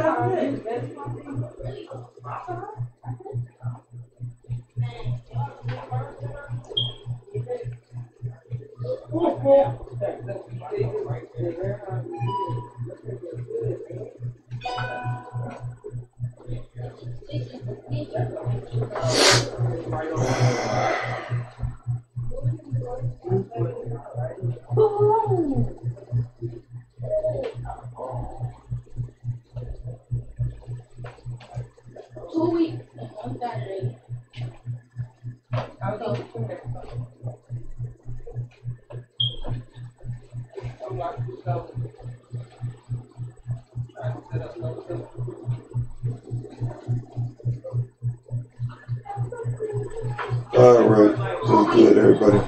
Alright, that's good, everybody.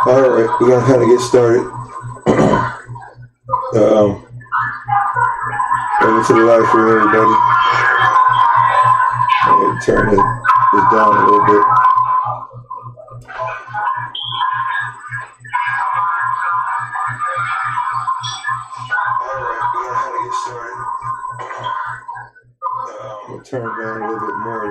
Alright, we're gonna kind of get started. Over to the live for everybody. Turn this down a little bit. Alright, we're gonna kind of get started. We'll turn it down a little bit more.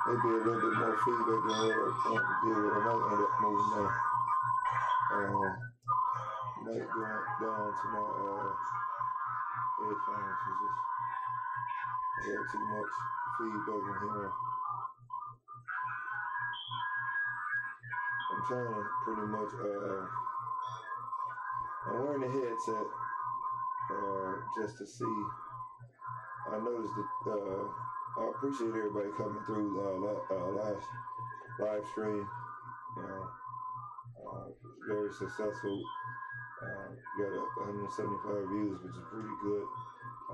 Maybe a little bit more feedback than what I want to do. I might end up moving my mic down to my headphones. I got too much feedback in here. I'm trying to pretty much I'm wearing a headset just to see. I noticed that I appreciate everybody coming through last live stream. You know, very successful. Got 175 views, which is pretty good. I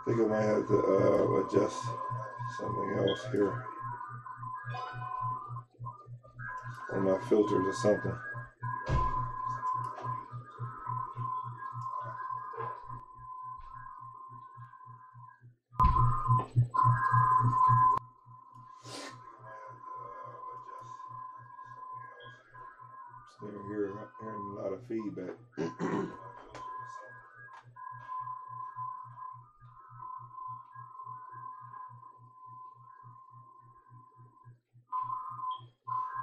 think I might have to adjust something else here on my filters or something. Hearing a lot of feedback.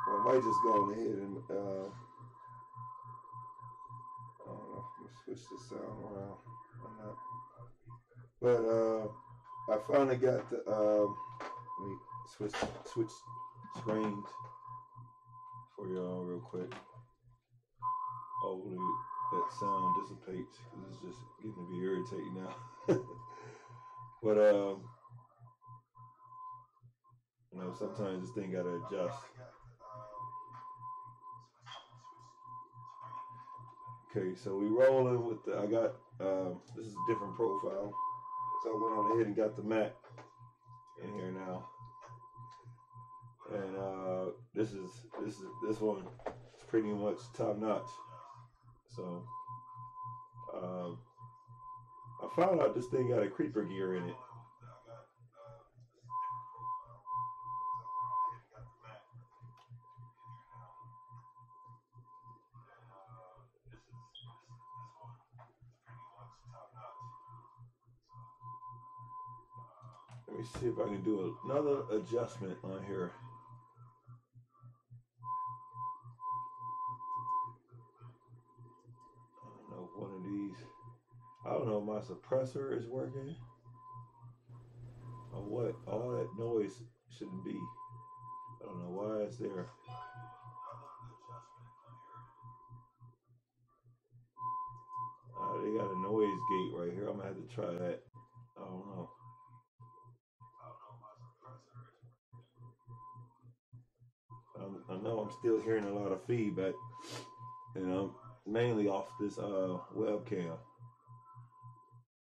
Well, I might just go on ahead and I don't know if I'm gonna switch the sound around or not. But I finally got the let me switch screens for y'all real quick. Hopefully that sound dissipates because it's just getting to be irritating now. But you know, sometimes this thing gotta adjust. Okay, so we rolling with the. I got this is a different profile, so I went on ahead and got the Mack in here now, and this one is pretty much top notch. So I found out this thing got a creeper gear in it. Let me see if I can do another adjustment on here. One of these, I don't know if my suppressor is working or what. All that noise shouldn't be. I don't know why it's there. They got a noise gate right here. I'm gonna have to try that. I don't know. I know I'm still hearing a lot of feedback, mainly off this webcam.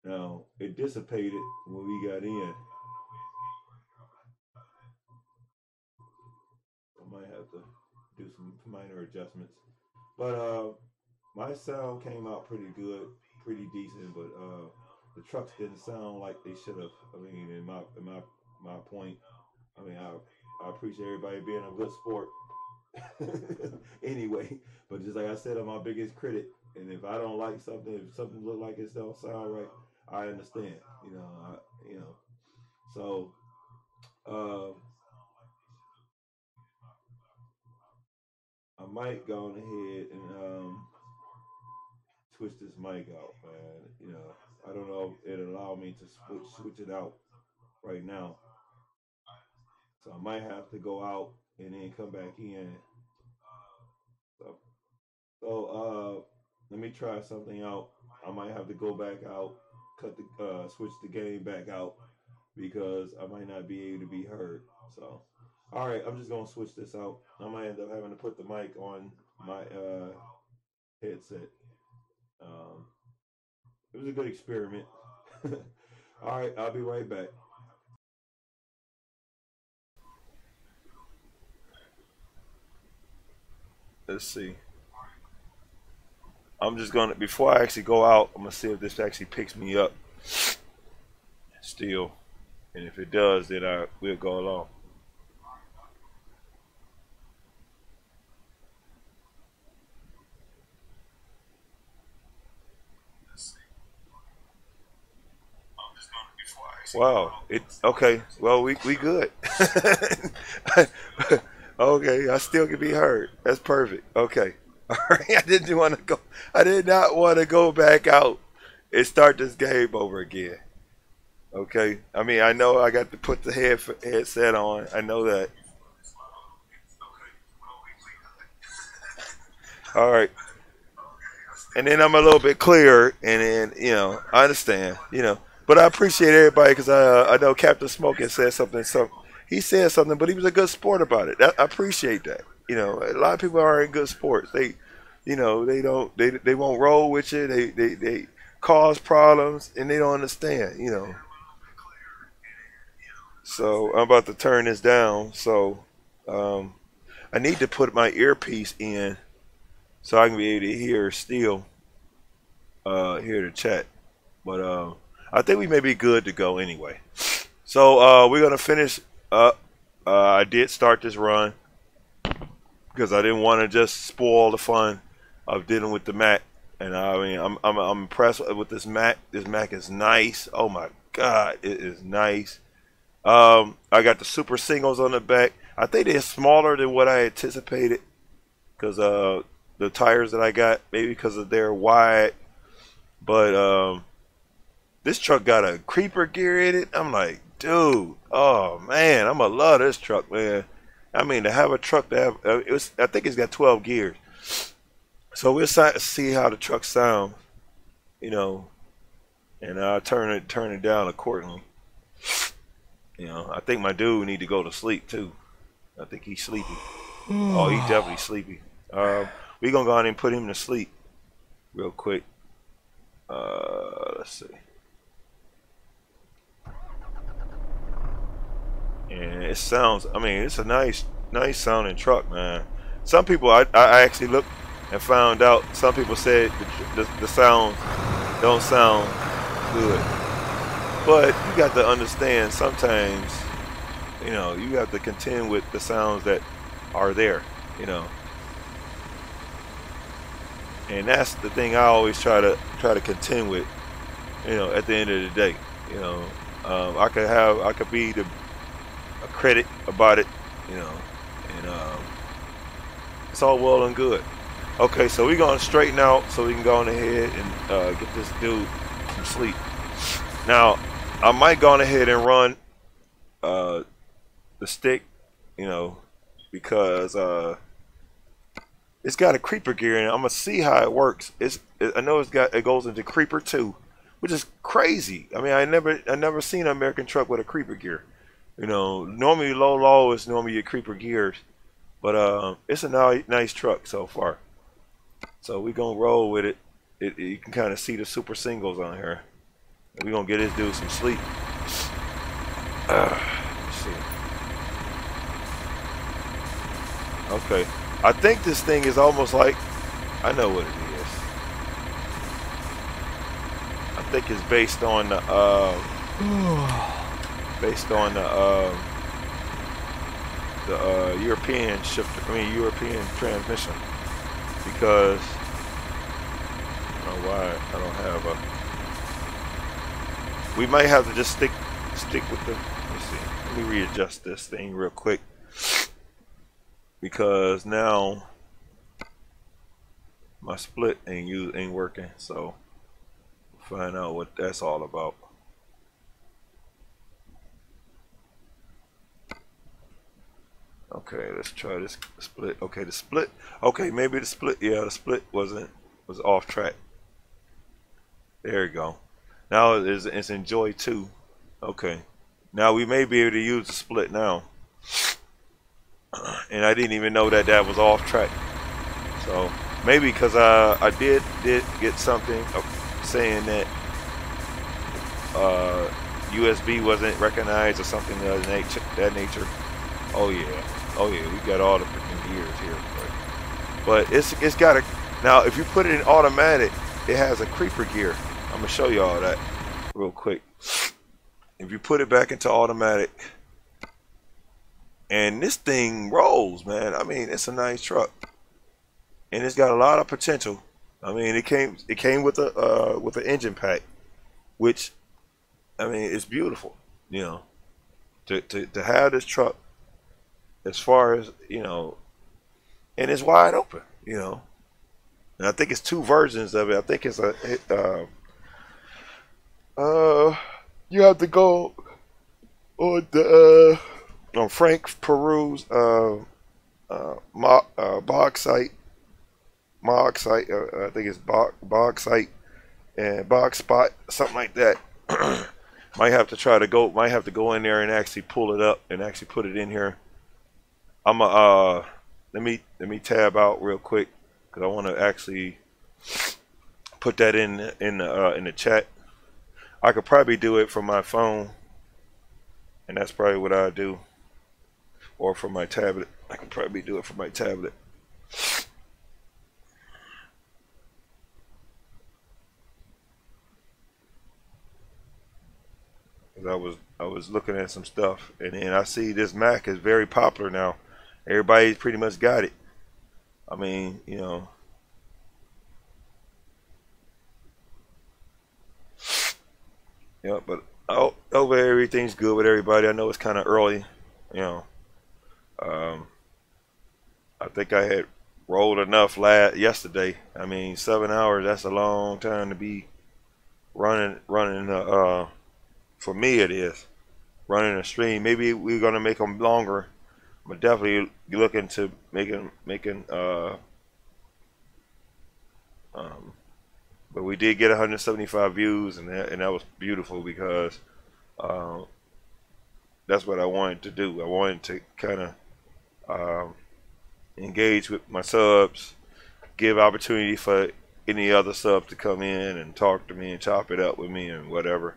Now it dissipated when we got in. I might have to do some minor adjustments, but my sound came out pretty good, pretty decent. But the trucks didn't sound like they should have. I mean, in my point, I mean, I appreciate everybody being a good sport. Anyway, but just like I said, I'm my biggest critic, and if I don't like something, if something look like it don't sound right, I understand. So I might go on ahead and switch this mic out, man. I don't know if it allow me to switch it out right now, so I might have to go out and then come back in. So let me try something out. I might have to go back out, switch the game back out because I might not be able to be heard. So, all right, I'm just gonna switch this out. I might end up having to put the mic on my headset. It was a good experiment. All right, I'll be right back. Let's see. I'm just gonna, before I actually go out, I'm gonna see if this actually picks me up still, and if it does, then I will go along. Wow, it's okay. Well, we good. Okay, I still can be heard. That's perfect. Okay. All right. I didn't want to go. I did not want to go back out and start this game over again. Okay. I mean, I know I got to put the headset on. I know that. All right. And then I'm a little bit clearer, and then I understand. But I appreciate everybody because I know Captain Smoke has said something. So he said something, but he was a good sport about it. I appreciate that. A lot of people aren't good sports. They won't roll with you. They cause problems and they don't understand. So I'm about to turn this down. So I need to put my earpiece in so I can be able to hear still hear the chat. But I think we may be good to go anyway. So we're gonna finish up. I did start this run because I didn't want to just spoil the fun of dealing with the Mack. And I mean, I'm impressed with this Mack. This Mack is nice. Oh my God, it is nice. I got the super singles on the back. I think they're smaller than what I anticipated because the tires that I got, maybe because of they're wide. But this truck got a creeper gear in it. I'm like, dude, oh man, I'm gonna love this truck, man. I mean, to have a truck that have, I think it's got 12 gears. So we'll see how the truck sounds, and I'll turn it down accordingly. I think my dude need to go to sleep too. I think he's sleepy. Oh, he's definitely sleepy. We're gonna go on and put him to sleep real quick. Let's see. And it sounds, I mean, it's a nice sounding truck, man. Some people, I actually looked and found out, some people said the sound don't sound good. But you got to understand sometimes, you have to contend with the sounds that are there, And that's the thing I always try to contend with, at the end of the day. I could be a critic about it, and it's all well and good. Okay, so we're gonna straighten out so we can go on ahead and get this dude some sleep. Now, I might go on ahead and run the stick, because it's got a creeper gear in it. I'm gonna see how it works. I know it goes into creeper 2, which is crazy. I mean, I never seen an American truck with a creeper gear. You know, normally low is normally your creeper gears, but it's a nice truck so far. So we gonna roll with it. You can kind of see the super singles on here. We gonna get this dude some sleep. Let's see. Okay, I think this thing is almost like, I know what it is. I think it's based on the European shifter. I mean European transmission, because I don't know why I don't have a. We might have to just stick with the. Let me see. Let me readjust this thing real quick, because now my split ain't working. So we'll find out what that's all about. Okay, let's try this split. Okay, the split. Okay, maybe the split. Yeah, the split was off track. There you go. Now it's enjoy 2. Okay. Now we may be able to use the split now. And I didn't even know that was off track. So maybe because I did get something saying that USB wasn't recognized or something of that nature. Oh yeah. Oh yeah, we got all the freaking gears here. But it's got a, now if you put it in automatic, it has a creeper gear. I'm gonna show you all that real quick. If you put it back into automatic, and this thing rolls, man. I mean, it's a nice truck, and it's got a lot of potential. I mean, it came with an engine pack, which, I mean, it's beautiful. You know, to have this truck, as far as, you know, and it's wide open, you know. And I think it's 2 versions of it. I think it's you have to go on the on Frank Peru's Bog site. I think it's Bog site and Bog spot, something like that. Might have to go in there and actually pull it up and actually put it in here. I'm let me tab out real quick, because I want to actually put that in the chat. I could probably do it from my phone, and that's probably what I do, or from my tablet. I could probably do it from my tablet. I was looking at some stuff, and then I see this Mack is very popular now. Everybody's pretty much got it. I mean, you know. Yeah, but over everything's good with everybody. I know it's kind of early, you know. I think I had rolled enough yesterday. I mean, 7 hours, that's a long time to be running for me it is. Running a stream. Maybe we're gonna make them longer. But definitely looking to making but we did get 175 views, and that was beautiful, because that's what I wanted to do. I wanted to kind of engage with my subs, give opportunity for any other sub to come in and talk to me and chop it up with me and whatever,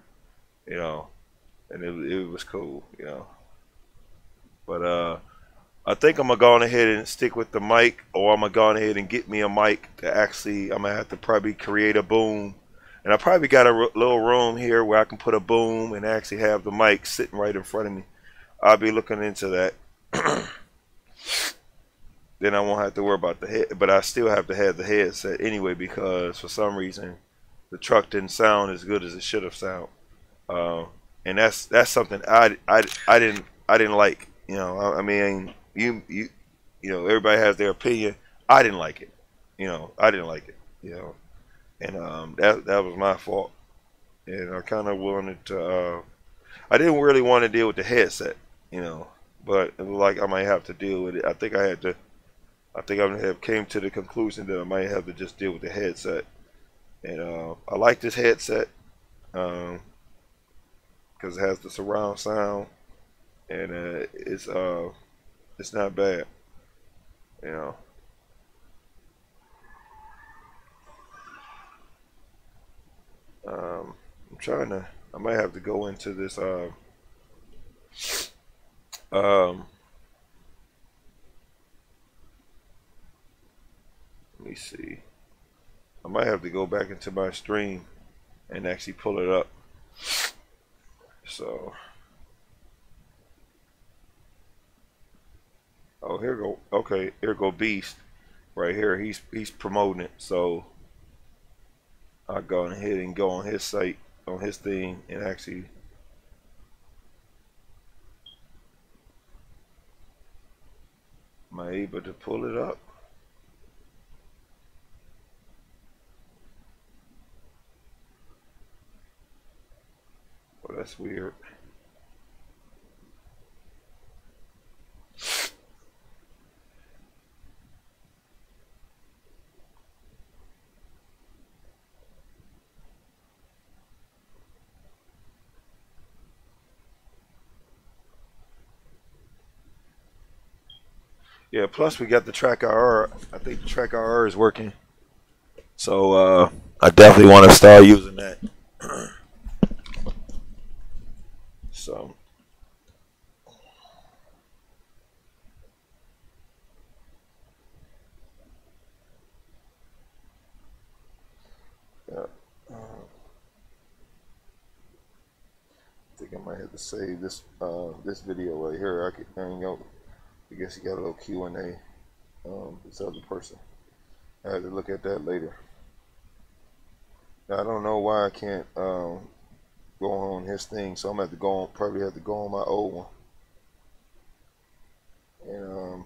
you know. And it was cool, you know. But I think I'm gonna go on ahead and stick with the mic, or I'm gonna go on ahead and get me a mic to actually. I'm gonna have to probably create a boom, and I probably got a little room here where I can put a boom and actually have the mic sitting right in front of me. I'll be looking into that. Then I won't have to worry about the head, but I still have to have the headset anyway, because for some reason the truck didn't sound as good as it should have sound, and that's something I didn't like. You know, I mean. You know, everybody has their opinion. I didn't like it. You know, I didn't like it. You know, and that was my fault. And I kind of wanted to. I didn't really want to deal with the headset. You know, but it was like I might have to deal with it. I think I had to I think I have came to the conclusion that I might have to just deal with the headset. And I like this headset because it has the surround sound, and it's not bad, you know. I'm trying to. I might have to go into this. Let me see. I might have to go back into my stream and actually pull it up. So, oh, here go. Okay, here go Beast, right here. He's promoting it. So I'll go ahead and go on his site, on his thing, and actually. Am I able to pull it up? Well, that's weird. Yeah, plus we got the track IR. I think the track IR is working. So I definitely want to start using that. So yeah, I think I might have to save this this video right here. I guess you got a little Q&A. This other person. I had to look at that later. Now, I don't know why I can't go on his thing, so I'm gonna have to go on. Probably have to go on my old one. And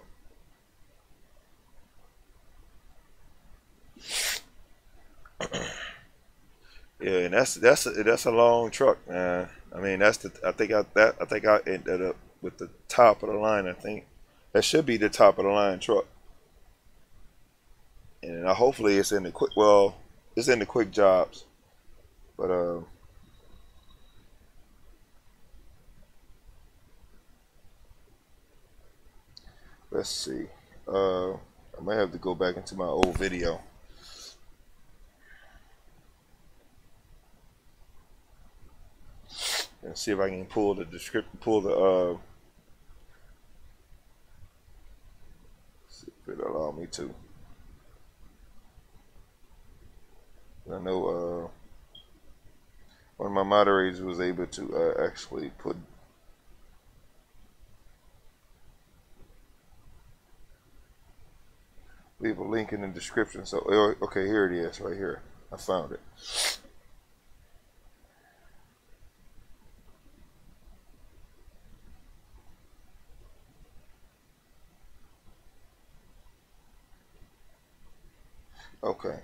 yeah, and that's a long truck, man. I mean, I think I ended up with the top of the line. I think that should be the top of the line truck, and hopefully it's in the quick. Well, it's in the quick jobs, but let's see. I might have to go back into my old video. And see if I can pull the description, see if it'll allow me to. I know one of my moderators was able to actually leave a link in the description. So, okay, here it is, right here. I found it. Okay.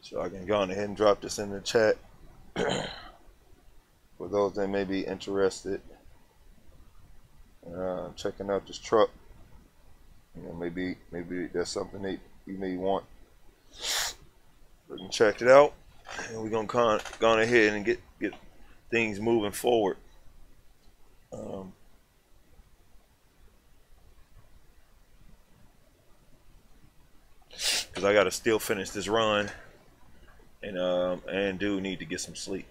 So I can go on ahead and drop this in the chat for those that may be interested. Checking out this truck. You know, maybe that's something that you may want. We can check it out, and we're gonna go ahead and get things moving forward. Because I gotta still finish this run, and do need to get some sleep.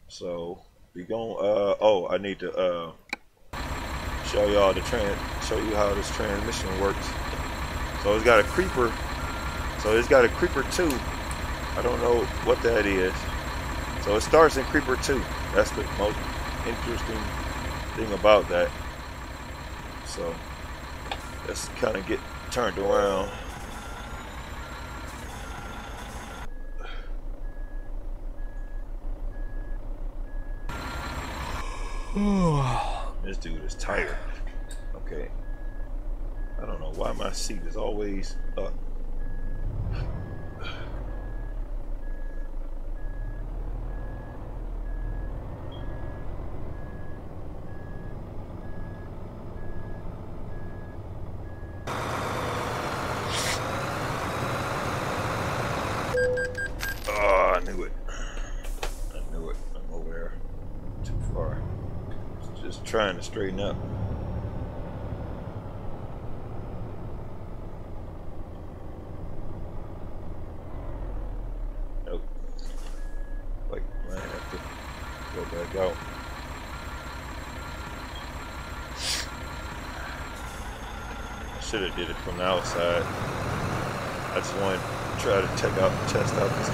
So we going. Oh, I need to show y'all show you how this transmission works. So it's got a creeper. So it's got a creeper 2. I don't know what that is. So it starts in creeper 2. That's the most interesting thing about that. So let's kind of get turned around. This dude is tired. Okay. I don't know why my seat is always up. Oh, I knew it. I knew it. I'm over there. Too far. Just trying to straighten up. Nope. Like, I have to go back out. I should have did it from the outside. I just wanted to try to test out this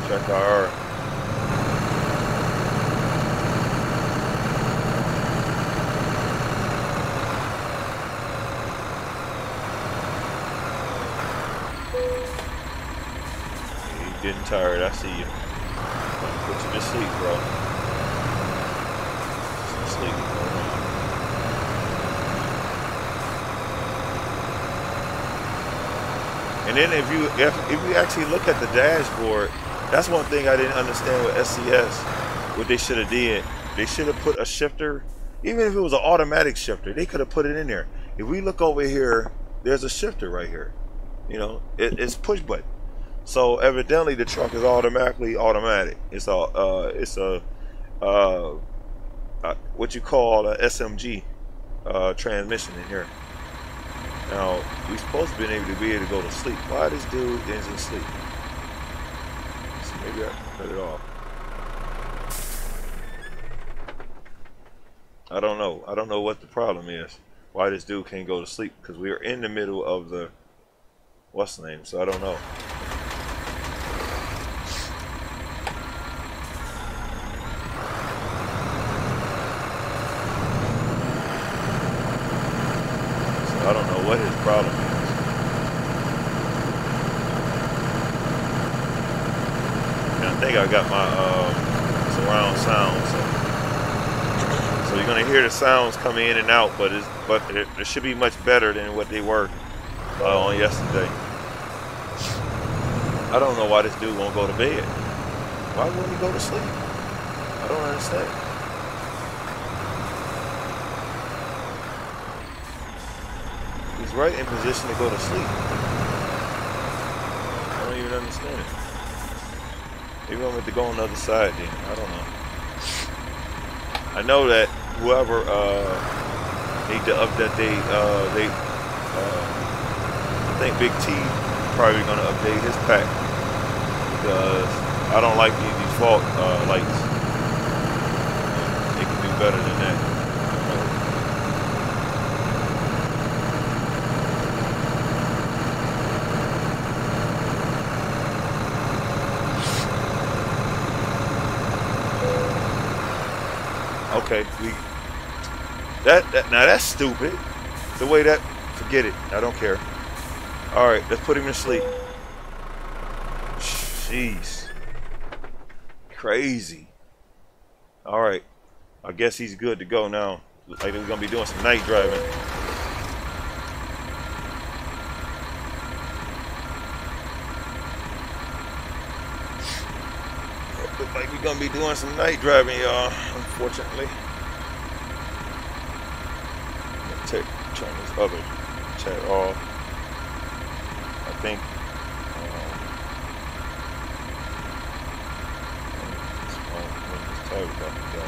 check IR. Getting tired, I see you. Put you to sleep, bro. Just sleep. And then if you actually look at the dashboard, that's one thing I didn't understand with SCS. What they should have did, they should have put a shifter, even if it was an automatic shifter, they could have put it in there. If we look over here, there's a shifter right here. You know, it's push button. So evidently the truck is automatically automatic. It's a what you call a SMG transmission in here. Now we're supposed to be able to go to sleep. Why this dude isn't asleep? So maybe I can cut it off. I don't know. I don't know what the problem is. Why this dude can't go to sleep? Because we are in the middle of the what's the name? So I don't know. I don't know what his problem is. And I think I got my surround sound, so you're gonna hear the sounds come in and out, but it should be much better than what they were on yesterday. I don't know why this dude won't go to bed. Why wouldn't he go to sleep? I don't understand. He's right in position to go to sleep. I don't even understand it. Maybe I'm going to go on the other side then. I don't know. I know that whoever need to update I think Big T probably going to update his pack because I don't like the default lights. It can do better than that. Okay, now that's stupid. The way that, forget it. I don't care. All right, let's put him to sleep. Jeez, crazy. All right, I guess he's good to go now. Looks like we're gonna be doing some night driving. Looks like we're gonna be doing some night driving, y'all. Unfortunately. I'm gonna turn this other chat off. I think this tire about to go.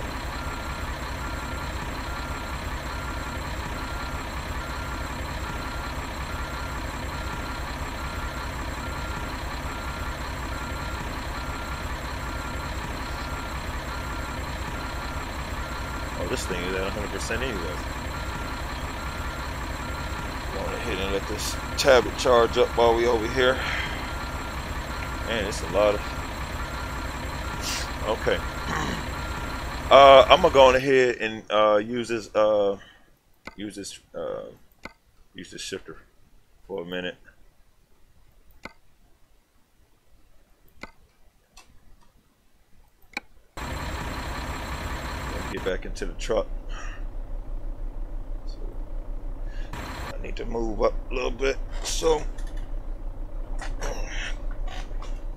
Oh, this thing is at 100% anyway. Go ahead and let this tablet charge up while we over here. Man, it's a lot of. Okay. I'm gonna go on ahead and use this shifter for a minute. Get back into the truck. So I need to move up a little bit. So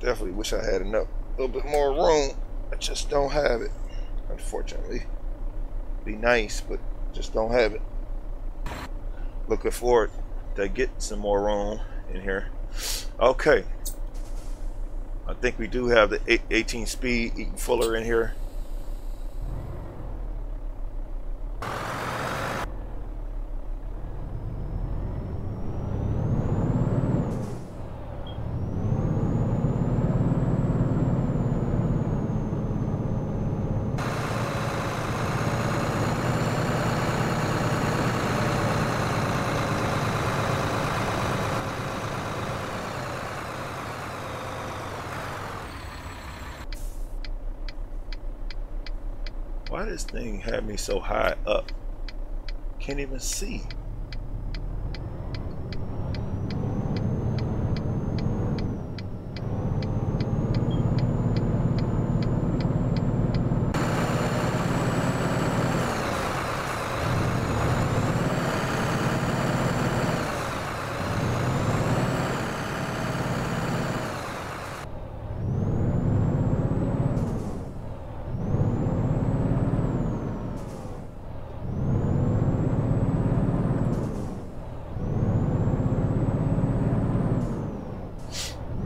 definitely wish I had enough, a little bit more room. I just don't have it, unfortunately. Be nice, but just don't have it. Looking forward to get some more room in here. Okay, I think we do have the 18 speed Eaton Fuller in here. Why this thing had me so high up? Can't even see.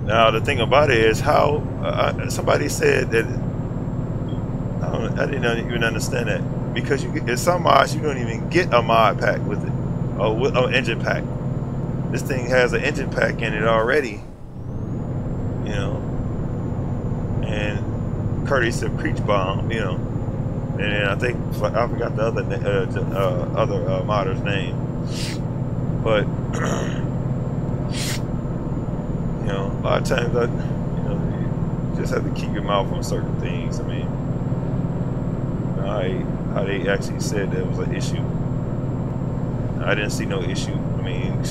Now the thing about it is how somebody said that I didn't even understand that, because you in some mods you don't even get a mod pack with it, or with an engine pack. This thing has an engine pack in it already, you know, and Curtis said preach bomb, you know, and then I think I forgot the other modder's name, but. You know, a lot of times, you just have to keep your mouth on certain things. I mean, how they actually said there was an issue. I didn't see no issue. I mean,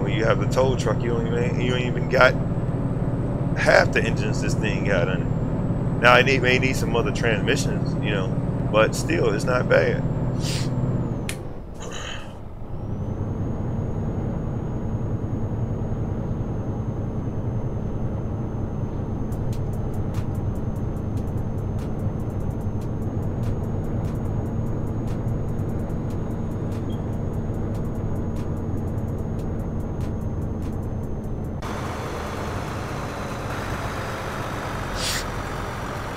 when you have the tow truck, you don't even got half the engines this thing got on it. Now, it may need some other transmissions, you know, but still, it's not bad.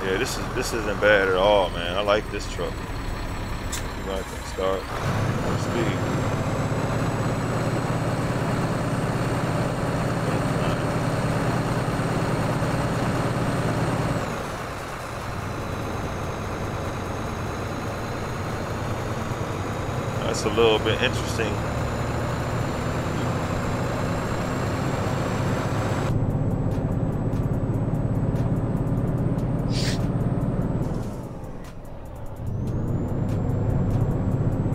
Yeah, this isn't bad at all, man. I like this truck. You might start speed. That's a little bit interesting.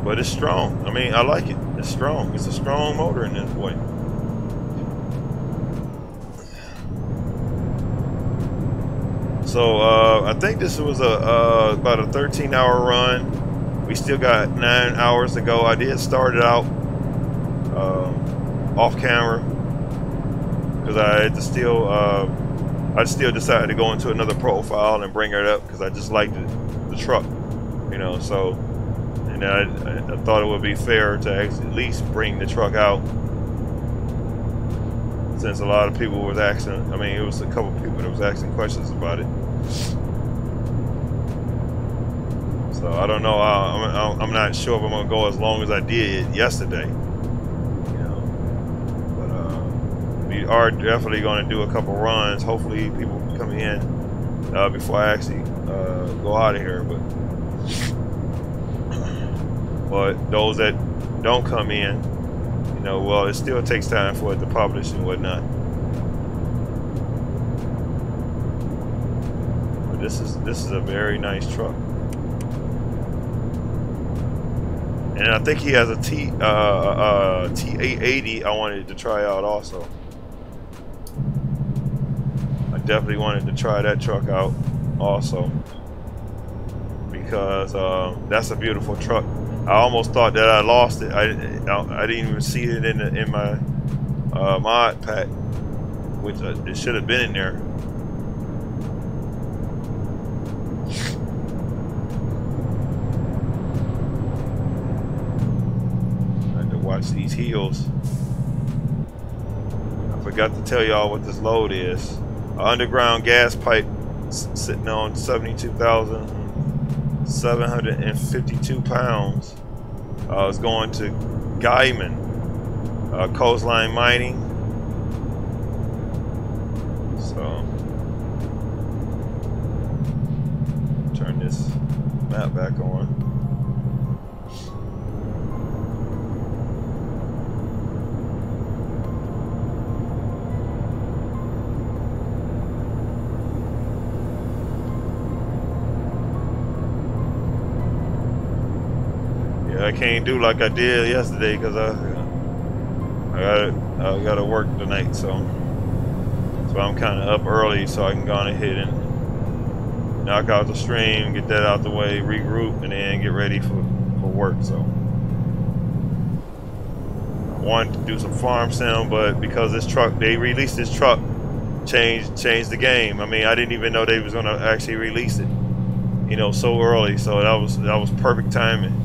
But it's strong. I mean, I like it. It's strong. It's a strong motor in this boy. So I think this was about a 13-hour run. We still got 9 hours to go. I did start it out off camera because I had to still I still decided to go into another profile and bring it up because I just liked the truck, you know. So. And I thought it would be fair to at least bring the truck out, since a lot of people was asking. I mean, it was a couple of people that was asking questions about it. So I don't know. I'm not sure if I'm gonna go as long as I did yesterday. You know, but we are definitely going to do a couple runs. Hopefully, people come in before I actually go out of here. But those that don't come in, you know, well, it still takes time for it to publish and whatnot. But this is a very nice truck, and I think he has a T880. I wanted to try out also. I definitely wanted to try that truck out also, because that's a beautiful truck. I almost thought that I lost it. I didn't even see it in my mod pack, which it should have been in there. I had to watch these heels. I forgot to tell y'all what this load is. An underground gas pipe sitting on 72,752 pounds. It's going to Guyman, Coastline Mining. So turn this map back on. I can't do like I did yesterday because I gotta work tonight, so I'm kind of up early so I can go on ahead and knock out the stream, get that out the way, regroup, and then get ready for work. So I wanted to do some farm sim, but because this truck, they released this truck, changed the game. I mean, I didn't even know they was gonna actually release it, you know, so early. So that was perfect timing.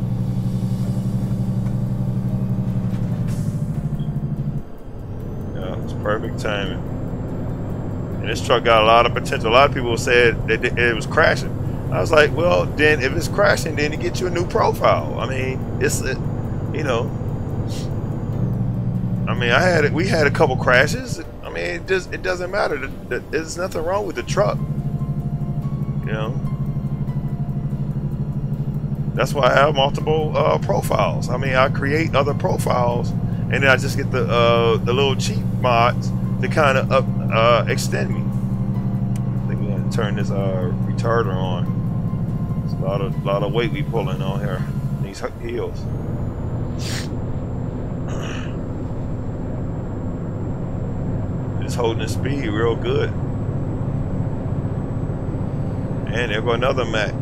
Perfect timing. And this truck got a lot of potential. A lot of people said that it was crashing. I was like, well, then if it's crashing, then it gets you a new profile. I mean, you know, I mean, we had a couple crashes. I mean, it doesn't matter. There's nothing wrong with the truck. You know, that's why I have multiple profiles. I mean, I create other profiles, and then I just get the little cheap mods to kind of extend me. I think we're gonna turn this retarder on. It's a lot of weight we pulling on here. These heels. It's holding the speed real good. And there go another Mack.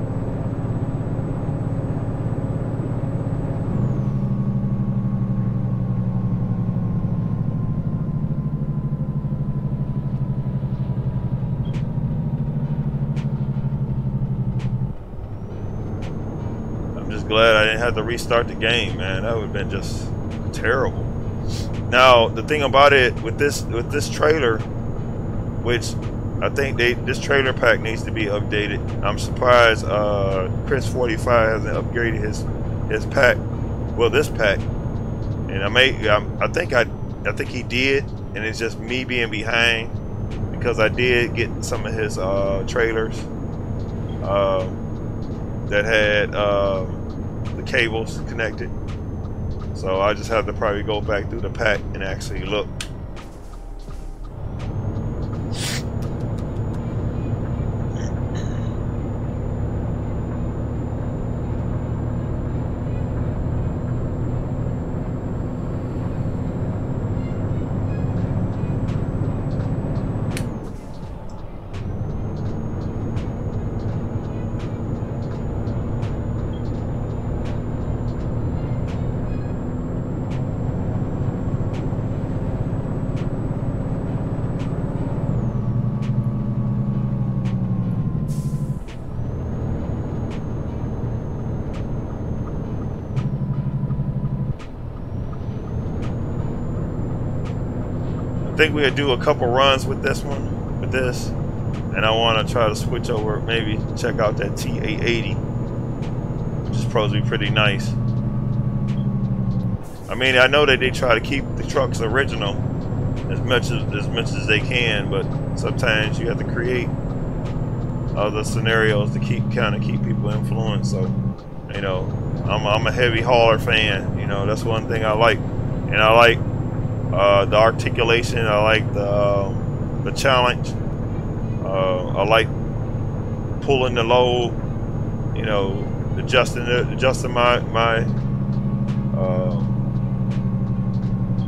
Glad I didn't have to restart the game, man. That would have been just terrible. Now the thing about it with this trailer, which I think this trailer pack needs to be updated. I'm surprised Chris 45 hasn't upgraded his pack. Well, this pack, and I think he did, and it's just me being behind because I did get some of his trailers that had the cables connected, so I just have to probably go back through the pack and actually look. I think we'll do a couple runs with this, and I want to try to switch over, maybe check out that T880, which is supposed to be pretty nice. I mean, I know that they try to keep the trucks original as much as they can, but sometimes you have to create other scenarios to kind of keep people influenced. So, you know, I'm a heavy hauler fan. You know, that's one thing I like, and I like the articulation. I like the challenge. I like pulling the load. You know, adjusting my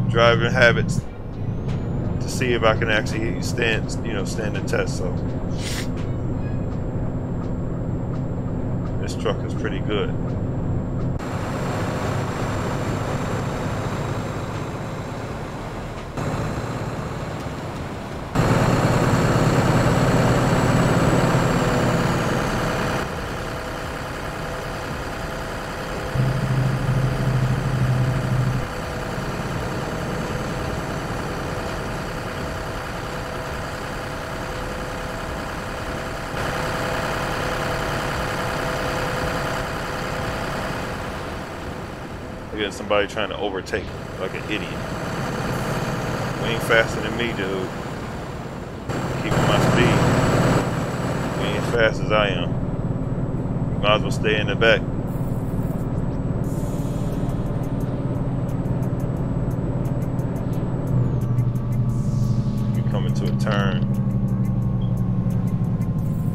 driving habits to see if I can actually stand the test. So this truck is pretty good. Again, somebody trying to overtake like an idiot. You ain't faster than me, dude. Keeping my speed. You ain't as fast as I am. Might as well stay in the back. You coming to a turn.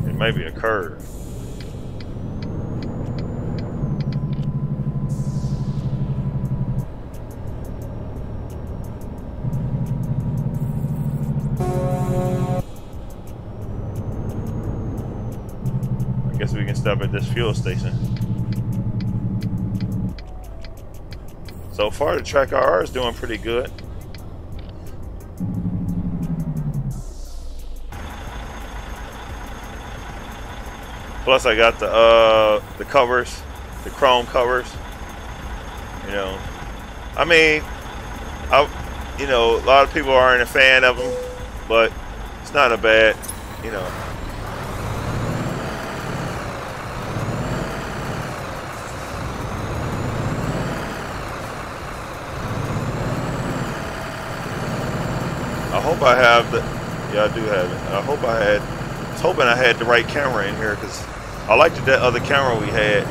It may be a curve. We can stop at this fuel station. So far, the track RR is doing pretty good. Plus, I got the covers, the chrome covers. You know, I mean, you know, a lot of people aren't a fan of them, but it's not a bad, you know. I hope I have the, yeah, I do have it. I hope I was hoping I had the right camera in here because I liked that other camera we had.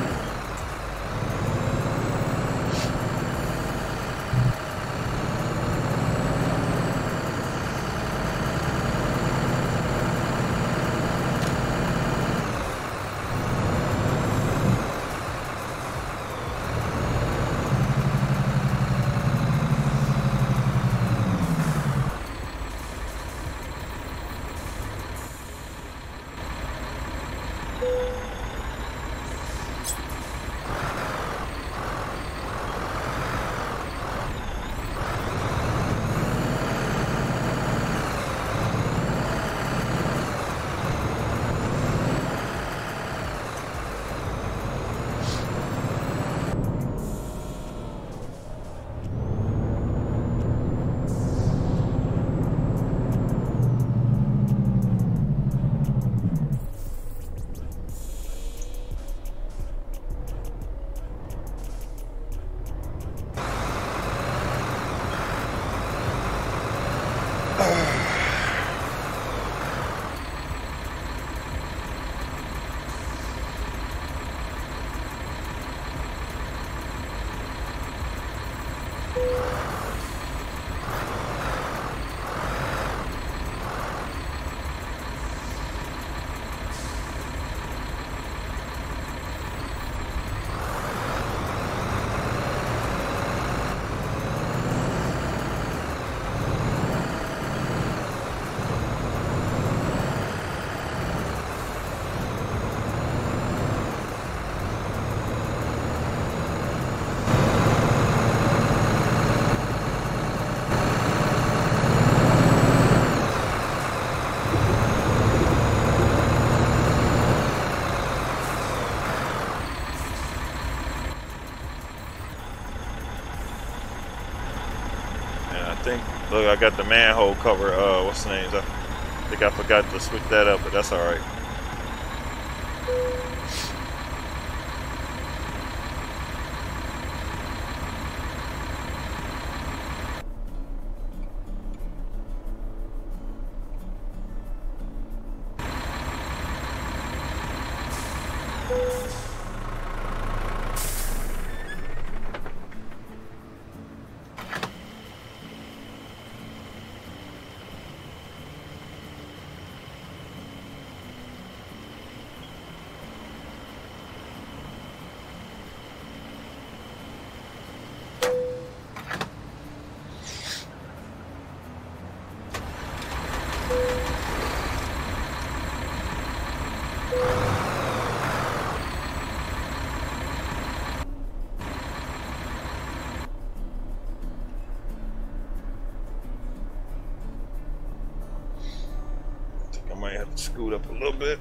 Look, I got the manhole cover, what's the name? I think I forgot to switch that up, but that's alright. have to scoot up a little bit.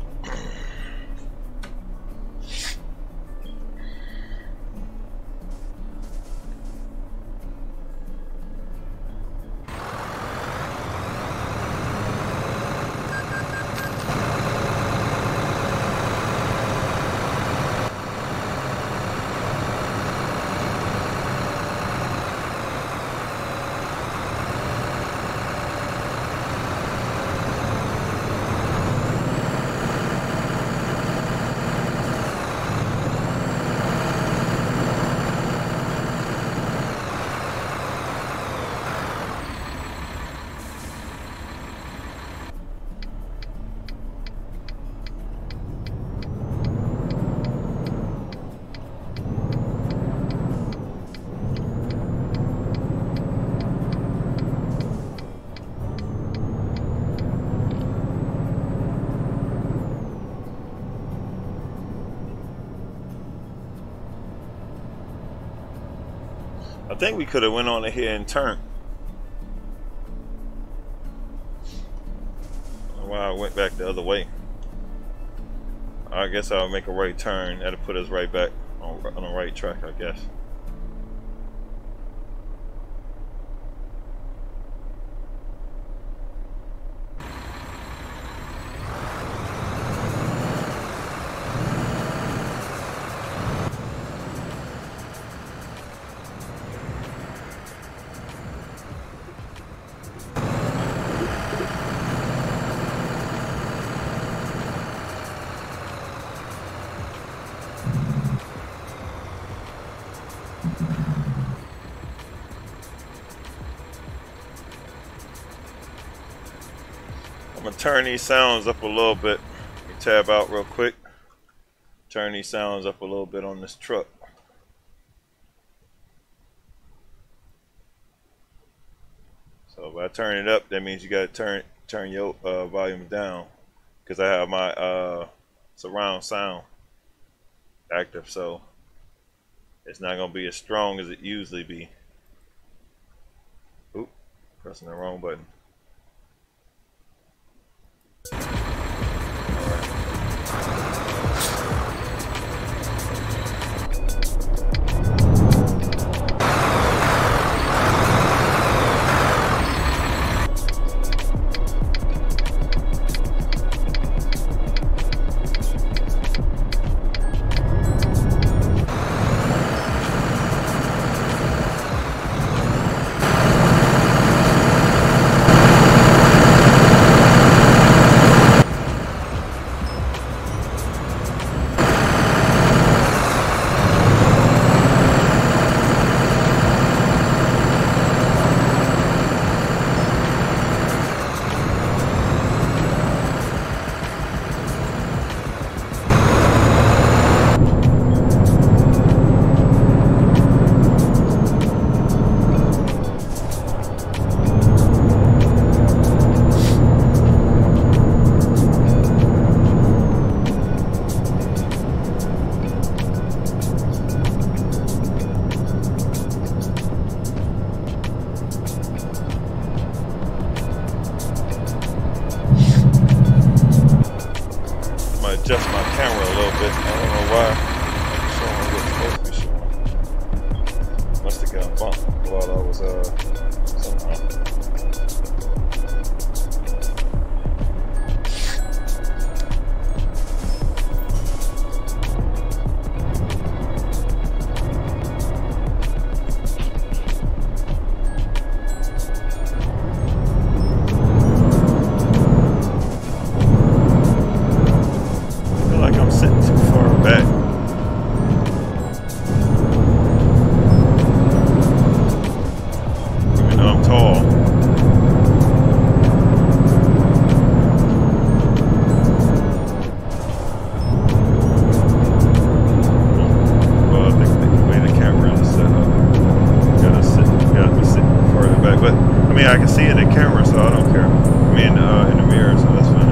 I think we could have went on ahead and turned. Why I went back the other way. I guess I'll make a right turn. That'll put us right back on the right track, I guess. I'm gonna turn these sounds up a little bit. Let me tab out real quick. Turn these sounds up a little bit on this truck. So if I turn it up, that means you gotta turn your volume down, because I have my surround sound active, so it's not gonna be as strong as it usually be. Oop, pressing the wrong button. Adjust my camera a little bit. I don't know why. It's showing what it's supposed to be showing. Must have got bumped while I was somehow. I can see it in camera, so I don't care. I mean, in the mirror, so that's fine.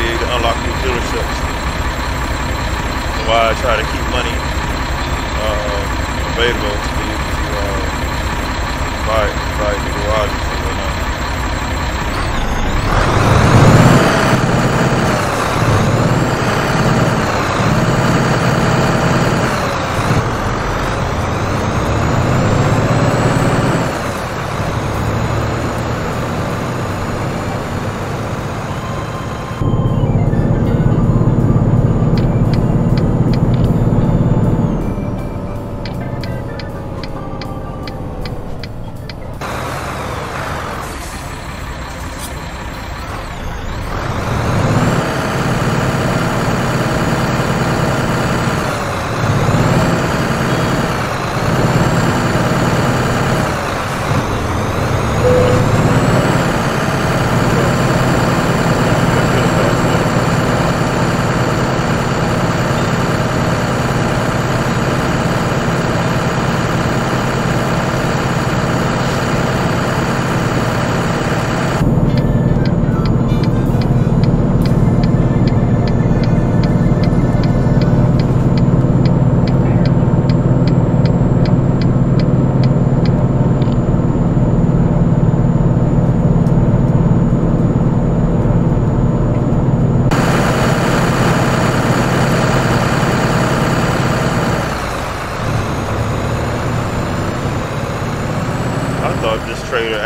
be able to unlock new dealerships. So I try to keep money available to be able to buy the garages and whatnot.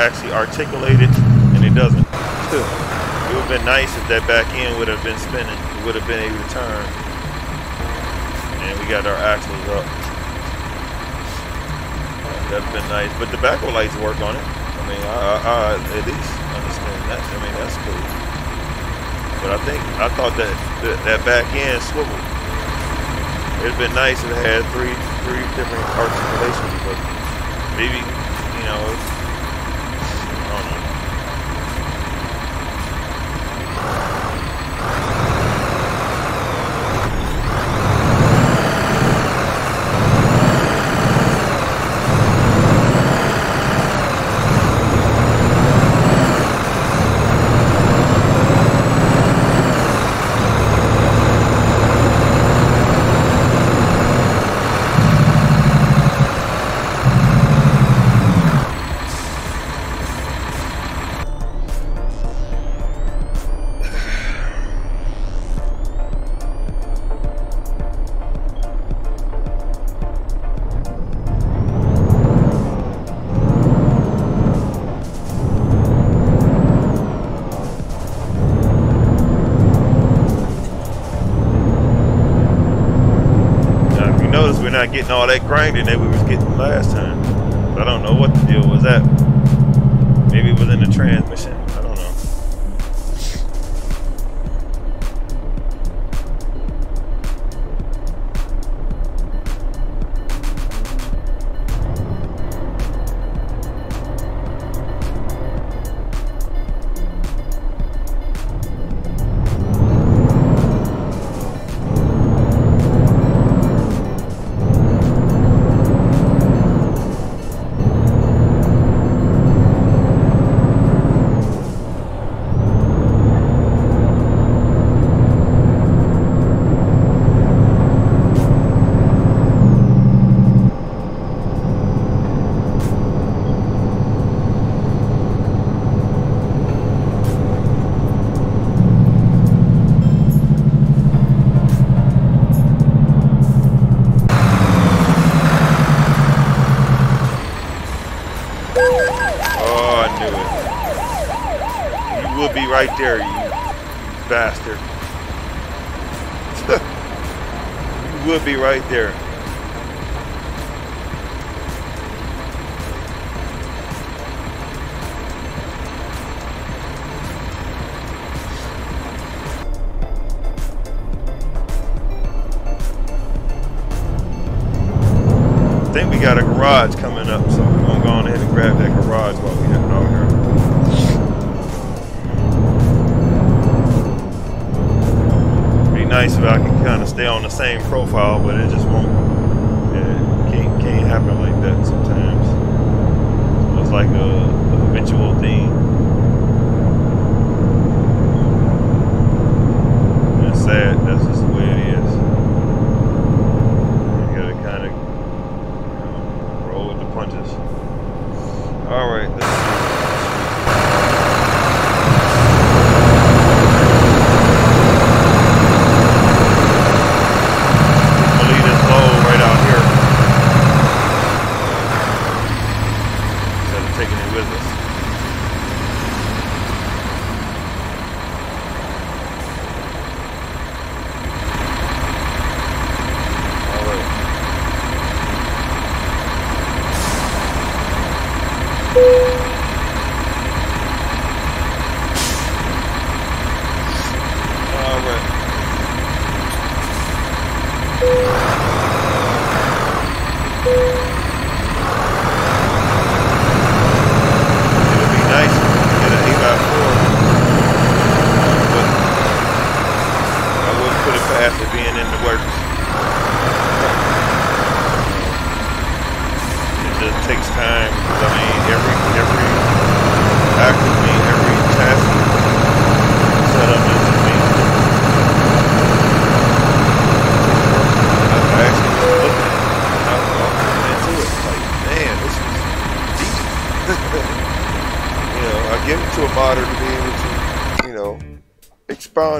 Actually articulated, and it doesn't. It would have been nice if that back end would have been spinning. It would have been able to turn. And we got our axles up. That would have been nice. But the backlight lights work on it. I mean, I at least understand that. I mean, that's cool. But I thought that back end swiveled. It'd been nice if it had three different articulations, but maybe, you know, not getting all that grinding that we was getting last time. I don't know what the deal was at. Maybe it was in the transmission. I don't know. Right there, you bastard. You would be right there. I think we got a garage coming up, so we're gonna go on ahead and grab that garage while we have it out here. Nice if I can kind of stay on the same profile, but it just won't. Yeah, can't happen like that sometimes. So it's like a habitual thing. All right, let's see. We'll leave this low right out here instead of taking it with us.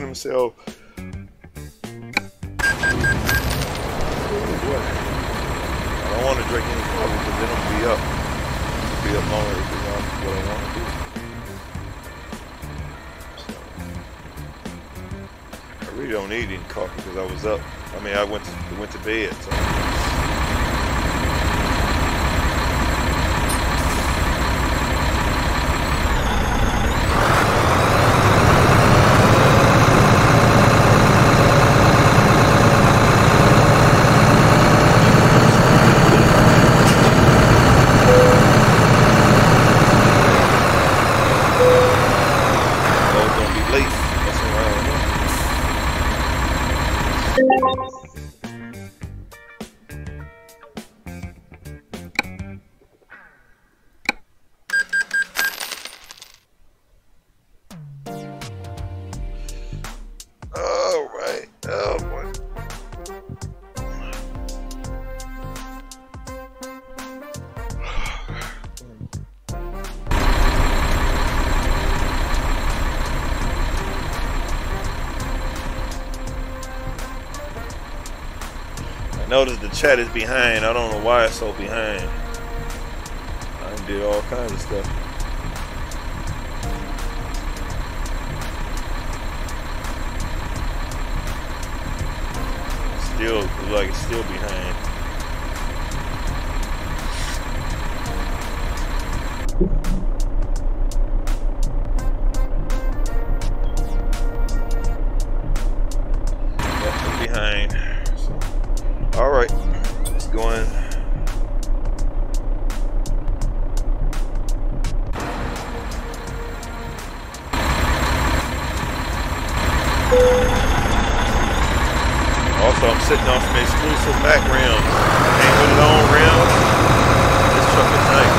Himself. Oh boy. I don't want to drink any coffee because then it'll be up. It'll be up longer to do what I want to do. So, I really don't need any coffee because I was up. I mean, I went to bed. So. Notice the chat is behind. I don't know why it's so behind. I did all kinds of stuff. Still, looks like it's still behind. Sitting on some exclusive Mack rims. Came with his own rims. This truck is nice.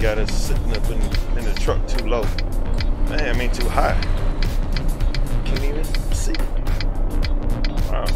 got us sitting up in the truck too low. Man, I mean too high. Can't even see. Wow.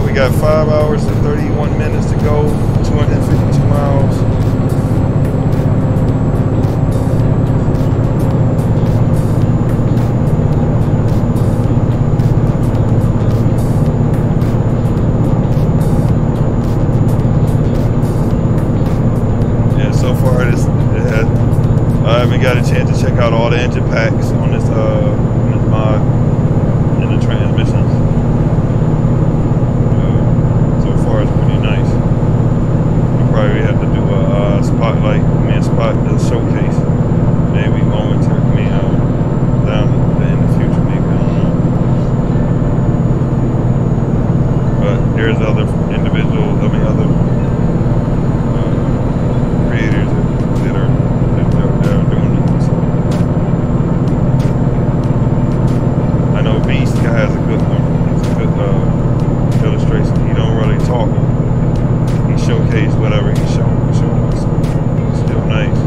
We got 5 hours and 31 minutes to go, 252 miles. Yeah, so far I haven't got a chance to check out all the engine packs on this mod and the transmissions. It's pretty nice. We'll probably have to do a spotlight, spot the showcase. Maybe momentarily, down in the future, maybe, I don't know. But there's other individuals, other creators that are doing it. So. I know Beast guy has a good one. It's a good illustration. He don't really talk. He showcased whatever he's showing. It's still nice.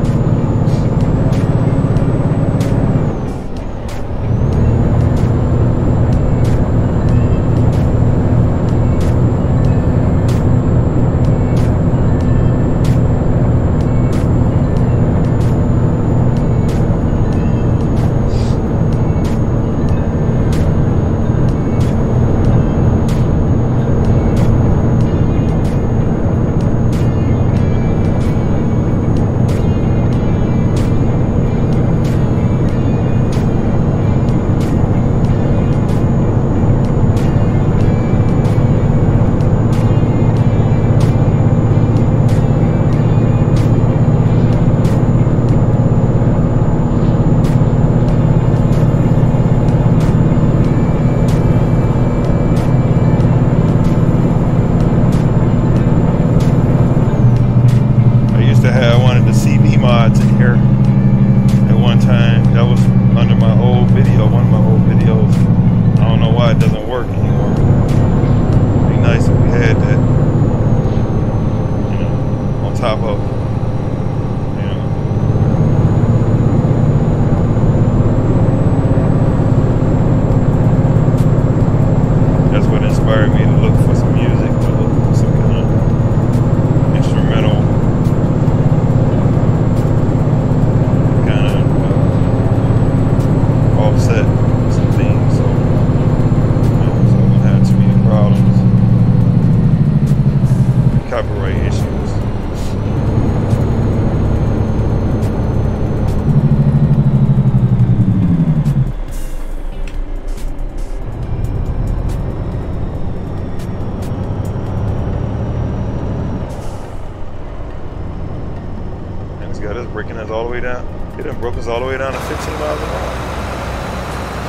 breaking us all the way down. It done broke us all the way down to 15 miles an hour.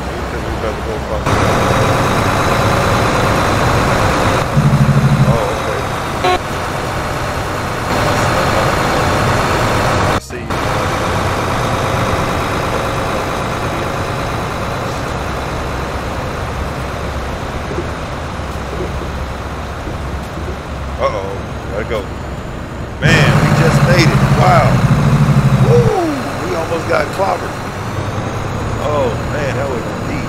Maybe because we about to go across. Oh, okay. I see. Uh-oh, gotta go. Man, we just made it. Wow. Woo! We almost got clobbered. Oh, man, that was deep.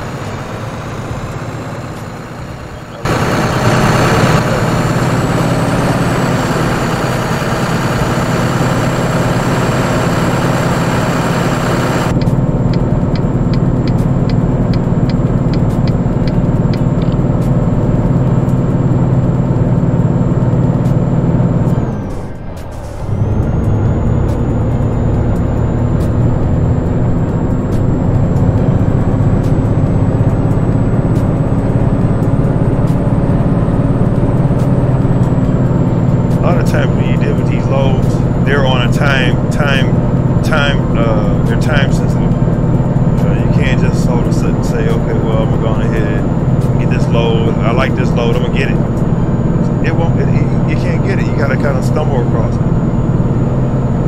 They're time sensitive. You can't just all of a sudden say, okay, well, I'm going ahead and get this load. I like this load, I'm gonna get it. It won't. You can't get it. You gotta kind of stumble across it.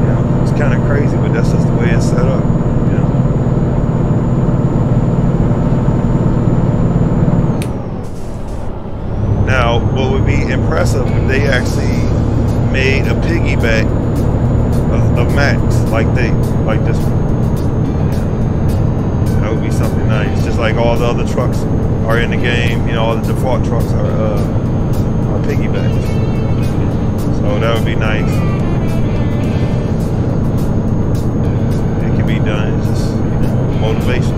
You know, it's kind of crazy, but that's just the way it's set up. You know. Now, what would be impressive if they actually made a piggyback of Macks like this one. That would be something nice. Just like all the other trucks are in the game, you know, all the default trucks are piggybacks. So that would be nice. It can be done. It's just, you know, motivation.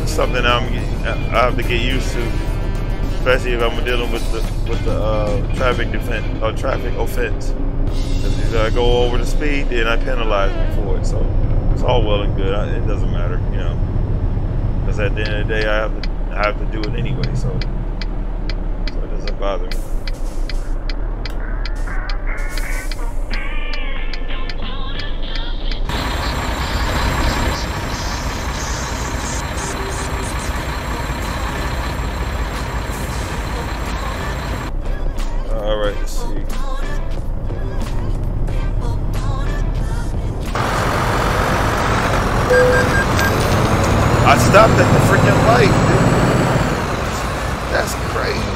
Something I have to get used to, especially if I'm dealing with the traffic defense or traffic offense. If I go over the speed, then I penalize me for it. So it's all well and good. It doesn't matter, you know, because at the end of the day, I have to do it anyway. So it doesn't bother me. Alright, let's see. I stopped at the freaking light, dude. That's crazy.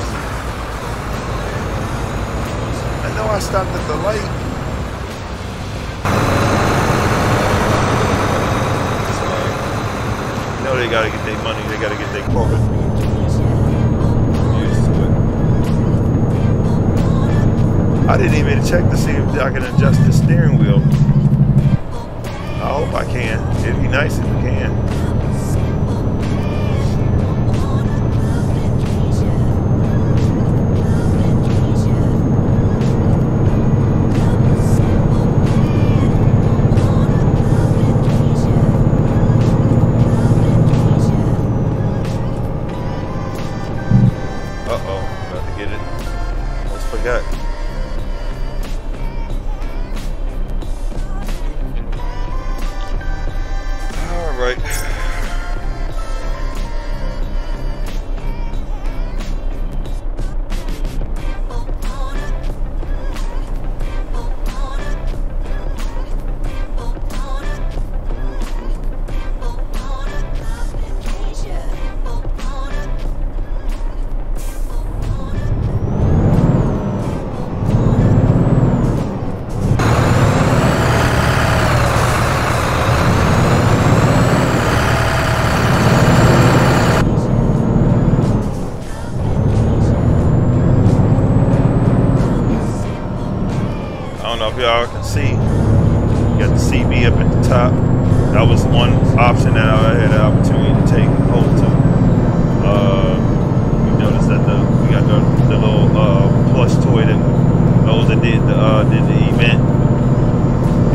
I know I stopped at the light. Sorry. You know they gotta get their money, they gotta get their corporate. I didn't even check to see if I can adjust the steering wheel. I hope I can. It'd be nice if I can. forgot. All right. Y'all can see, you got the CB up at the top. That was one option that I had the opportunity to take hold to. You notice that we got the little plush toy that those that did the event,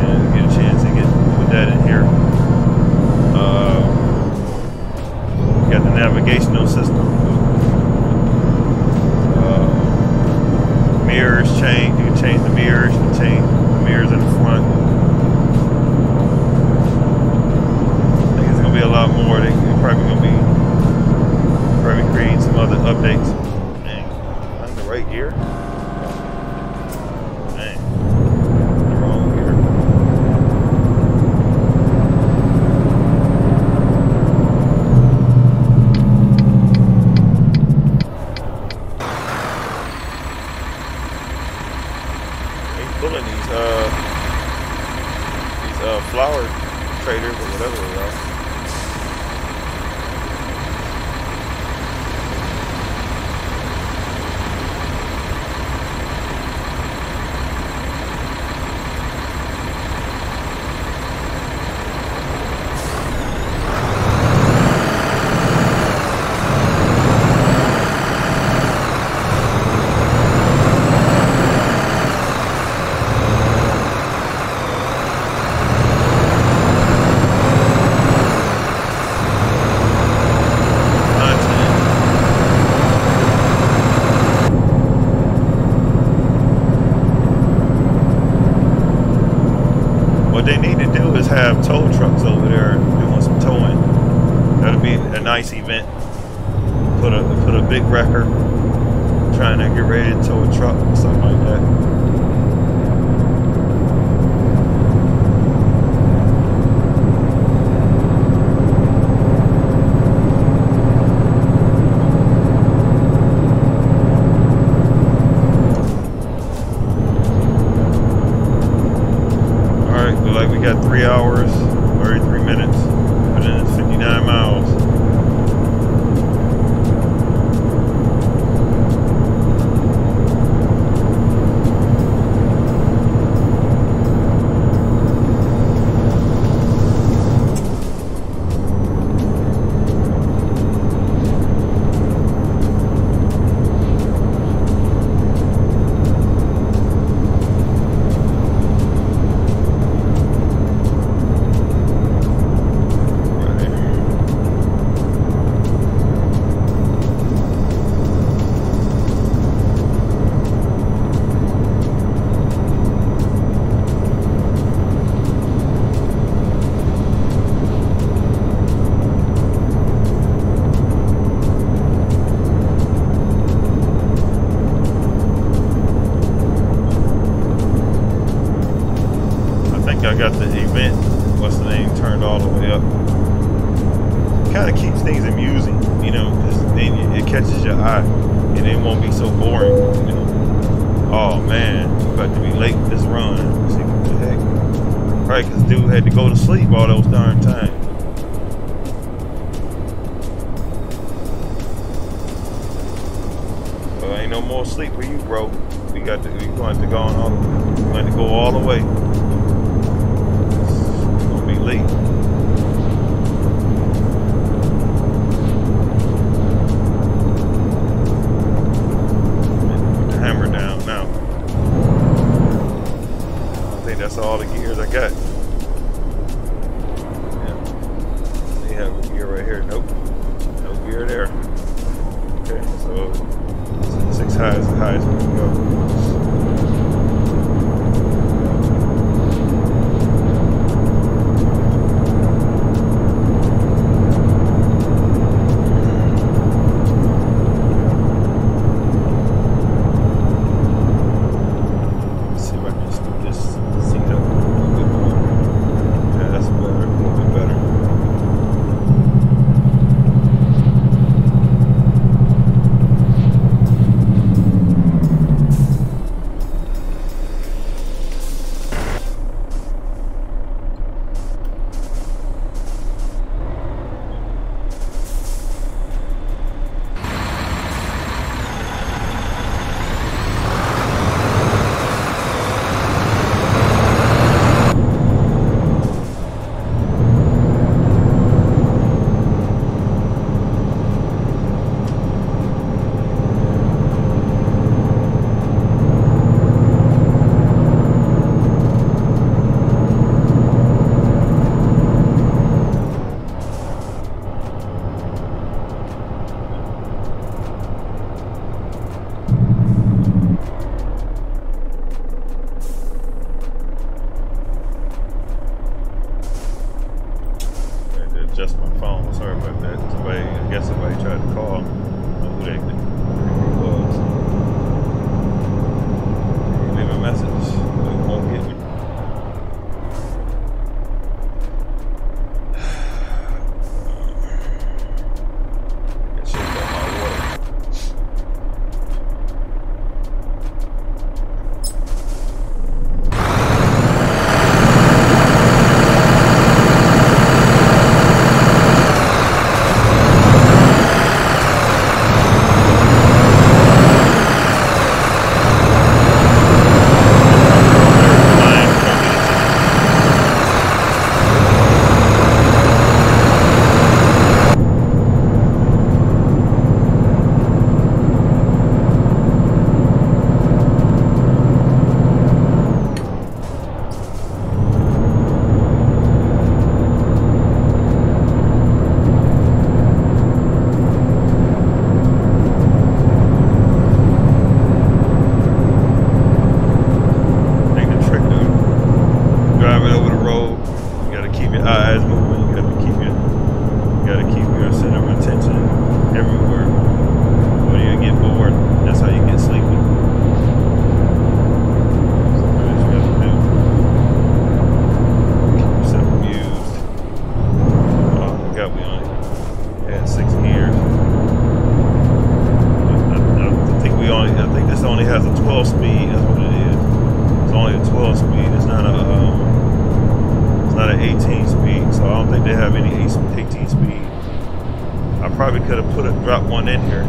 and get a chance to put that in here. We got the navigational system. Mirrors change. You can change the mirrors. You can change the mirrors in the front. I think it's gonna be a lot more. They're probably gonna be creating some other updates. Dang, I'm in the right gear. Dang, the wrong gear. Pulling these flower traders or whatever they are. What they need to do is have tow trucks over there doing some towing. That'll be a nice event. Put a big wrecker, trying to get ready to tow a truck or something like that. Like we got 3 hours, 33 minutes, but then it's 59 miles. I got the event, what's the name, turned all the way up. Kind of keeps things amusing, you know, because then it catches your eye and it won't be so boring, you know. Oh man, about to be late this run. See what the heck? Right, because dude had to go to sleep all those darn times. Well, ain't no more sleep for you, bro. We going to go on all the way. We going to go all the way. Late. Put the hammer down now. I think that's all the gears I got. Yeah. They have a gear right here. Nope. No gear there. Okay, so 6 high is the highest we can go. 12 speed. That's what it is. It's only a 12 speed. It's not an 18 speed. So I don't think they have any 18 speed. I probably could have dropped one in here.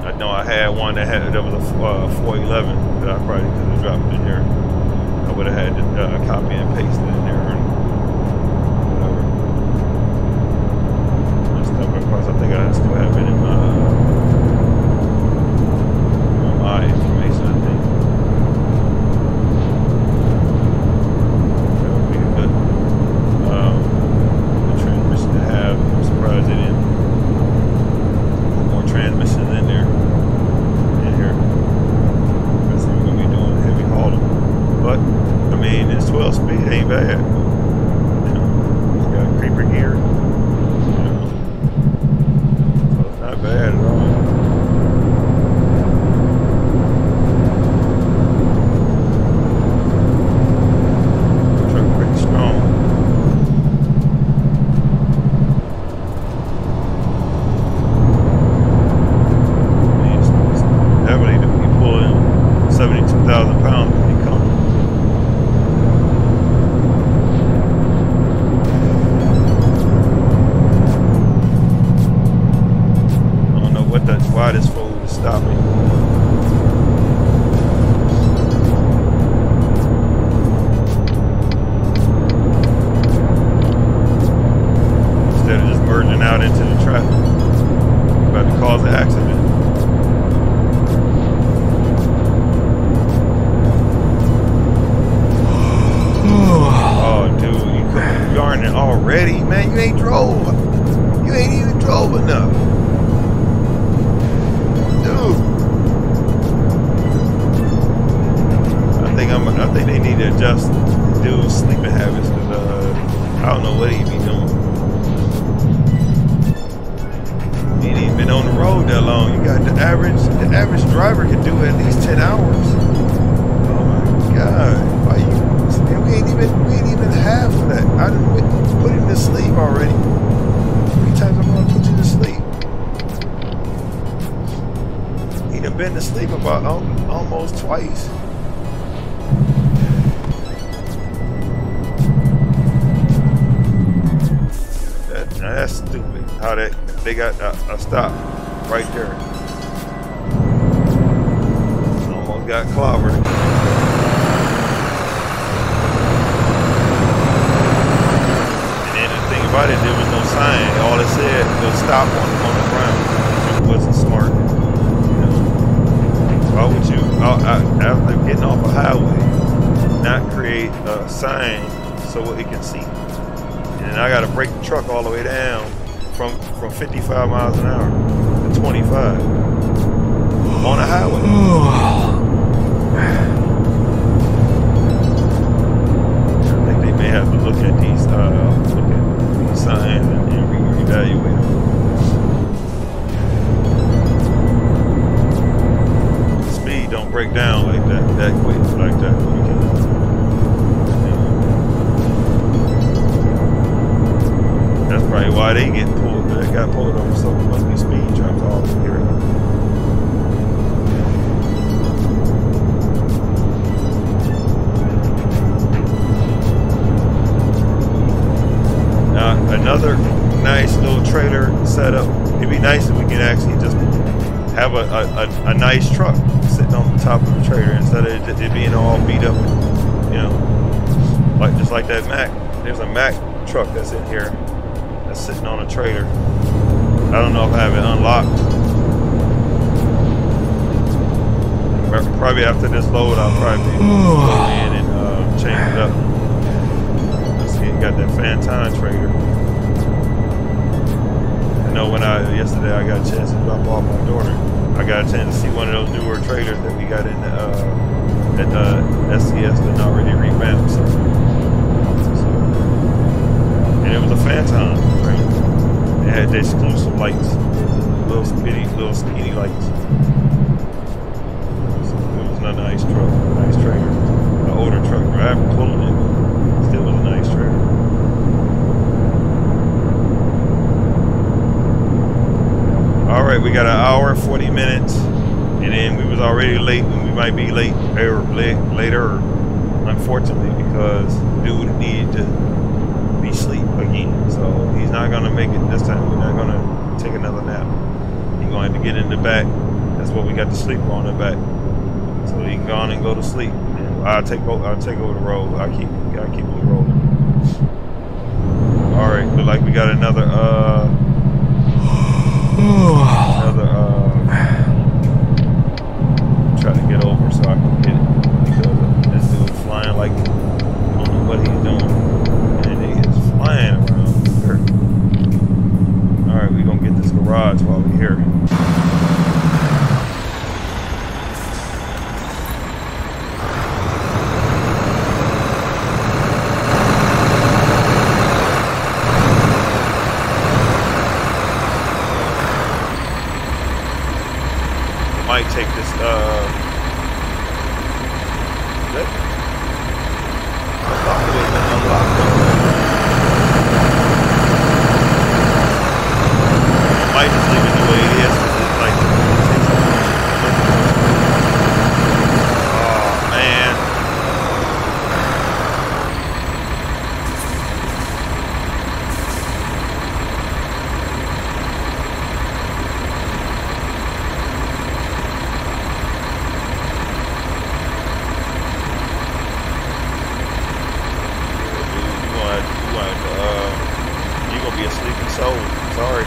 I know I had one that was a 411 that I probably could have dropped in there. I would have had to copy and paste it in there and whatever. Just come across. I think I still have it in my information. I think that would be good. The transmission to have. I'm surprised they didn't put more transmissions in there. But I mean, it's 12 speed, ain't bad. You know, it's got creeper gear. You know, so it's not bad at all. The truck's pretty strong. I mean, it's heavily to be pulling 72,000 pounds when they come. Why this fool is stopping? Instead of just merging out into the traffic, about to cause an accident. Oh, dude, you coming yarning already, man? You ain't drove. You ain't even drove enough. I think they need to adjust dude's sleeping habits because I don't know what he be doing. He ain't even been on the road that long. You got the average driver can do at least 10 hours. Oh my God! Why you? We ain't even half of that. I done put him to sleep already. How many times I'm gonna put you to sleep? He done been to sleep about almost twice. That's stupid. How they got a stop right there. Almost got clobbered. And then the thing about it, there was no sign. All it said was stop on the ground. It wasn't smart. You know? Why would you, after getting off a highway, not create a sign so it can see? And I got to break the truck all the way down from 55 miles an hour to 25 on a highway. I think they may have to look at these signs and reevaluate them. The speed don't break down like that quick like that. That's probably why they get pulled. They got pulled over, so it must be speed traps all over here. Now, another nice little trailer setup. It'd be nice if we could actually just have a nice truck sitting on the top of the trailer instead of it being all beat up. You know, just like that Mack. There's a Mack truck that's in here. That's sitting on a trailer. I don't know if I have it unlocked. Probably after this load, I'll probably go in and change it up. Let's see, it got that Fanton trailer. I know yesterday I got a chance to drop off my daughter. I got a chance to see one of those newer trailers that we got in the SCS that already revamped. So. And it was a Fanton trailer. It had the exclusive lights, little skinny lights. So it was a nice truck, nice trailer. An older truck, I haven't pulled it, still was a nice trailer. All right, we got an hour and 40 minutes, and then we was already late, and we might be late or later, unfortunately, because dude needed to be asleep again. So he's not gonna make it this time. We're not gonna take another nap. He's going to get in the back. That's what we got the sleeper on the back. So he can go on and go to sleep. And I'll take over the road. I'll keep it rolling. All right, look like we got another try to get over so I can get it, because this dude's flying like I don't know what he's doing, and he is flying around here. All right, we're gonna get this garage while we're here. Might take this might just leave it the way it is, because it's like oh man. You're gonna be a sleeping soul. Sorry.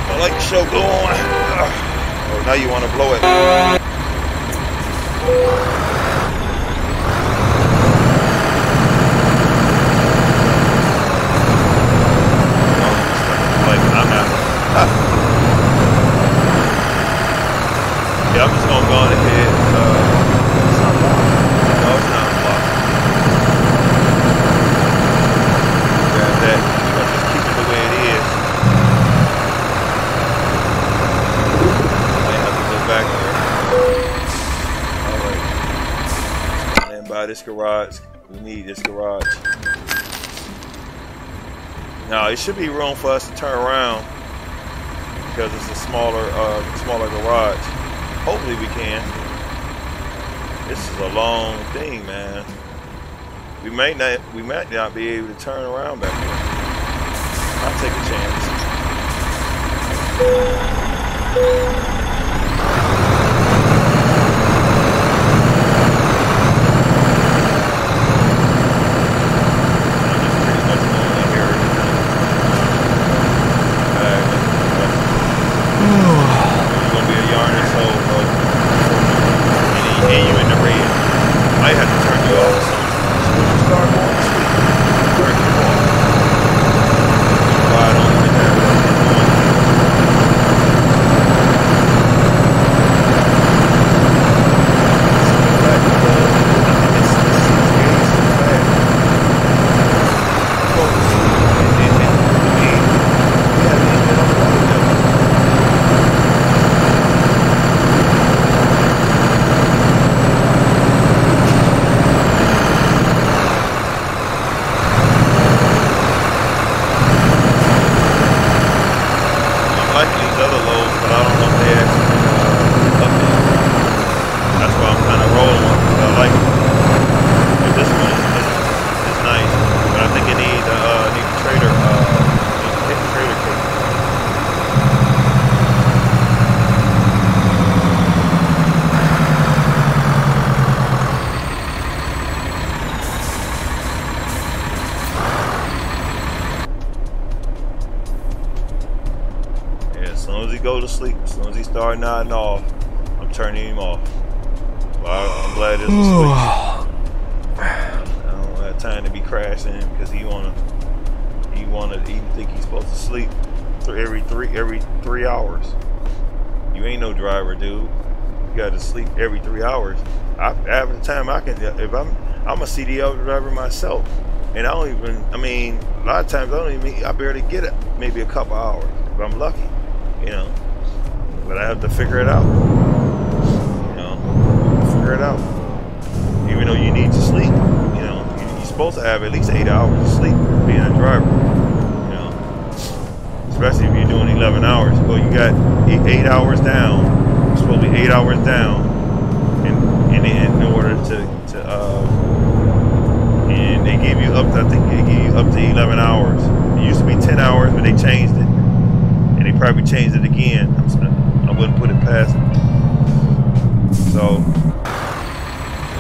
I like the show go on. Oh, now you want to blow it. Yeah, I'm just gonna go on ahead. It's not blocked. No, it's not blocked. Grab that. We're gonna just keep it the way it is. Might have to go back there. Alright. And buy this garage. We need this garage. Now, it should be room for us to turn around, because it's a smaller garage. Hopefully we can. This is a long thing, man. We might not be able to turn around back there. I'll take a chance. Go to sleep. As soon as he started nodding off, I'm turning him off. Well, I'm glad it's asleep. I don't have time to be crashing him, because he think he's supposed to sleep every three hours. You ain't no driver, dude. You got to sleep every 3 hours. Half the time I can, if I'm a CDL driver myself, and I don't even. I mean, a lot of times I barely get it. Maybe a couple hours if I'm lucky. you know. But I have to figure it out. You know, figure it out. Even though you need to sleep, you know, you're supposed to have at least 8 hours of sleep being a driver. You know, especially if you're doing 11 hours. Well, you got 8 hours down. It's supposed to be 8 hours down, in order to and they gave you up to, I think they gave you up to 11 hours. It used to be 10 hours, but they changed it, and they probably changed it again. I wouldn't put it past it. So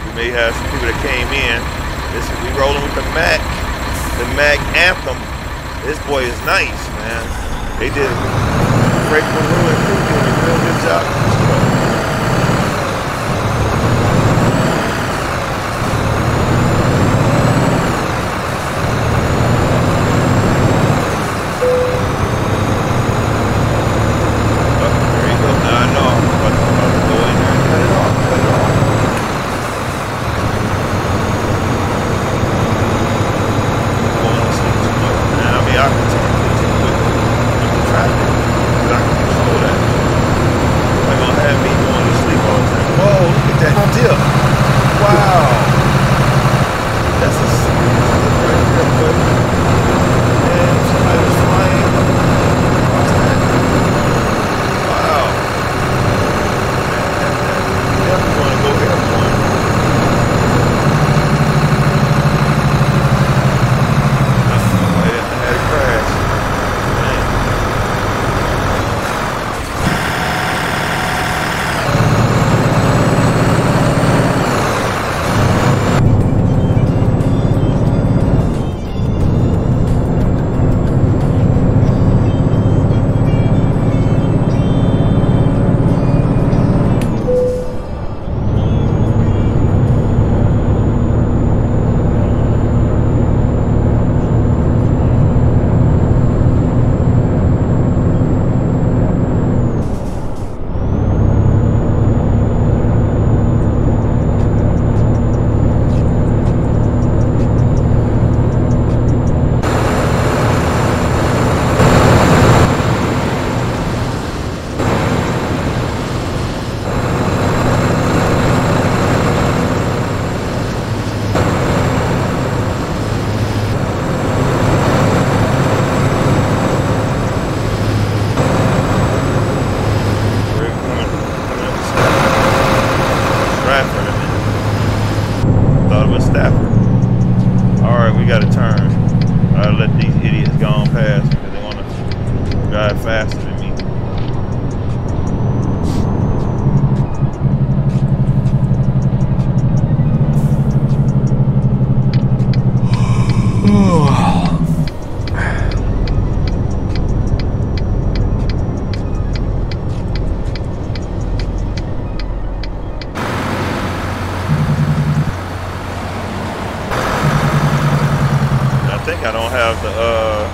we may have some people that came in. We rolling with the Mack Anthem. This boy is nice, man. They did Frank Maru and Crew doing a real good job.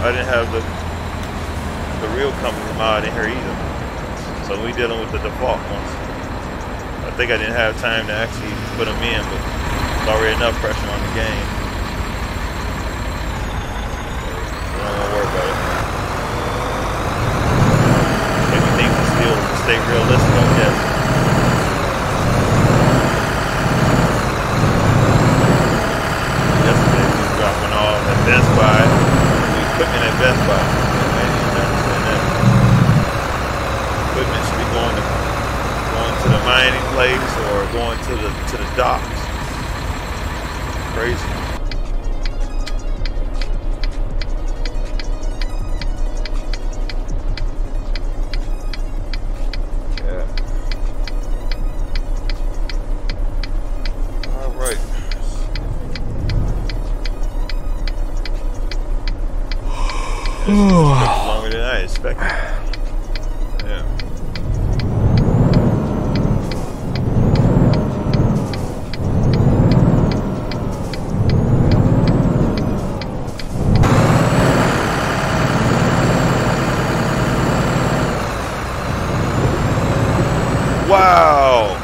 I didn't have the real company mod in here either. So we dealing with the default ones. I think I didn't have time to actually put them in, but there's already enough pressure on the game. So I don't want to worry about it. Everything can still stay realistic, I guess. Yesterday we was dropping off at Best Buy. Equipment at Best Buy. I didn't understand that. Equipment should be going to the mining place or going to the docks. Crazy. Yeah. All right. This took longer than I expected. Yeah. Wow.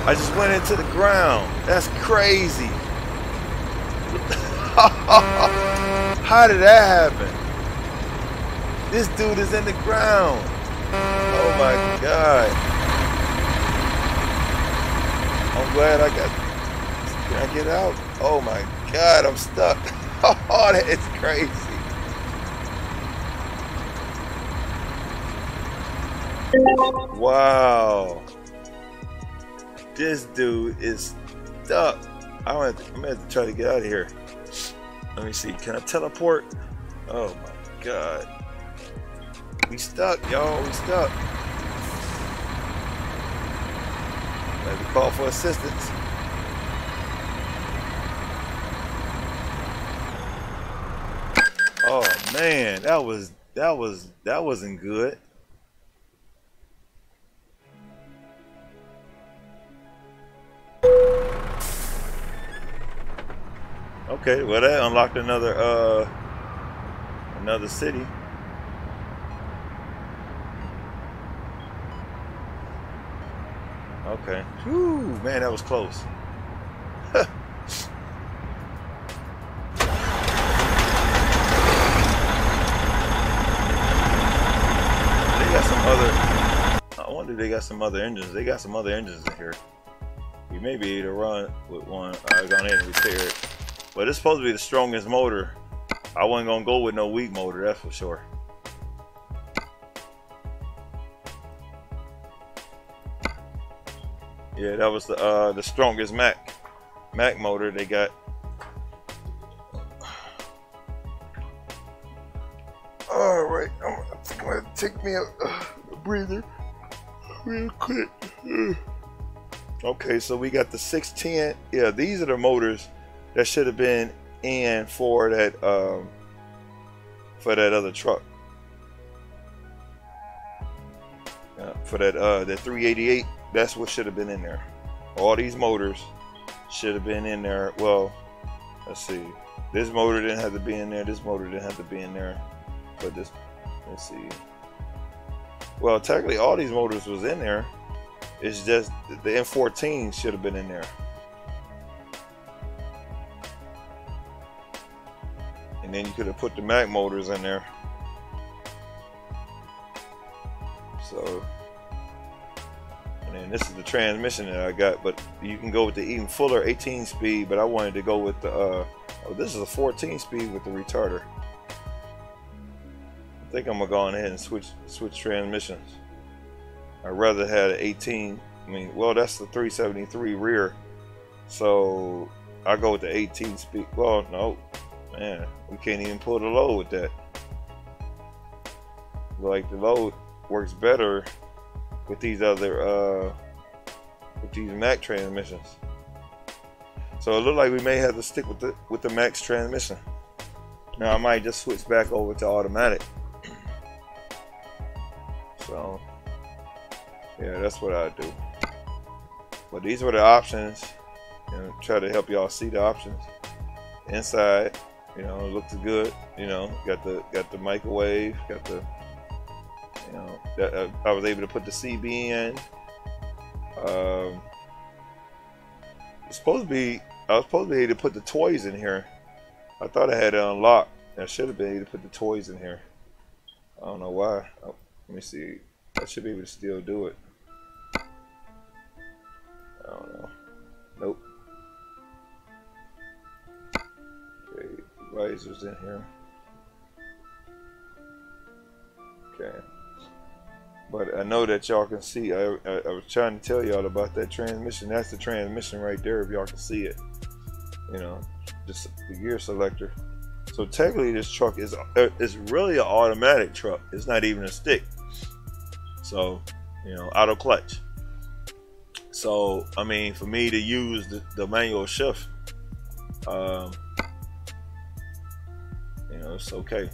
I just went into the ground. That's crazy. How did that happen? This dude is in the ground. Oh my God. I'm glad I got. Can I get out? Oh my God, I'm stuck. Oh, that is crazy. Wow. This dude is stuck. I'm gonna have to try to get out of here. Let me see. Can I teleport? Oh my God. We stuck, y'all. We stuck. Let me call for assistance. Oh man, that wasn't good. Okay, well that unlocked another city. Okay. Whew, man, that was close. I wonder if they got some other engines. They got some other engines in here. You may be able to run with one. I've gone in and repaired it. But it's supposed to be the strongest motor. I wasn't gonna go with no weak motor, that's for sure. Yeah, that was the strongest Mack motor they got. All right, I'm gonna take me a breather real quick. Okay, so we got the 610. Yeah, these are the motors that should have been in for that other truck. For that 388, that's what should have been in there. All these motors should have been in there. Well, let's see. This motor didn't have to be in there. This motor didn't have to be in there. But this, let's see. Well, technically, all these motors was in there. It's just the M14 should have been in there. And then you could have put the Mack motors in there. So, and then this is the transmission that I got, but you can go with the even fuller 18 speed, but I wanted to go with the, oh, this is a 14 speed with the retarder. I think I'm gonna go on ahead and switch transmissions. I'd rather have an 18. I mean, well, that's the 373 rear, so I go with the 18 speed. Well, no, man, we can't even pull the load with that. Like the load works better with these other with these Mack transmissions. So it looks like we may have to stick with the Mack's transmission. Now I might just switch back over to automatic. So yeah, that's what I do. But these were the options. You know, try to help y'all see the options. Inside, you know, it looks good. You know, got the microwave, got the, you know, I was able to put the CB in. I was supposed to be able to put the toys in here. I thought I had it unlocked. I should have been able to put the toys in here. I don't know why. Oh, let me see. I should be able to still do it. I don't know. Nope. Okay, risers in here. Okay. But I know that y'all can see. I was trying to tell y'all about that transmission. That's the transmission right there, if y'all can see it. You know, just the gear selector. So technically this truck is really an automatic truck. It's not even a stick. So, you know, auto clutch. So, I mean, for me to use the manual shift, you know, it's okay.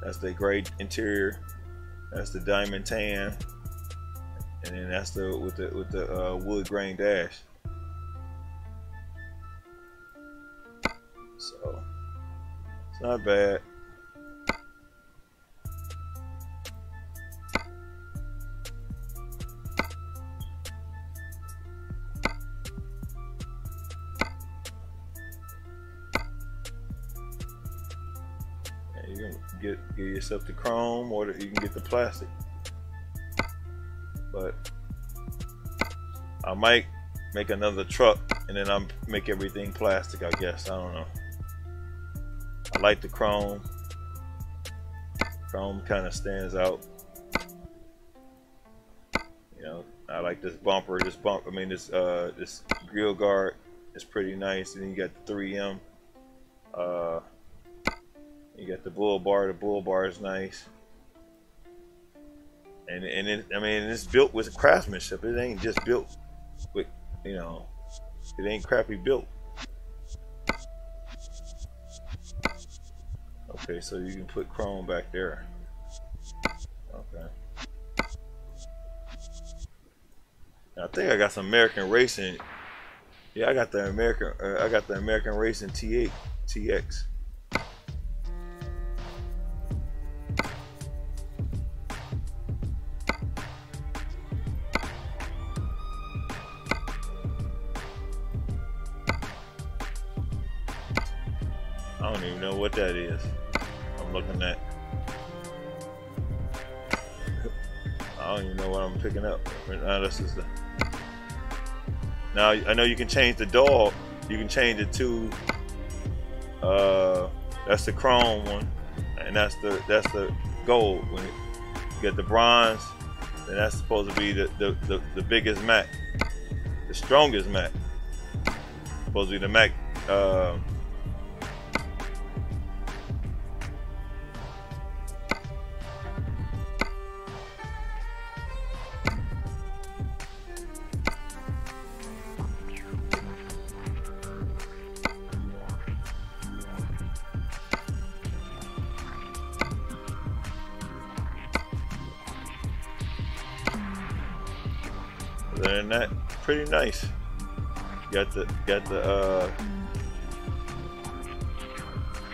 That's the gray interior. That's the diamond tan, and then that's the with the wood grain dash. So it's not bad. You can get yourself the chrome, or you can get the plastic. but I might make another truck and then I'll make everything plastic, I guess. I don't know. I like the chrome. Chrome kind of stands out. You know, I like this bumper. This grill guard is pretty nice. And then you got the 3M. You got the bull bar. The bull bar is nice. And I mean, it's built with craftsmanship. It ain't just built with, you know, it ain't crappy built. Okay, so you can put chrome back there. Okay. I think I got some American Racing. Yeah, I got the American Racing T880. I don't even know what that is. I'm looking at. I don't even know what I'm picking up. Now this is the. Now I know you can change the DAW. You can change it to. That's the chrome one, and that's the gold. When you get the bronze, then that's supposed to be the biggest Mack, the strongest Mack. Supposed to be the Mack. Other than that, pretty nice. Got the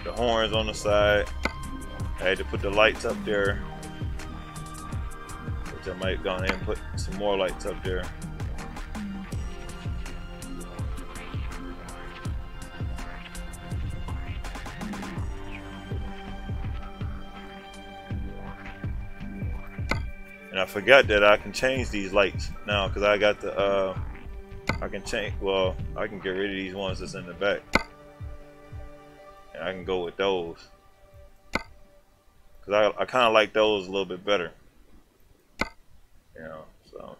horns on the side. I had to put the lights up there, which I might go ahead and put some more lights up there. And I forgot that I can change these lights now because I got the I can change. Well, I can get rid of these ones that's in the back, and I can go with those because I kind of like those a little bit better, you know. So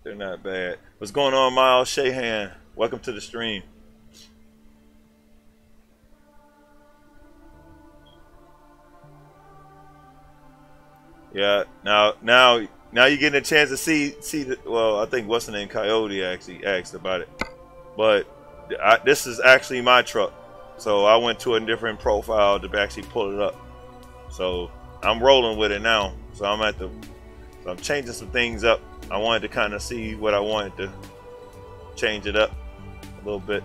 they're not bad. What's going on, Miles Shahan? Welcome to the stream. Yeah, now you're getting a chance to see the. Well, I think what's the name, Coyote actually asked about it, but this is actually my truck, so I went to a different profile to actually pull it up. So I'm rolling with it now. So I'm changing some things up. I wanted to kind of see what I wanted to change it up a little bit.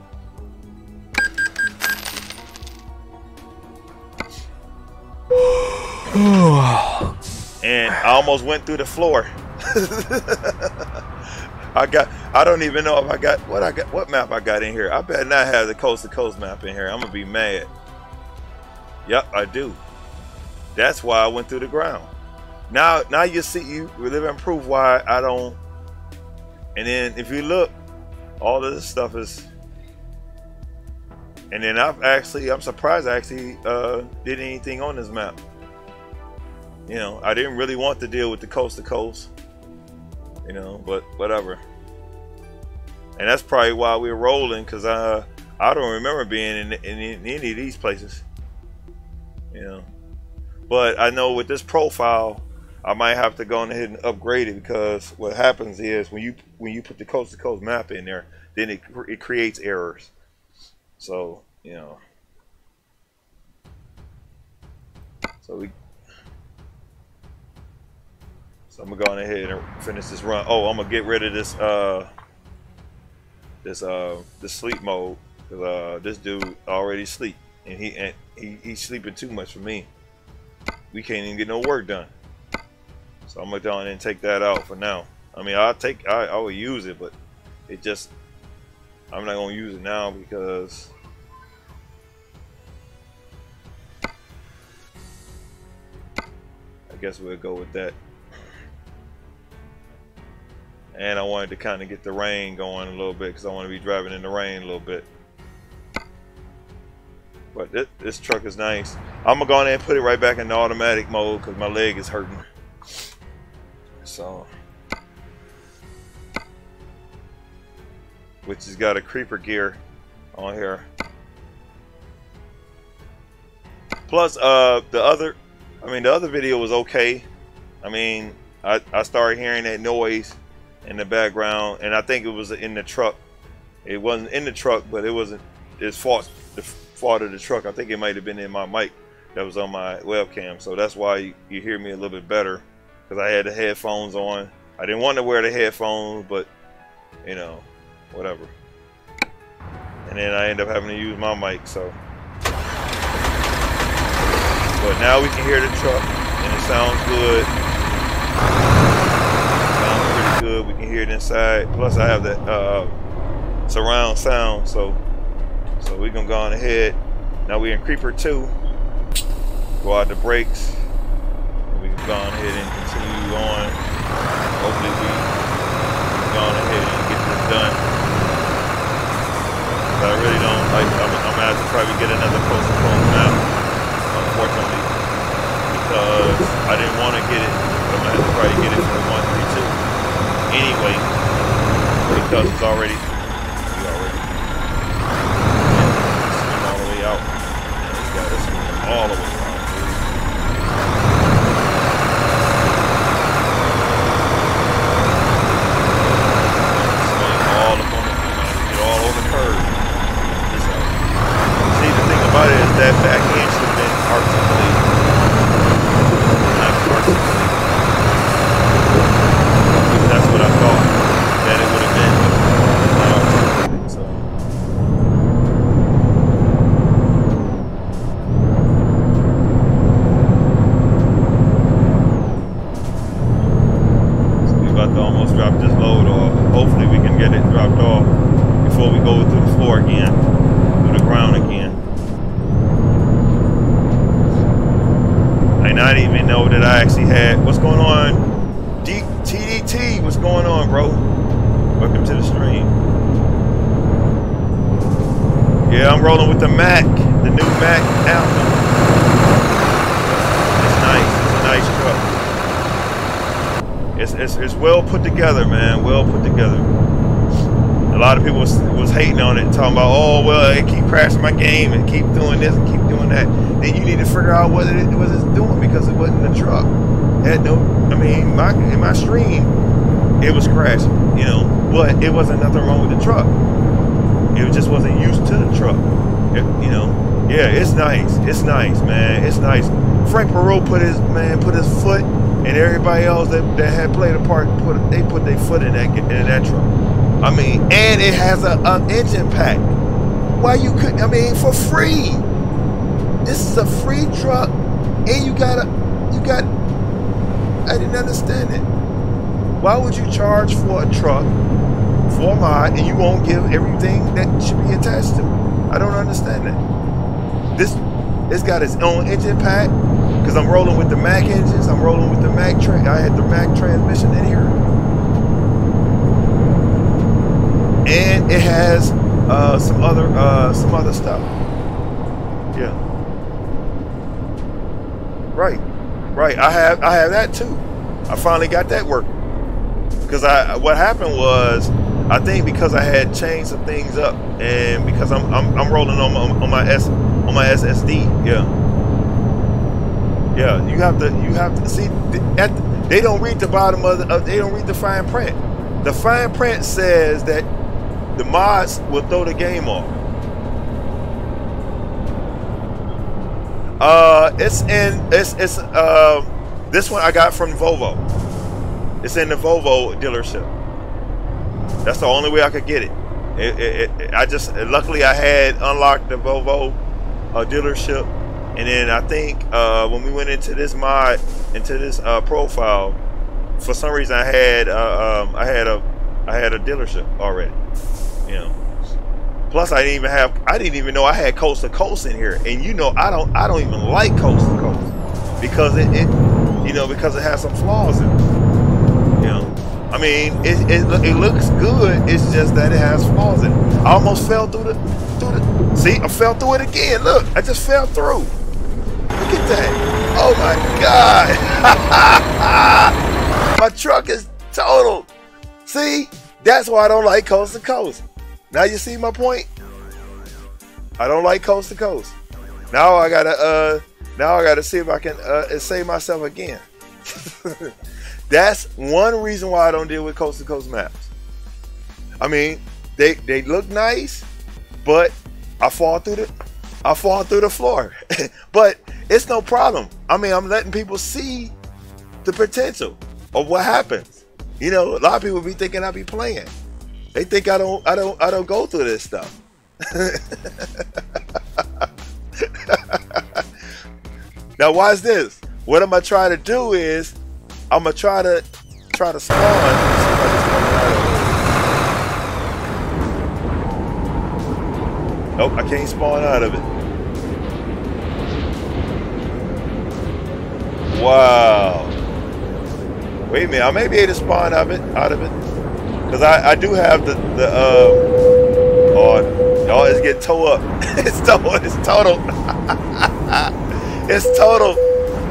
And I almost went through the floor. I don't even know if I got what map I got in here. I better not have the coast to coast map in here. I'm gonna be mad. Yep, I do. That's why I went through the ground. Now you see, you live in proof why I don't. And then if you look, all of this stuff is. And then I'm surprised I actually did anything on this map. You know, I didn't really want to deal with the coast to coast, you know, but whatever. And that's probably why we're rolling, because I don't remember being in any of these places, you know. But I know with this profile, I might have to go ahead and upgrade it, because what happens is when you put the coast to coast map in there, then it creates errors. So, you know. So I'm gonna go ahead and finish this run. Oh, I'm gonna get rid of this sleep mode, because this dude already sleep, and he's sleeping too much for me. We can't even get no work done. So I'm gonna go ahead and take that out for now. I mean, I will use it, but it just, I'm not gonna use it now because I guess we'll go with that. And I wanted to kind of get the rain going a little bit because I want to be driving in the rain a little bit. But this truck is nice. I'm gonna go in there and put it right back in the automatic mode because my leg is hurting. So, which has got a creeper gear on here. Plus, the other video was okay. I mean, I started hearing that noise in the background, and I think it was in the truck. It wasn't in the truck, but it wasn't the fault of the truck. I think it might have been in my mic that was on my webcam, so that's why you hear me a little bit better, because I had the headphones on. I didn't want to wear the headphones, but you know, whatever. And then I end up having to use my mic, so. But now we can hear the truck, and it sounds good. Sounds pretty good. We can hear it inside. Plus, I have that surround sound, so we're gonna go on ahead. Now we're in Creeper 2. Go out the brakes, and we can go on ahead and continue on. Hopefully, we can go on ahead and get this done. But I really don't like. I'm gonna have to probably get another postpone now. Unfortunately, because I didn't want to get it, but I'm gonna have to try to get it for the 132 anyway, because it's already swing all the way out, and we got to swing all the way around. Swing all up on the, get all over the curve. See, the thing about it is that back end should have been articulated. Not articulated. That's what I thought that it would have been, but not articulated. So. We're about to almost drop this load off. Hopefully we can get it dropped off before we go through the floor again, through the ground again. And I didn't even know that I actually had. What's going on? TDT, what's going on, bro? Welcome to the stream. Yeah, I'm rolling with the Mack, the new Mack Anthem. It's nice. It's a nice truck. It's well put together, man. Well put together. A lot of people was hating on it, talking about, oh well, it keep crashing my game and keep doing this and keep doing that. Then you need to figure out what it was it's doing, because it wasn't the truck. It had no, I mean, in my stream, it was crashing, you know, but it wasn't nothing wrong with the truck. It just wasn't used to the truck, you know. Yeah, it's nice. It's nice, man. It's nice. Frank Perot put his foot, and everybody else that had played a part put their foot in that truck. I mean, and it has an engine pack. Why you couldn't? I mean, for free. This is a free truck, and you got. I didn't understand it. Why would you charge for a truck, for a mod, and you won't give everything that should be attached to it? I don't understand that. It's got its own engine pack, because I'm rolling with the Mack engines. I'm rolling with the Mack I had the Mack transmission in here. And it has some other stuff. Yeah. Right. I have that too. I finally got that working. Because what happened was, I think because I had changed some things up, and because I'm rolling on my SSD. Yeah. You have to see. They don't read the bottom of they don't read the fine print. The fine print says that the mods will throw the game off. This one I got from Volvo. It's in the Volvo dealership. That's the only way I could get it. Luckily I had unlocked the Volvo dealership, and then I think when we went into this mod, into this profile, for some reason I had a dealership already. You know. Plus, I didn't even know I had coast to coast in here. And you know, I don't even like coast to coast, because you know, because it has some flaws in it. You know, I mean, it looks good. It's just that it has flaws in it. I almost fell through the see, I fell through it again. Look, I just fell through. Look at that. Oh my God. My truck is total. See, that's why I don't like coast to coast. Now you see my point? I don't like coast to coast. Now I gotta see if I can save myself again. That's one reason why I don't deal with coast to coast maps. I mean, they look nice, but I fall through the floor. But it's no problem. I mean, I'm letting people see the potential of what happens. You know, a lot of people be thinking I be playing. They think I don't go through this stuff. Now watch this. What I'm gonna try to do is I'm gonna try to spawn. Nope, I can't spawn out of it. Wow. Wait a minute, I may be able to spawn out of it. Because I do have oh, it's getting towed up. It's total. It's total.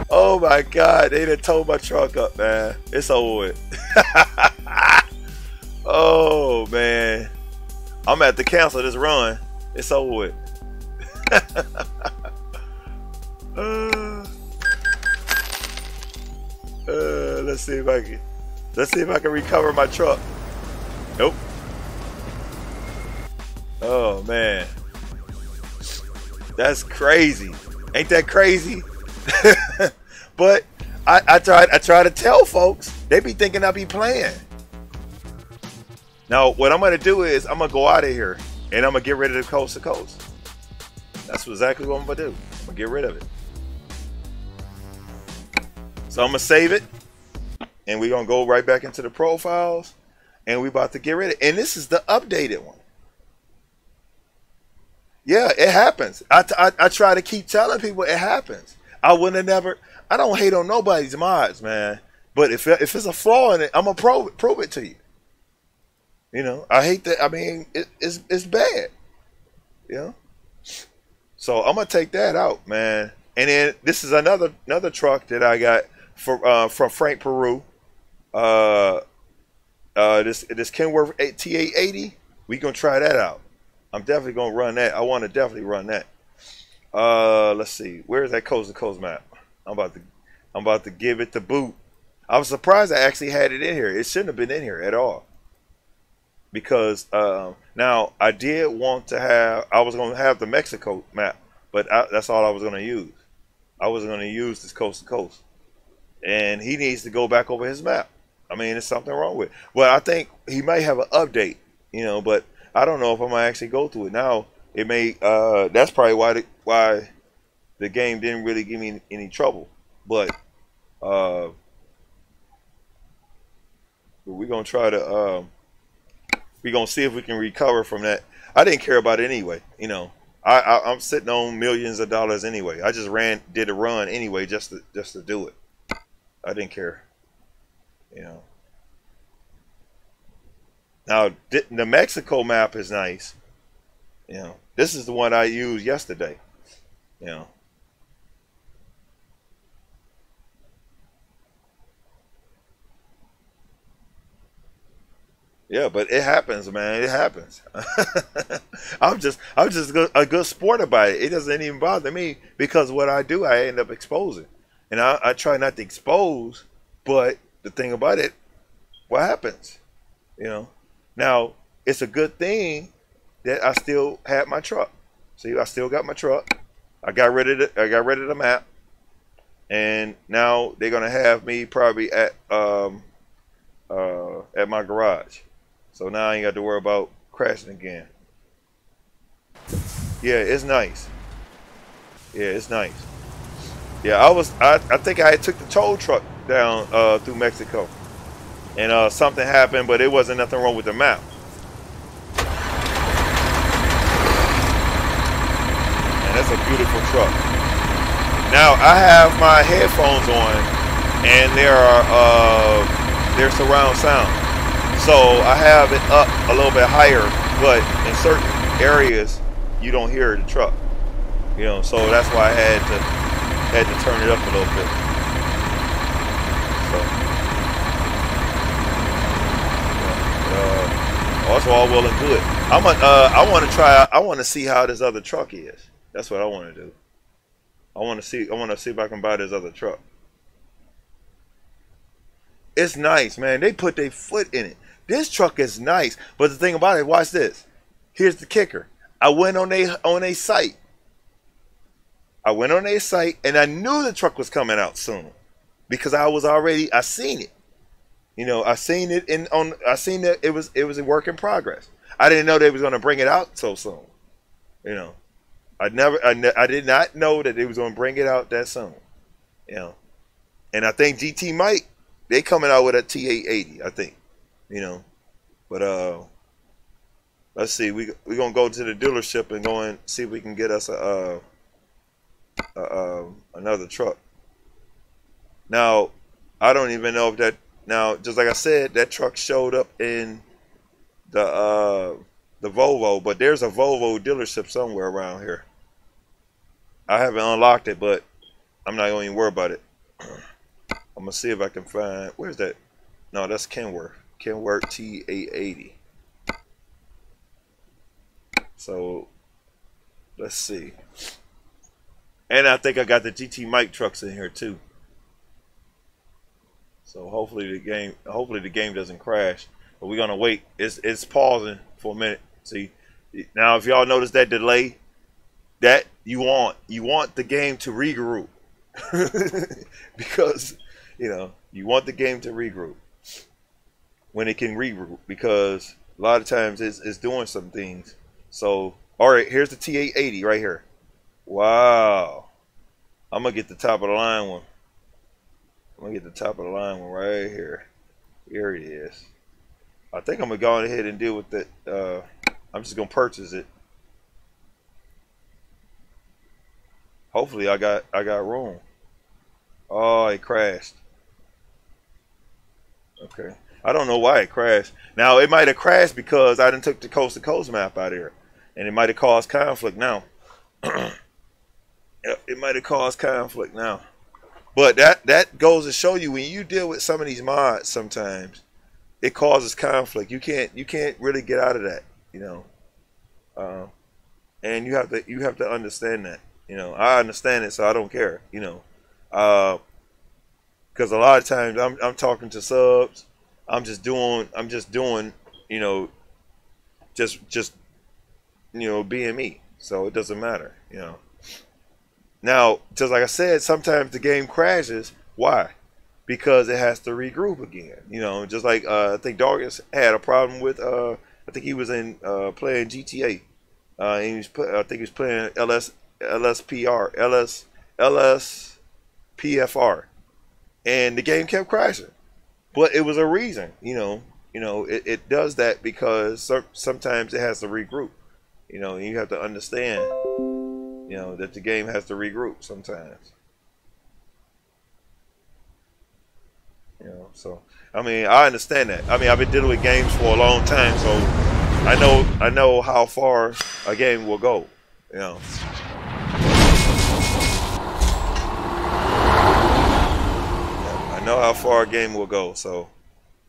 Oh my God, they done towed my truck up, man. It's over with. Oh man. I'm at the cancel this run. It's over with. Let's see if I can recover my truck. Nope. Oh man, that's crazy. Ain't that crazy? But I try to tell folks. They be thinking I be playing. Now what I'm gonna do is I'm gonna go out of here and I'm gonna get rid of the coast to coast. That's exactly what I'm gonna do. I'm gonna get rid of it. So I'm gonna save it, and we're gonna go right back into the profiles, and we about to get rid of it. And this is the updated one. Yeah, it happens. I try to keep telling people it happens. I would have never. I don't hate on nobody's mods, man. But if it's a flaw in it, I'm gonna prove it to you. You know, I hate that. I mean, it's bad. You know. So I'm gonna take that out, man. And then this is another truck that I got from Frank Peru. This Kenworth T880. We gonna try that out. I'm definitely gonna run that. I want to definitely run that. Let's see. Where's that coast to coast map? I'm about to give it the boot. I was surprised I actually had it in here. It shouldn't have been in here at all. Because now I did want to have. I was gonna have the Mexico map, but that's all I was gonna use. I wasn't gonna use this coast to coast. And he needs to go back over his map. I mean, there's something wrong with it. Well, I think he might have an update, you know, but I don't know if I'm gonna actually go through it now. It may. That's probably why the game didn't really give me any trouble. But we're gonna try to. We're gonna see if we can recover from that. I didn't care about it anyway. You know, I'm sitting on millions of dollars anyway. I just did a run anyway, just to do it. I didn't care. You know. Now the Mexico map is nice. You know, this is the one I used yesterday. You know. Yeah, but it happens, man. It happens. I'm just a good sport about it. It doesn't even bother me because what I do, I end up exposing, and I try not to expose. But the thing about it, what happens? You know. Now it's a good thing that I still had my truck. See, I still got my truck. I got rid of the map, and now they're gonna have me probably at my garage. So now I ain't got to worry about crashing again. Yeah, it's nice. Yeah, it's nice. Yeah, I think I took the tow truck down through Mexico, and something happened, but it wasn't nothing wrong with the map. And that's a beautiful truck. Now I have my headphones on, and there's surround sound. So I have it up a little bit higher, but in certain areas you don't hear the truck. You know, so that's why I had to turn it up a little bit. So also all well and good. I want to see how this other truck is. That's what I want to do. I want to see if I can buy this other truck. It's nice, man. They put their foot in it. This truck is nice, but the thing about it, watch this. Here's the kicker. I went on a site. I went on their site and I knew the truck was coming out soon because I seen it. You know, I seen it I seen that it was a work in progress. I didn't know they was going to bring it out so soon. You know, I did not know that they was going to bring it out that soon. You know, and I think GT might, they coming out with a T880, I think. You know, but let's see, we're going to go to the dealership and go and see if we can get us another truck. Now, I don't even know if that, now, just like I said, that truck showed up in the Volvo, but there's a Volvo dealership somewhere around here. I haven't unlocked it, but I'm not going to even worry about it. I'm going to see if I can find, where's that? No, that's Kenworth. Kenworth T880. So, let's see. And I think I got the GT Mike trucks in here too. So hopefully the game doesn't crash. But we're gonna wait. It's pausing for a minute. See, now if y'all notice that delay, that you want the game to regroup. Because, you know, you want the game to regroup when it can regroup, because a lot of times it's doing some things. So, all right, here's the T880 right here. Wow. I'm going to get the top of the line one. I'm going to get the top of the line one right here. Here it is. I think I'm going to go ahead and deal with it. I'm just going to purchase it. Hopefully I got room. Oh, it crashed. Okay. I don't know why it crashed. Now, it might have crashed because I done took the coast to coast map out of here. And it might have caused conflict now. It might have caused conflict now. But that goes to show you, when you deal with some of these mods, sometimes it causes conflict. You can't really get out of that, you know. And you have to understand that. You know, I understand it, so I don't care, you know. Because a lot of times I'm talking to subs. I'm just doing, you know, just you know, being me. So it doesn't matter, you know. Now, just like I said, sometimes the game crashes. Why? Because it has to regroup again. You know, just like I think DAWGISH had a problem with. I think he was in playing GTA. And I think he was playing LSPFR, and the game kept crashing. But it was a reason. You know, it does that because sometimes it has to regroup. You know, you have to understand, you know, that the game has to regroup sometimes. You know, so I mean, I understand that. I mean, I've been dealing with games for a long time, so I know how far a game will go. You know. I know how far a game will go, so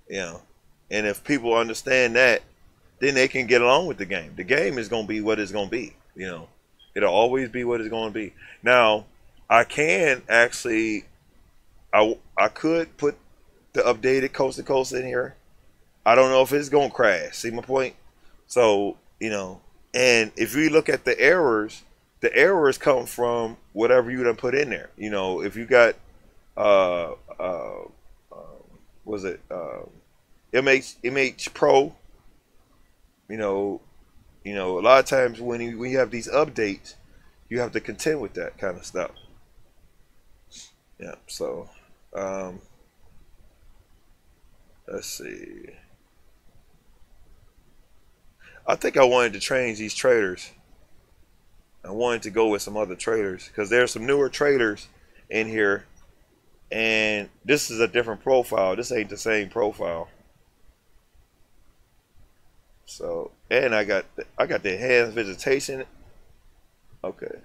you know. And if people understand that, then they can get along with the game. The game is gonna be what it's gonna be, you know. It'll always be what it's gonna be. Now, I can actually, I could put the updated coast to coast in here. I don't know if it's gonna crash. See my point? So, you know, and if we look at the errors come from whatever you done put in there. You know, if you got was it MH Pro, you know, a lot of times when you have these updates, you have to contend with that kind of stuff. Yeah, so let's see. I think I wanted to change these trailers. I wanted to go with some other trailers because there's some newer trailers in here and this is a different profile. This ain't the same profile. So, and I got the enhanced vegetation. Okay.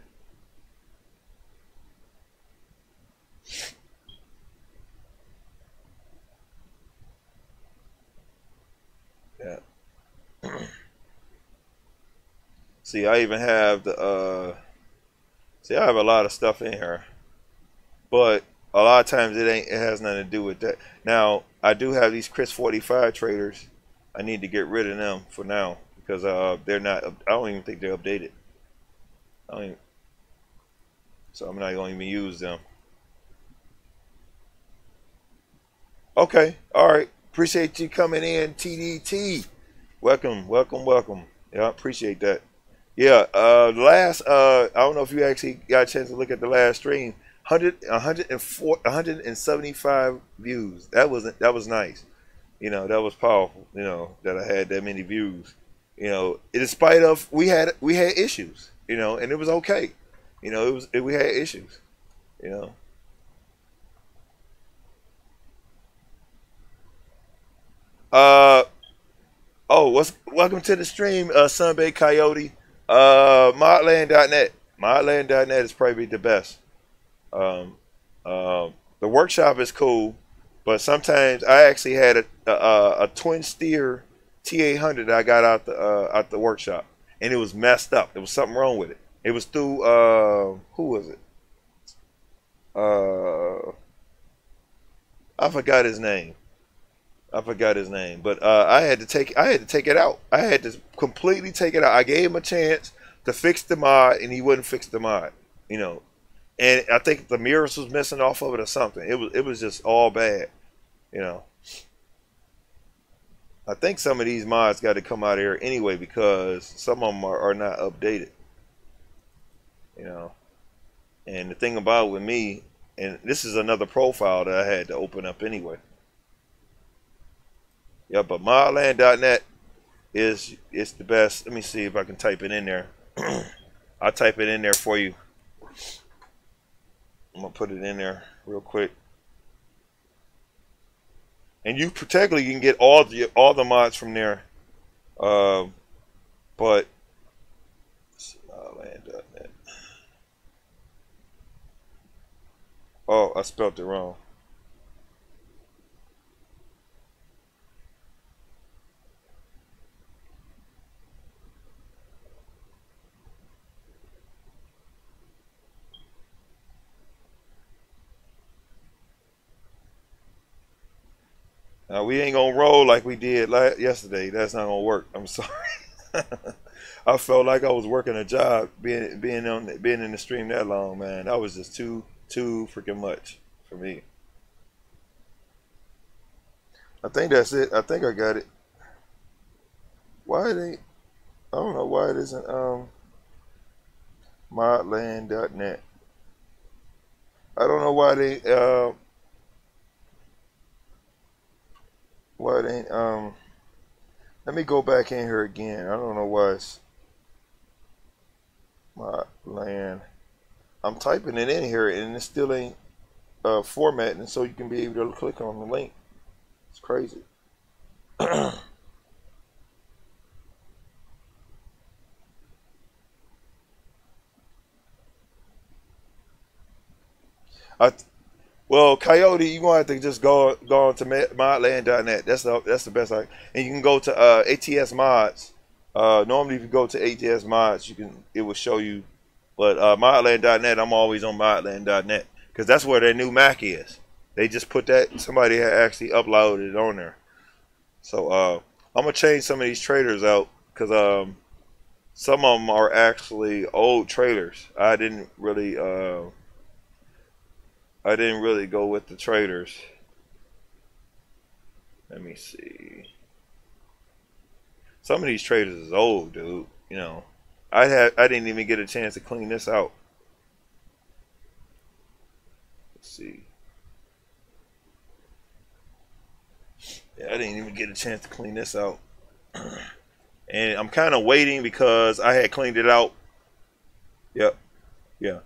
Yeah. See, I even have the see, I have a lot of stuff in here, but a lot of times it has nothing to do with that. Now, I do have these Chris 45 traders. I need to get rid of them for now because they're not. I don't even think they're updated. So I'm not going to even use them. Okay, all right. Appreciate you coming in, TDT. Welcome, welcome, welcome. Yeah, I appreciate that. Yeah, last I don't know if you actually got a chance to look at the last stream. 175 views. That was nice. You know, that was powerful. You know, that I had that many views. You know, in spite of we had issues. You know, and it was okay. You know, we had issues. You know. Welcome to the stream, Sunbay Coyote. Modland.net. Modland.net is probably the best. The workshop is cool, but sometimes I actually had a twin steer T880 that I got out the workshop, and it was messed up. There was something wrong with it. It was through who was it? I forgot his name. But I had to take it out. I had to completely take it out. I gave him a chance to fix the mod, and he wouldn't fix the mod. You know, and I think the mirrors was missing off of it or something. It was just all bad. You know, I think some of these mods got to come out of here anyway because some of them are not updated. You know, and the thing about with me, and this is another profile that I had to open up anyway. Yeah, but modland.net is the best. Let me see if I can type it in there. I'll type it in there for you. I'm gonna put it in there real quick. And you particularly can get all the mods from there. But modland.net. Oh, I spelled it wrong. Now we ain't gonna roll like we did yesterday. That's not gonna work. I'm sorry. I felt like I was working a job, being in the stream that long, man. That was just too freaking much for me. I think that's it. I think I got it. Why it ain't? I don't know why it isn't. Modland.net. I don't know why they why it ain't let me go back in here again. I don't know why it's Modland. I'm typing it in here and it still ain't formatting so you can be able to click on the link. It's crazy. Well, Coyote, you gonna have to just go on to modland.net. That's the best. And you can go to ATS mods. Normally, if you go to ATS mods, it will show you. But modland.net, I'm always on modland.net because that's where their new Mack is. They just put that. Somebody had actually uploaded it on there. So I'm gonna change some of these traders out because some of them are actually old traders. I didn't really go with the traders. Let me see. Some of these traders is old, dude. You know, I didn't even get a chance to clean this out. Let's see. Yeah, I didn't even get a chance to clean this out. And I'm kind of waiting because I had cleaned it out. Yep. Yeah.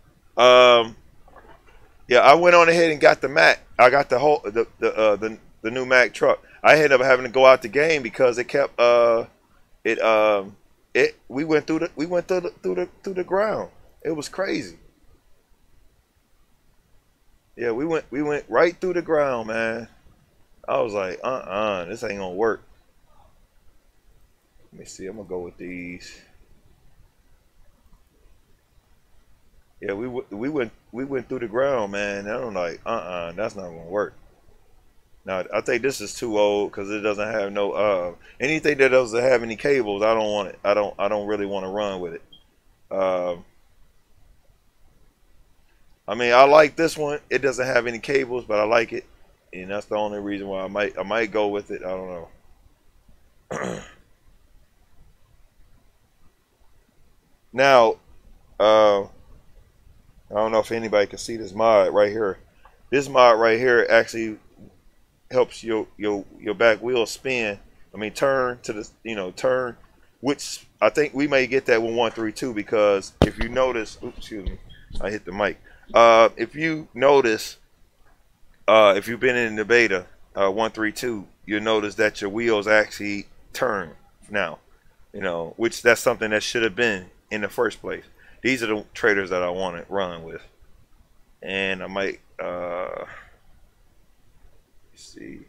Yeah, I went on ahead and got the Mack. I got the new Mack truck. I ended up having to go out the game because it kept it we went through the ground. It was crazy. Yeah, we went right through the ground, man. I was like, this ain't gonna work. Let me see. I'm gonna go with these. Yeah, we went through the ground, man. And I'm like, that's not gonna work. Now I think this is too old because it doesn't have no anything that doesn't have any cables. I don't want it. I don't really want to run with it. I mean, I like this one. It doesn't have any cables, but I like it, and that's the only reason why I might go with it. I don't know. Now, I don't know if anybody can see this mod right here. This mod right here actually helps your back wheel spin. I mean, turn to the turn, which I think we may get that with 132 because if you notice, oops, excuse me, I hit the mic. If you notice, if you've been in the beta 132, you'll notice that your wheels actually turn now. Which that's something that should have been in the first place. These are the traders that I want to run with, and I might see.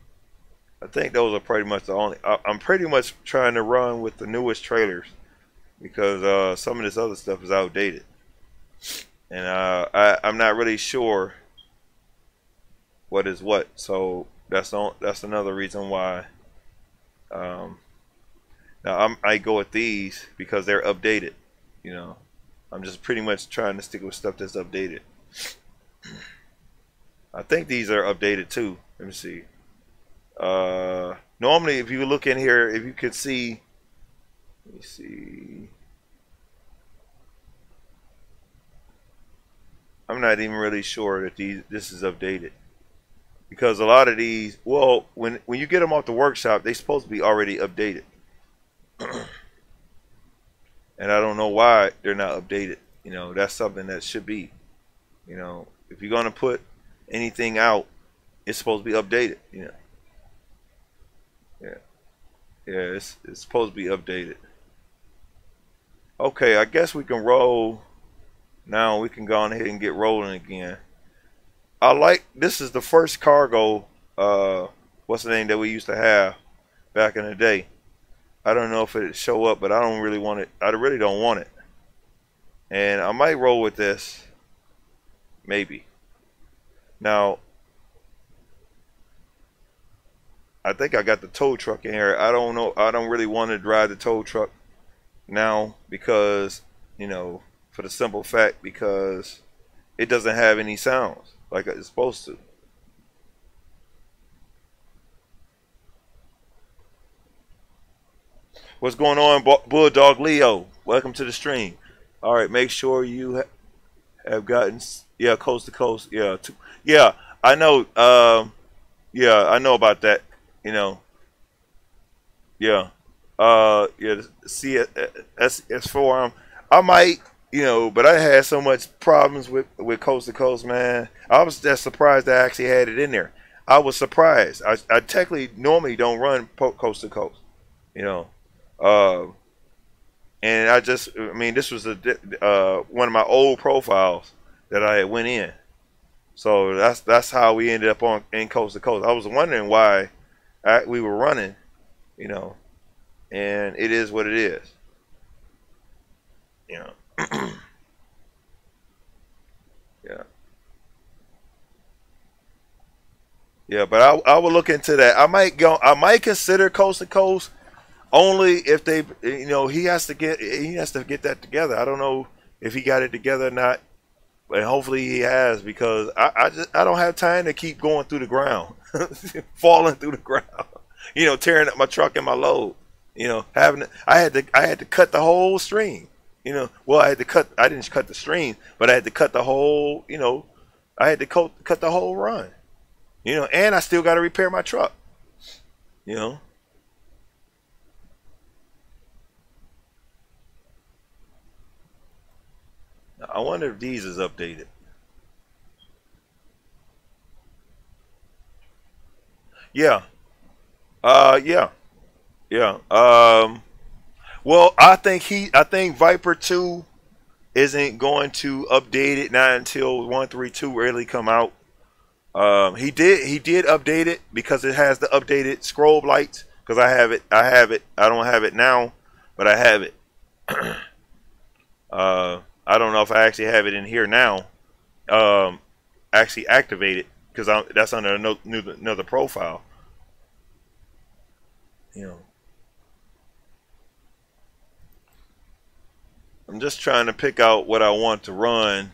I think those are pretty much the only. I'm pretty much trying to run with the newest trailers because some of this other stuff is outdated, and I'm not really sure what is what. So that's another reason why. Now I go with these because they're updated. I'm just pretty much trying to stick with stuff that's updated. I think these are updated too. Let me see. Normally, if you look in here, if you could see, let me see. I'm not even really sure that this is updated because a lot of these, well, when you get them off the workshop, they're supposed to be already updated. And I don't know why they're not updated. That's something that should be. If you're gonna put anything out, it's supposed to be updated. Yeah, it's supposed to be updated. Okay, I guess we can roll. Now we can go on ahead and get rolling again. This is the first cargo. What's the name that we used to have back in the day? I don't know if it'd show up, but I don't really want it. I really don't want it. And I might roll with this. Maybe. Now, I think I got the tow truck in here. I don't know. I don't really want to drive the tow truck now because, for the simple fact because it doesn't have any sounds like it's supposed to. What's going on, Bulldog Leo? Welcome to the stream. All right, make sure you have gotten coast to coast. Yeah, I know. Yeah, I know about that. Yeah. Yeah. CS4. I might. But I had so much problems with coast to coast, man. I was just surprised I actually had it in there. I was surprised. I technically normally don't run coast to coast. And I mean, this was one of my old profiles that I had went in. So that's how we ended up in coast to coast. I was wondering why we were running, and it is what it is. Yeah. Yeah, but I will look into that. I might consider coast to coast only if they, he has to get that together. I don't know if he got it together or not, but hopefully he has because I don't have time to keep going through the ground, falling through the ground, tearing up my truck and my load, I had to cut the whole string, well I didn't cut the string, but I had to cut the whole, I had to cut the whole run, and I still got to repair my truck, I wonder if these is updated. Yeah. Yeah. Yeah. Well, I think Viper 2 isn't going to update it not until 132 really come out. He did update it because it has the updated scroll lights. Because I have it. I don't have it now, but I have it. I don't know if I actually have it in here now. Actually activate it because that's under another profile. You know, I'm just trying to pick out what I want to run.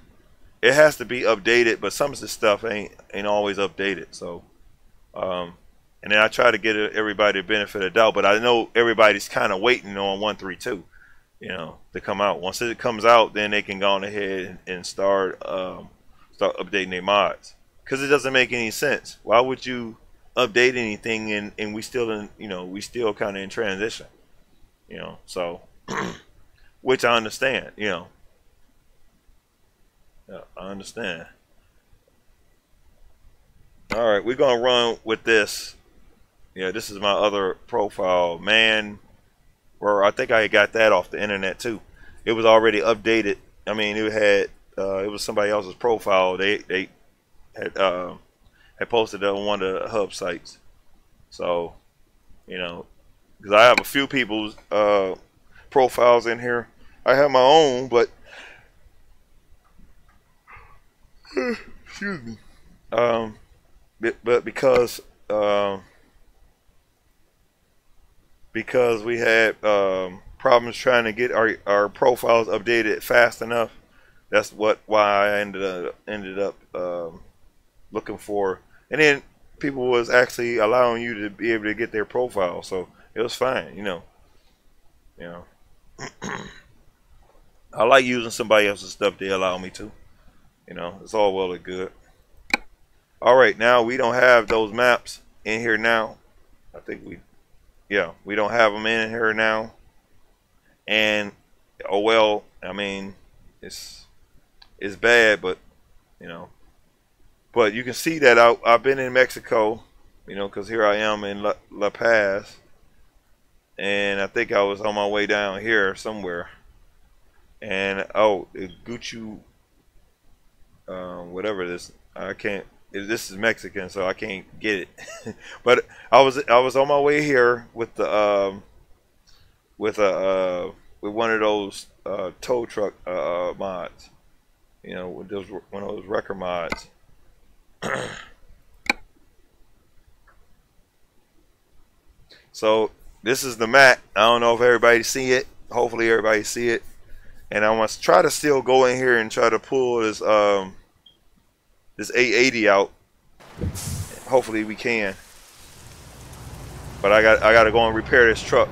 It has to be updated, but some of the stuff ain't always updated. So, and then I try to get everybody the benefit of the doubt, but I know everybody's kind of waiting on 132, you know, to come out. Once it comes out, then they can go on ahead and start updating their mods, because it doesn't make any sense. Why would you update anything and we still in, you know, we still kind of in transition, you know? So, which I understand, you know. Yeah, I understand. All right, we're gonna run with this. Yeah, this is my other profile, man. Where I think I got that off the internet too. It was already updated. I mean, it was somebody else's profile. They had posted it on one of the hub sites. So, you know, because I have a few people's profiles in here. I have my own, but excuse me. But because we had problems trying to get our profiles updated fast enough, that's why I ended up looking for, and then people was actually allowing you to be able to get their profile, so it was fine, you know. I like using somebody else's stuff. They allow me to, you know. It's all well and good. All right, now we don't have those maps in here now. I think we don't have them in here now. And oh well, I mean, it's bad, but you know. But you can see that I've been in Mexico, you know, because here I am in La Paz, and I think I was on my way down here somewhere. And oh, Gucci, whatever this, I can't. This is Mexican, so I can't get it. But I was on my way here with the with one of those tow truck mods, you know, with one of those wrecker mods. So this is the Mack. I don't know if everybody see it. Hopefully everybody see it. And I must try to still go in here and try to pull this this 880 out. Hopefully we can. But I got to go and repair this truck.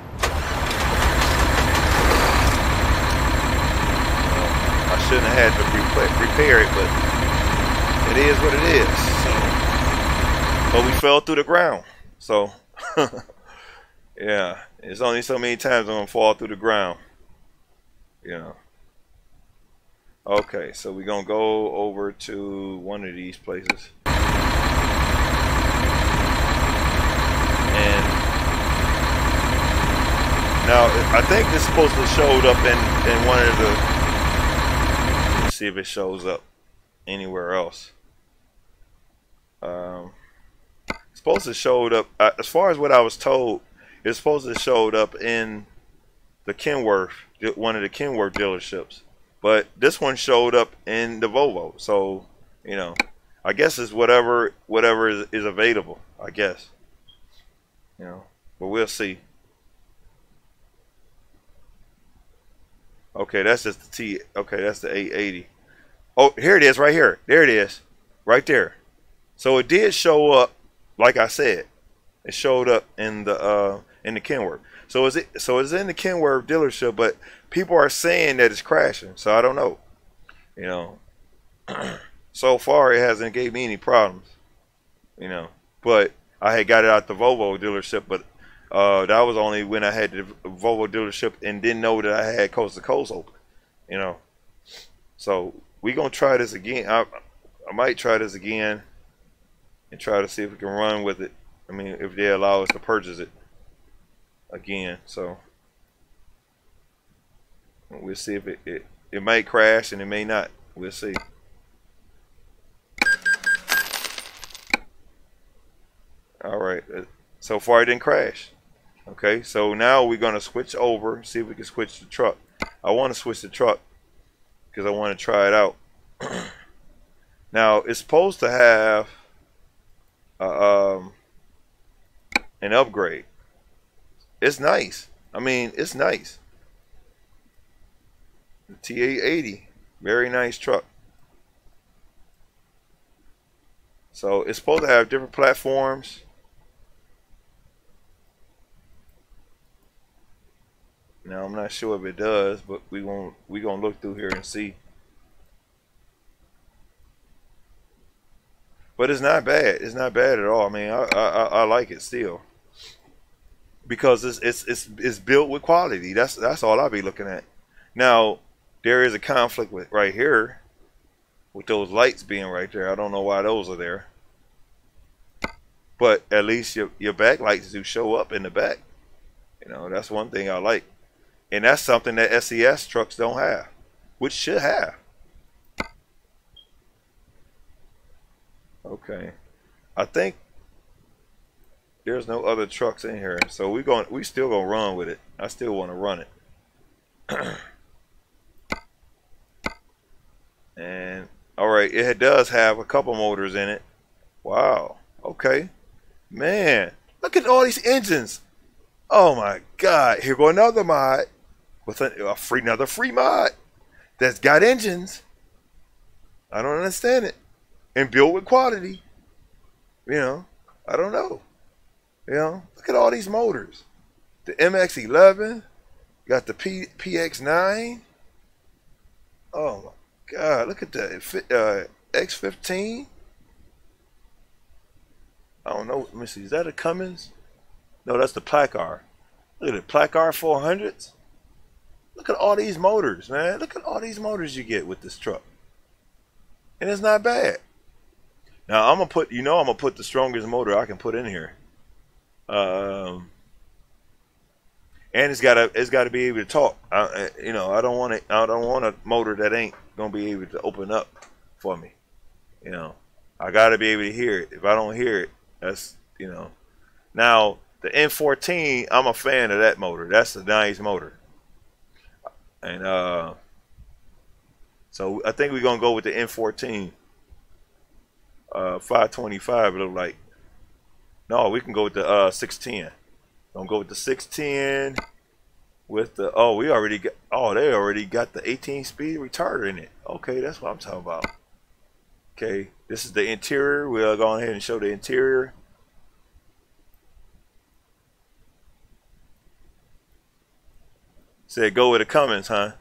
I shouldn't have had to repair it, but it is what it is. So, but we fell through the ground. So yeah, it's only so many times I'm gonna fall through the ground. You know. Okay, so we're gonna go over to one of these places. And now I think this is supposed to showed up in one of the, let's see if it shows up anywhere else. It's supposed to showed up, as far as what I was told, it's supposed to showed up in the Kenworth, one of the Kenworth dealerships. But this one showed up in the Volvo, so you know, I guess it's whatever is available. I guess, you know, but we'll see. Okay, that's just the T. Okay, that's the 880. Oh, here it is, right here. There it is, right there. So it did show up, like I said. It showed up in the Kenworth. So it's in the Kenworth dealership, but people are saying that it's crashing. So I don't know. You know, so far it hasn't gave me any problems. You know, but I had got it out the Volvo dealership, but that was only when I had the Volvo dealership and didn't know that I had coast to coast open. You know, so we gonna try this again. I might try this again and try to see if we can run with it I mean, if they allow us to purchase it again. So we'll see if it might crash and it may not. We'll see. All right. So far, it didn't crash. Okay. So now we're gonna switch over. See if we can switch the truck. I want to switch the truck because I want to try it out. Now it's supposed to have an upgrade. It's nice. I mean, it's nice. The T880, very nice truck. So it's supposed to have different platforms. Now I'm not sure if it does, but we gonna look through here and see. But it's not bad. It's not bad at all. I mean, I like it still because it's built with quality. That's all I'll be looking at. Now there is a conflict with right here with those lights being right there. I don't know why those are there, but at least your back lights do show up in the back. You know, that's one thing I like, and that's something that SCS trucks don't have, which should have. Okay, I think there's no other trucks in here, so we still gonna run with it. I still want to run it. And all right, it does have a couple motors in it. Wow. Okay, man, look at all these engines. Oh my God! Here go another mod with another free mod that's got engines. I don't understand it. And built with quality. You know, I don't know. You know, look at all these motors. The MX-11, got the PX-9. Oh my God, look at that X-15. I don't know. Let me see. Is that a Cummins? No, that's the Placard. Look at it, Placard 400s. Look at all these motors, man. Look at all these motors you get with this truck, and it's not bad. Now I'm gonna put, I'm gonna put the strongest motor I can put in here, and it's gotta be able to talk. I don't want a motor that ain't gonna be able to open up for me. You know, I gotta be able to hear it. If I don't hear it, that's Now the N14, I'm a fan of that motor. That's a nice motor, and so I think we're gonna go with the N14. 525 it look like. No, we can go with the 610. Don't go with the 610 with the they already got the 18-speed retarder in it. Okay, that's what I'm talking about. Okay, this is the interior. We'll go ahead and show the interior. Said go with the Cummins, huh?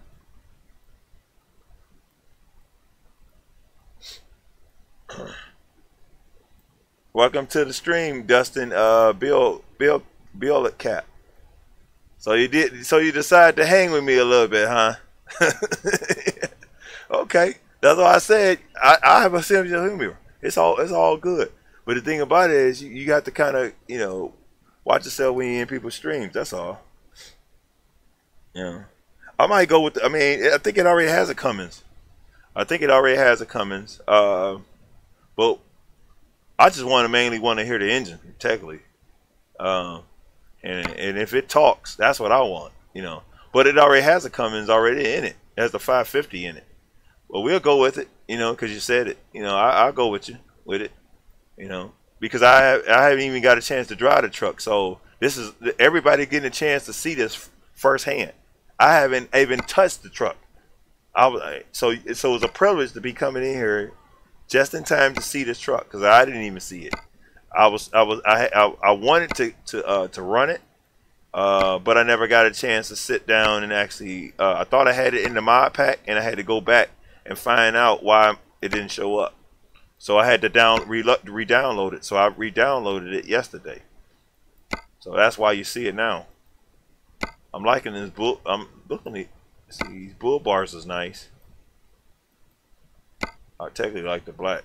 Welcome to the stream, Dustin. Bill at Cap. So you decided to hang with me a little bit, huh? Okay, that's what I said. I have a sense of humor. It's all good. But the thing about it is, you got to kind of watch yourself when you're in people's streams. That's all. Yeah, I might go with. I think it already has a Cummins. But I just mainly want to hear the engine, technically. And if it talks, that's what I want, But it already has a Cummins already in it. It has the 550 in it. Well, we'll go with it, because you said it. I'll go with you with it, because I haven't even got a chance to drive the truck. So this is everybody getting a chance to see this firsthand. I haven't even touched the truck. So it was a privilege to be coming in here just in time to see this truck, because I didn't even see it. I wanted to run it, but I never got a chance to sit down and actually. I thought I had it in the mod pack, and I had to go back and find out why it didn't show up. So I had to re-download it. So I re-downloaded it yesterday. So that's why you see it now. I'm liking this bull. I'm looking at these bull bars is nice. I technically like the black.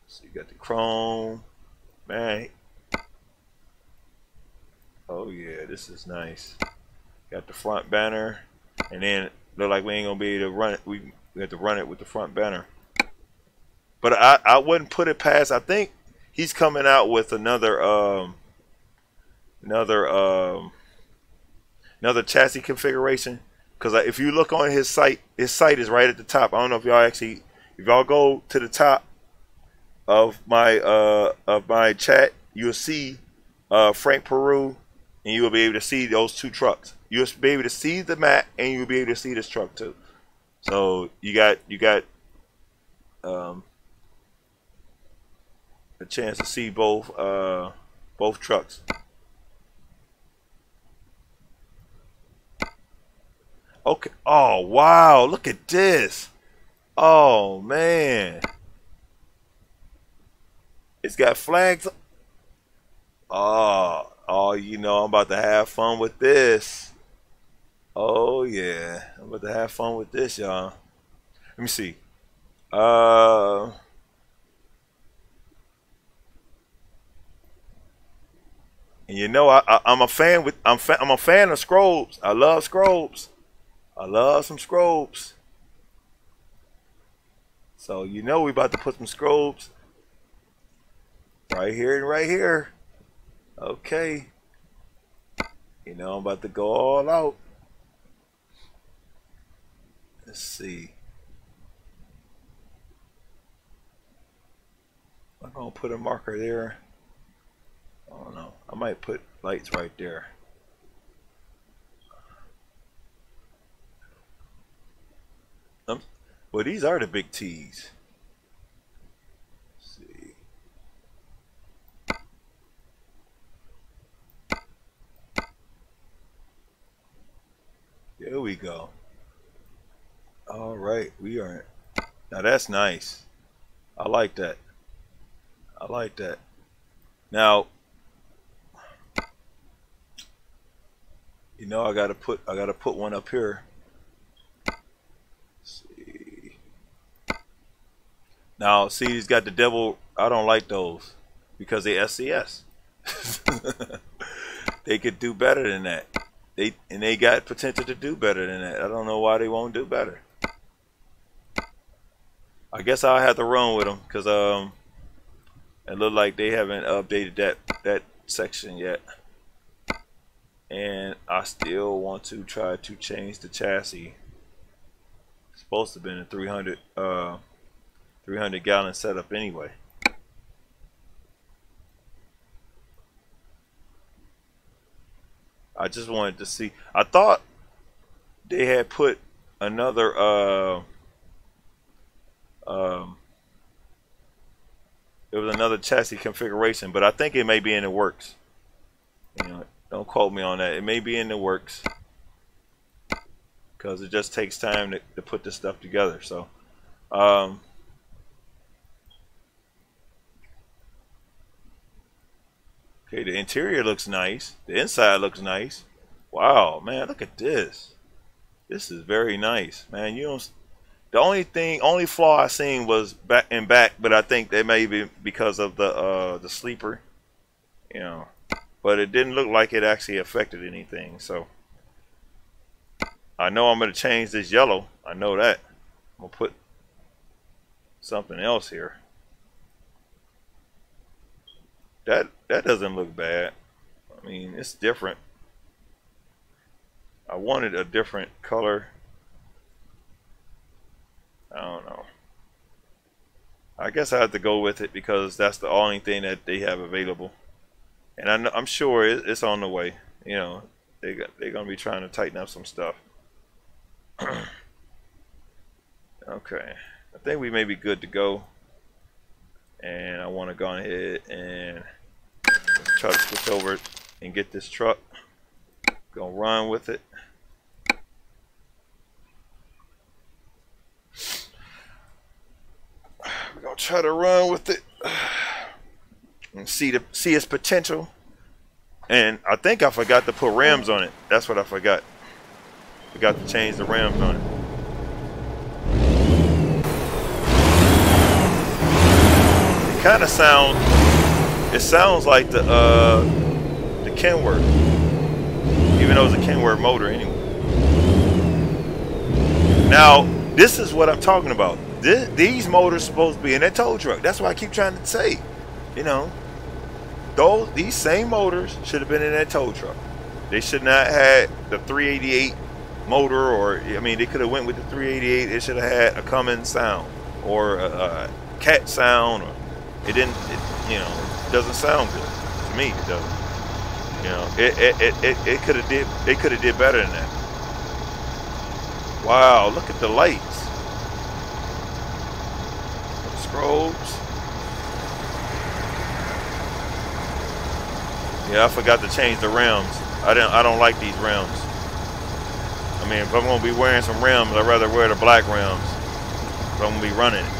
So you got the chrome, man. Oh yeah, this is nice. Got the front banner, and then look like we ain't gonna be able to run it. We have to run it with the front banner. But I wouldn't put it past. I think he's coming out with another chassis configuration. Because if you look on his site is right at the top. I don't know if y'all go to the top of my chat, you'll see Frank Peru, and you will be able to see those two trucks. You'll be able to see the Mack, and you'll be able to see this truck too. So you got a chance to see both trucks. Okay. Oh wow! Look at this. Oh man, it's got flags. Oh, you know I'm about to have fun with this. Oh yeah, I'm about to have fun with this, y'all. Let me see. And you know I'm a fan of scrobes. I love scrobes. I love some scrobes. So you know we about to put some scrobes right here and right here. Okay. You know I'm about to go all out. Let's see. I'm gonna put a marker there. I don't know. I might put lights right there. Well, these are the big T's. Let's see. There we go. All right, we are. Now that's nice. I like that. I like that. Now, you know I gotta put one up here. Now, see, he's got the devil. I don't like those because they SCS. They could do better than that. They got potential to do better than that. I don't know why they won't do better. I guess I'll have to run with them because it look like they haven't updated that section yet. And I still want to try to change the chassis. It's supposed to have been a 300 gallon setup anyway. I just wanted to see. I thought they had put another it was another chassis configuration, but I think it may be in the works. You know, don't quote me on that. It may be in the works because it just takes time to put this stuff together. So okay, the interior looks nice. The inside looks nice. Wow, man, look at this. This is very nice, man. You don't. The only flaw I seen was back, but I think that may be because of the sleeper, you know. But it didn't look like it actually affected anything. So I know I'm gonna change this yellow. I know that. I'm gonna put something else here. That doesn't look bad. I mean, it's different. I wanted a different color. I don't know. I guess I have to go with it because that's the only thing that they have available. And I'm sure it's on the way. You know, they're gonna be trying to tighten up some stuff. Okay, I think we may be good to go. And I want to go ahead and try to switch over and get this truck. Gonna run with it. We're gonna try to run with it and see its potential. And I think I forgot to put rims on it. That's what I forgot. Forgot to change the rims on it. It kind of sounds. It sounds like the Kenworth. even though it's a Kenworth motor anyway. Now, this is what I'm talking about. These motors supposed to be in that tow truck. That's what I keep trying to say. You know, these same motors should have been in that tow truck. They should not have had the 388 motor, or I mean, they could have went with the 388. It should have had a Cummins sound or a cat sound. Or it didn't. You know, it doesn't sound good to me. It doesn't. You know, it could have did. They could have did better than that. Wow, look at the lights. Strobes. Yeah, I forgot to change the rims. I don't like these rims. I mean, if I'm gonna be wearing some rims, I'd rather wear the black rims if I'm gonna be running it.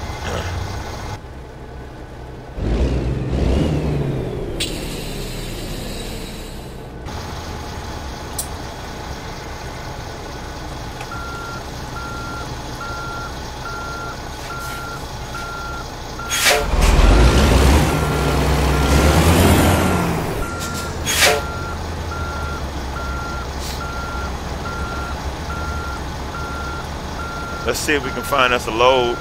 Let's see if we can find us a load.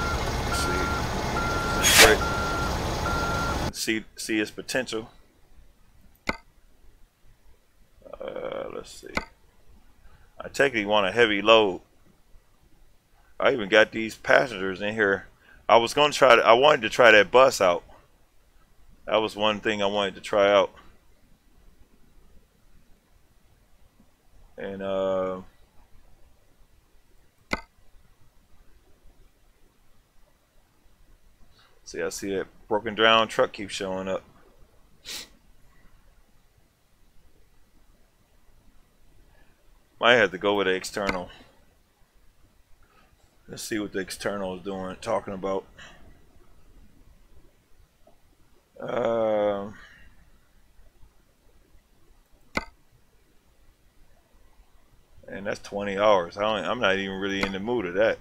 Let's see. See its potential. Let's see. I technically want a heavy load. I even got these passengers in here. I was gonna try. I wanted to try that bus out. That was one thing I wanted to try out. And see, I see that broken down truck keeps showing up. Might have to go with the external. Let's see what the external is doing, talking about. And that's 20 hours. I'm not even really in the mood of that.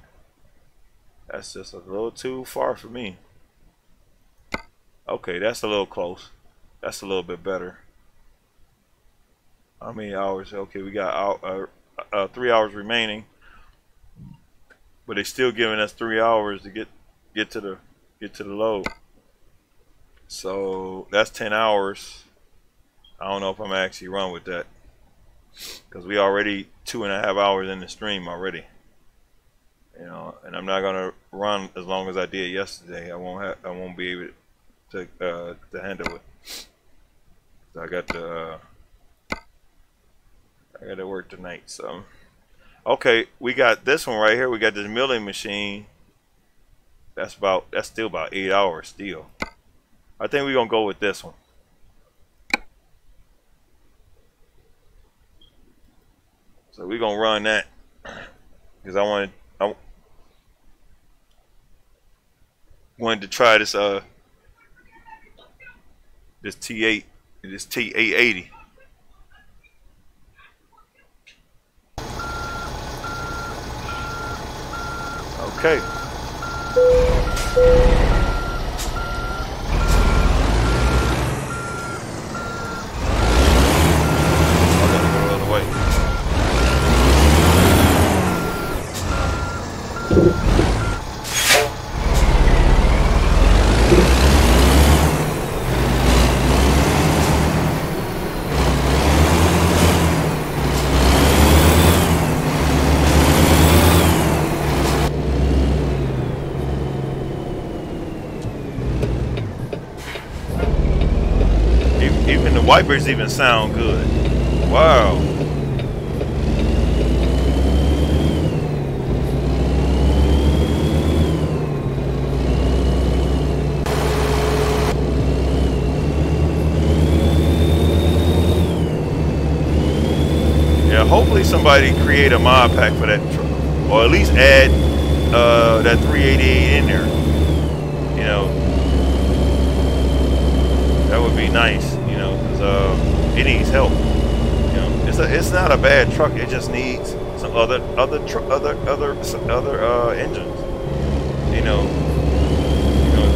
That's just a little too far for me. Okay, that's a little close. That's a little bit better. How many hours? Okay, we got 3 hours remaining, but they're still giving us 3 hours to get to the load. So that's 10 hours. I don't know if I'm gonna actually run with that, because we already 2.5 hours in the stream already. You know, and I'm not gonna run as long as I did yesterday. I won't be able to handle it. So I got to work tonight. So okay, we got this one right here. We got this milling machine. That's still about 8 hours still. I think we're gonna go with this one. So we're gonna run that because I wanted to try this this T880. Okay. Even the wipers even sound good. Wow. Yeah, hopefully somebody create a mod pack for that truck, or at least add that 388 in there. You know, that would be nice. You know, because it needs help. You know, it's not a bad truck. It just needs some other engines. You know,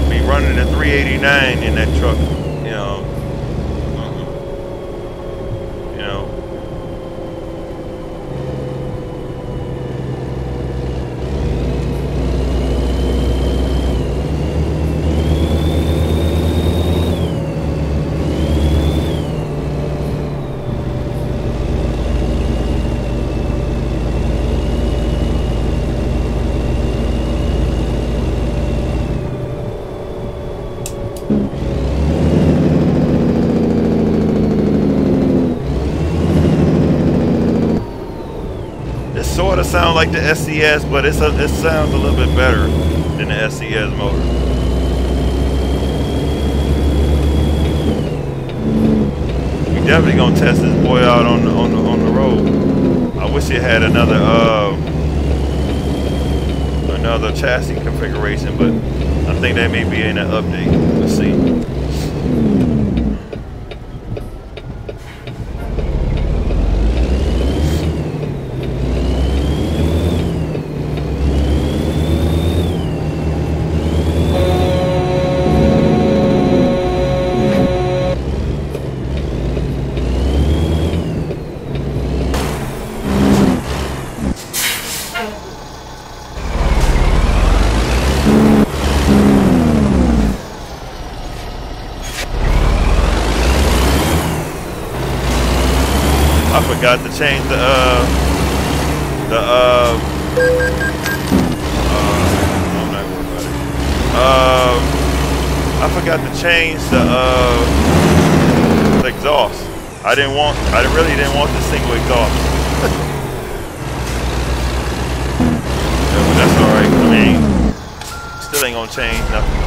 be running a 389 in that truck. You know, sort of sound like the SCS, but it sounds a little bit better than the SCS motor. We definitely gonna test this boy out on the road. I wish it had another chassis configuration, but I think that may be in an update. Let's see. Forgot to change I'm not worried about it. I forgot to change the exhaust. I really didn't want the single exhaust. Yeah, but that's all right. I mean, still ain't gonna change nothing.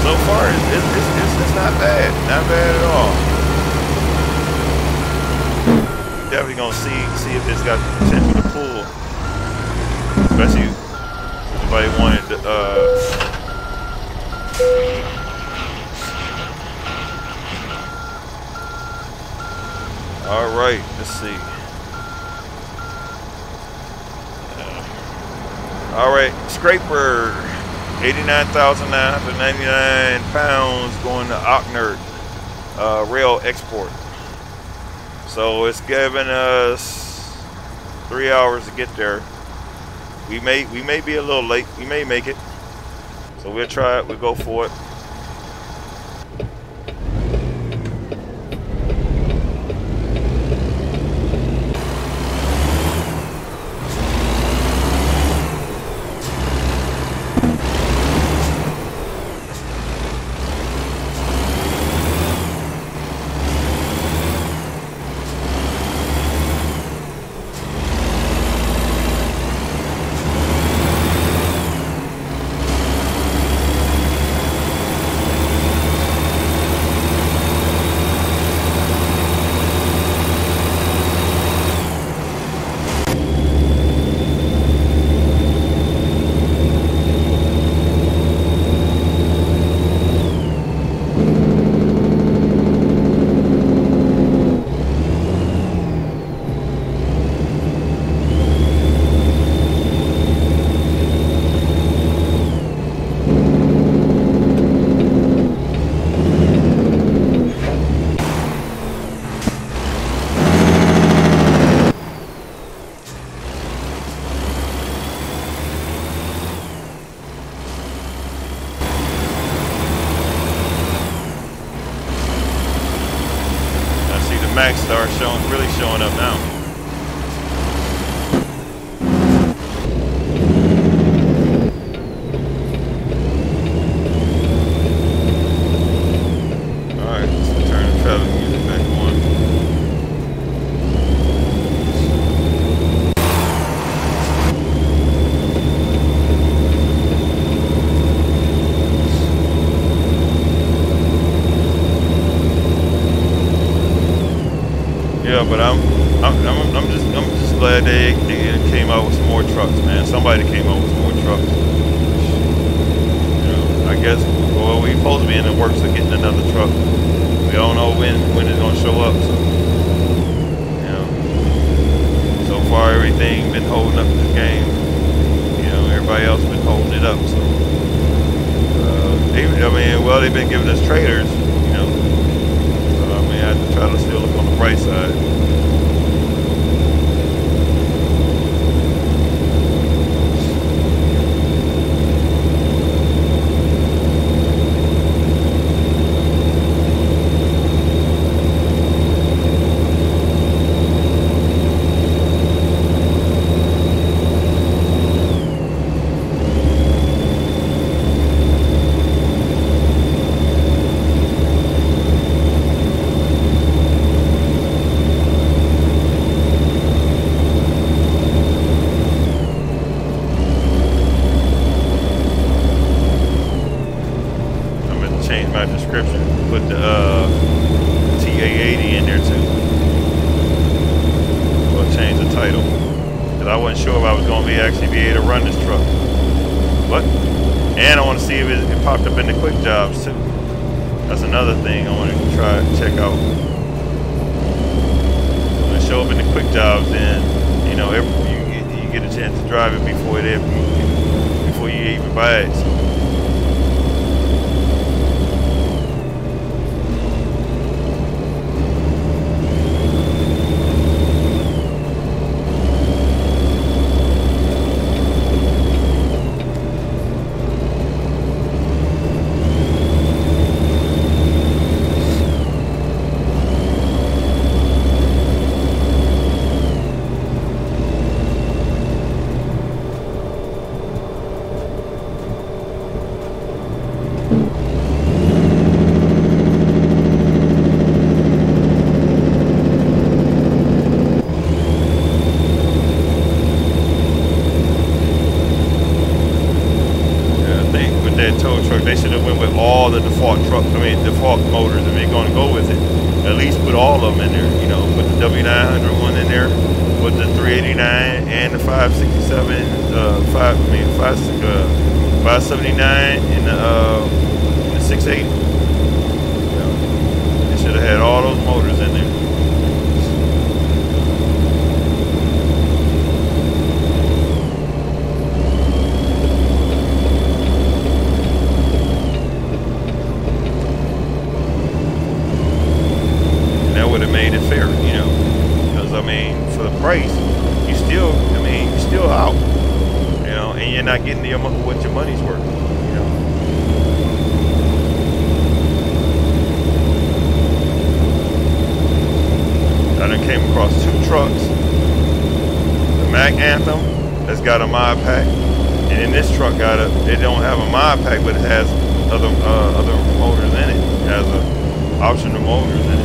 So far, it's not bad. Not bad at all. Definitely gonna see if it's got the potential to pull. Especially if somebody wanted to, all right, let's see. All right, scraper. 89,999 pounds going to Ocknard rail export. So it's giving us 3 hours to get there. We may be a little late. We may make it. So we'll try it. We'll go for it. Mack starts really showing up now. Alright, let's turn the traffic music back on. Yeah, but I'm just glad they came out with some more trucks, man. Somebody came out with some more trucks. You know, I guess well we supposed to be in the works of getting another truck. We don't know when it's gonna show up. So you know, so far everything been holding up this game. You know, everybody else been holding it up. So they've been giving us trailers. You know. I have to try to still look on the bright side. But and I want to see if it popped up in the quick jobs too. That's another thing I want to try to check out. When it show up in the quick jobs, then you know you get a chance to drive it before you even buy it. So. They should have went with all the default motors. If they're going to go with it, at least put all of them in there. You know, put the W900 one in there, put the 389 and the 567, 579 and the 680. You know, they should have had all those motors in there. Made it fair, you know, because I mean, for the price, you're still out, you know, and you're not getting what your money's worth, you know. I done came across 2 trucks, the Mack Anthem that's got a mod pack, and then this truck it don't have a mod pack, but it has other motors in it. It has a optional motors in it.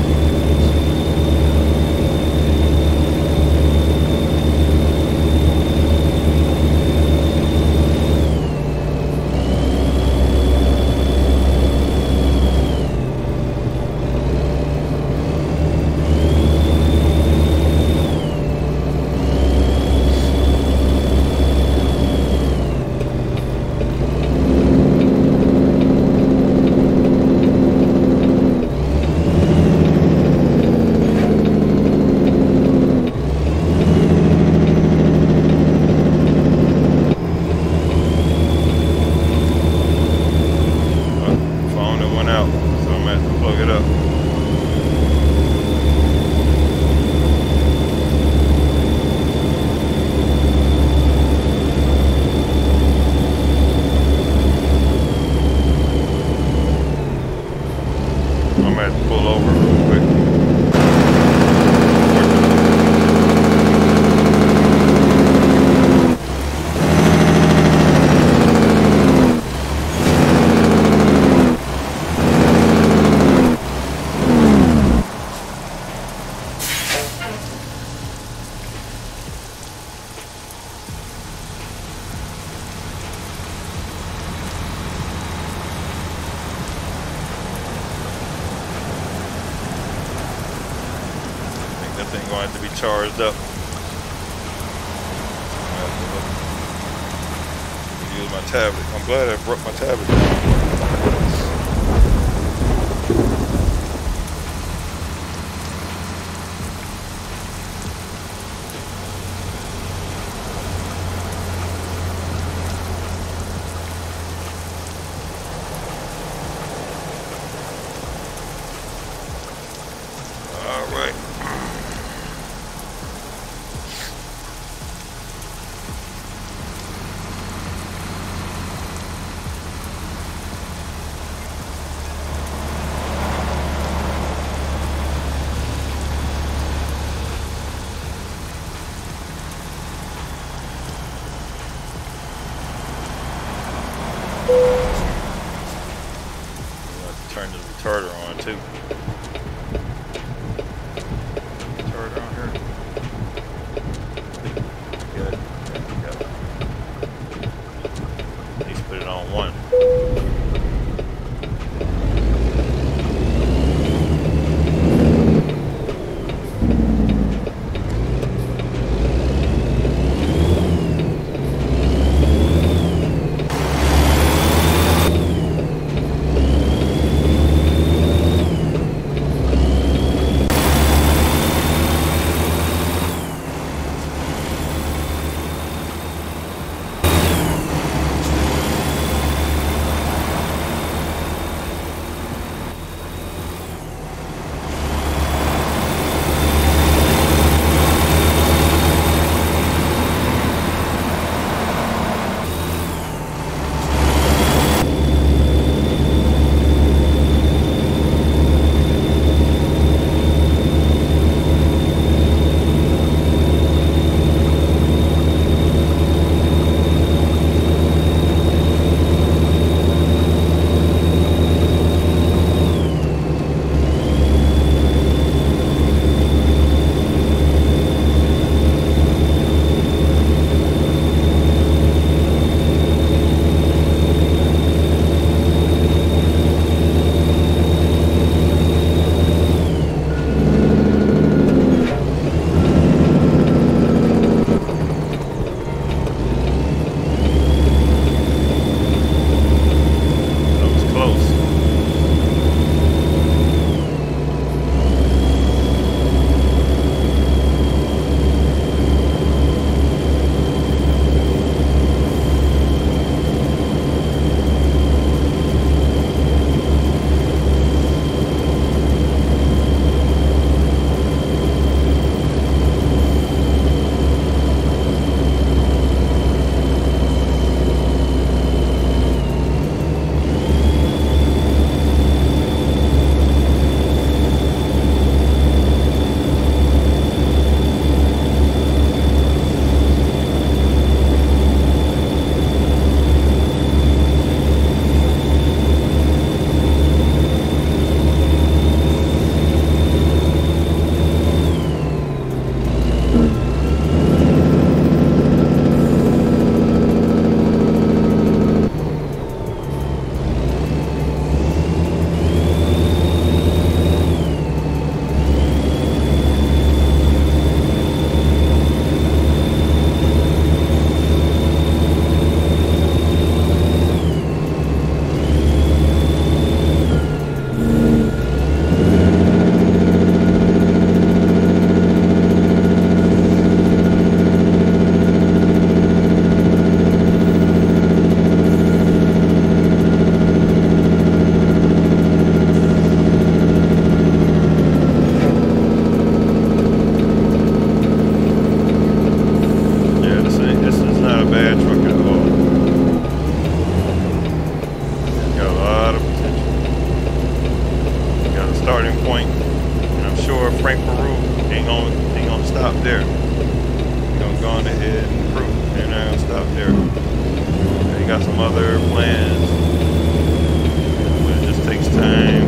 Going to be charged up. Use my tablet. I'm glad I brought my tablet down. All right. Turn the retarder on too. Retarder on here. Good. At least put it on 1. plans. But it just takes time.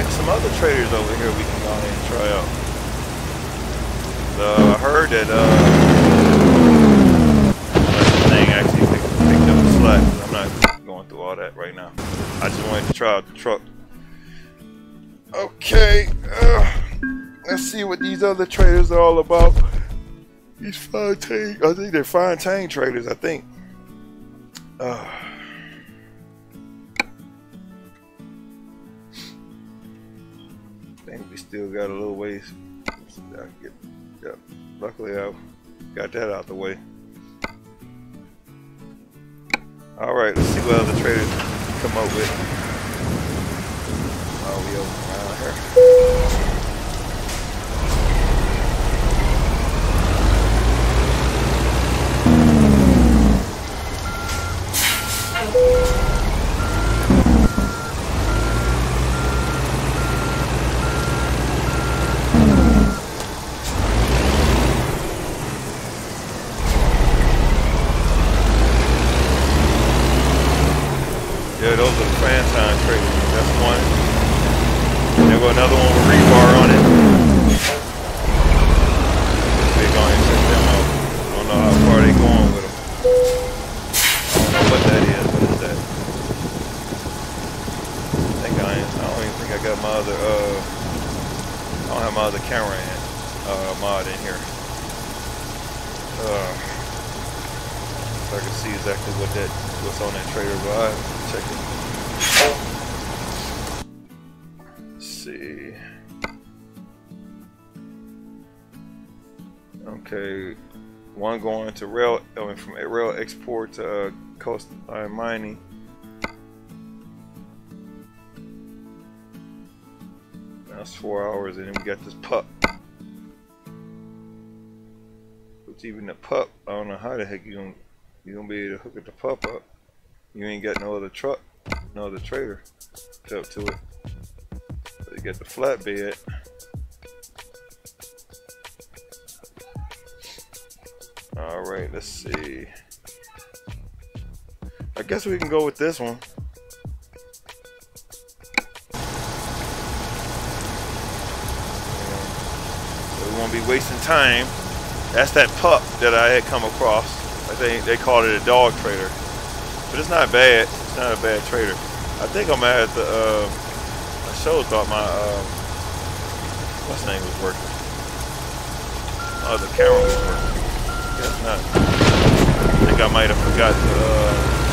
Some other traders over here we can go ahead and try out. I heard that the thing actually picked up the slack. I'm not going through all that right now. I just wanted to try out the truck. Okay, let's see what these other traders are all about. These Fontaine, I think they're Fontaine traders, I think. We still got a little ways. Yep. Luckily I got that out the way. Alright, let's see what other traders come up with. Oh, we over around here. Yeah, those are the Francine traders. That's one. And there was another one with rebar on it. They're going to check them out. I don't know how far they're going with them. I don't know what that is. What is that? I don't even think I got my other, I don't have my other camera mod in here. So I can see exactly what's on that trader, but I have to check it. Let's see. Okay, one going to rail, from a rail export to coast mining. That's 4 hours, and then we got this pup. It's even the pup. I don't know how the heck you gonna be able to hook the pup up. You ain't got no other truck, no other trailer up to it. So you got the flatbed. All right, let's see. I guess we can go with this one. So we won't be wasting time. That's that pup that I had come across. I think they called it a dog trader, but it's not bad. It's not a bad trader. I think I'm at the. I sure thought my what's name was working. Oh, the camera was working. Guess not. I think I might have forgot to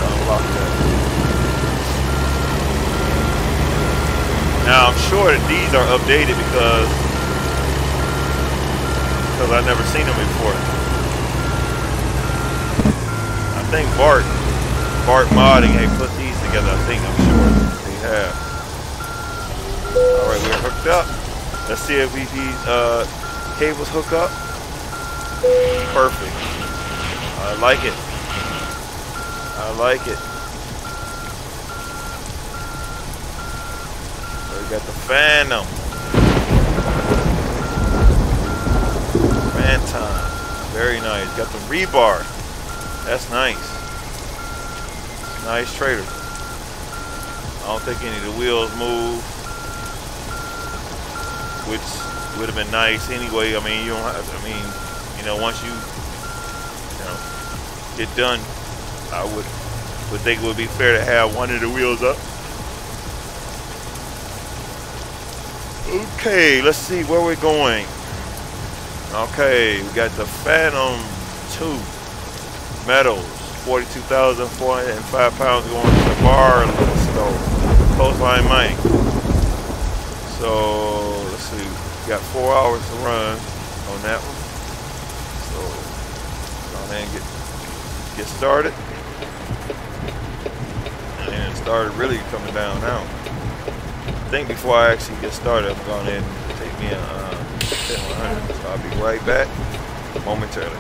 unlock that. Now I'm sure that these are updated because because I never seen them before. I think Bart Modding, they put these together. I think, I'm sure they have. All right, we're hooked up. Let's see if these cables hook up. Perfect. I like it. I like it. So we got the Phantom. Phantom. Very nice. Got the rebar. That's nice. Nice trader. I don't think any of the wheels move, which would have been nice anyway. I mean, you don't have, I mean, you know, once you know, get done, I would think it would be fair to have one of the wheels up. Okay, let's see where we're going. Okay, we got the Phantom 2 metals, 42,405 pounds going to the bar stove, coastline mic. So let's see, we got 4 hours to run on that one. So go ahead and get started. And it started really coming down now. I think before I actually get started, I'm going ahead and take me a 100. So I'll be right back momentarily.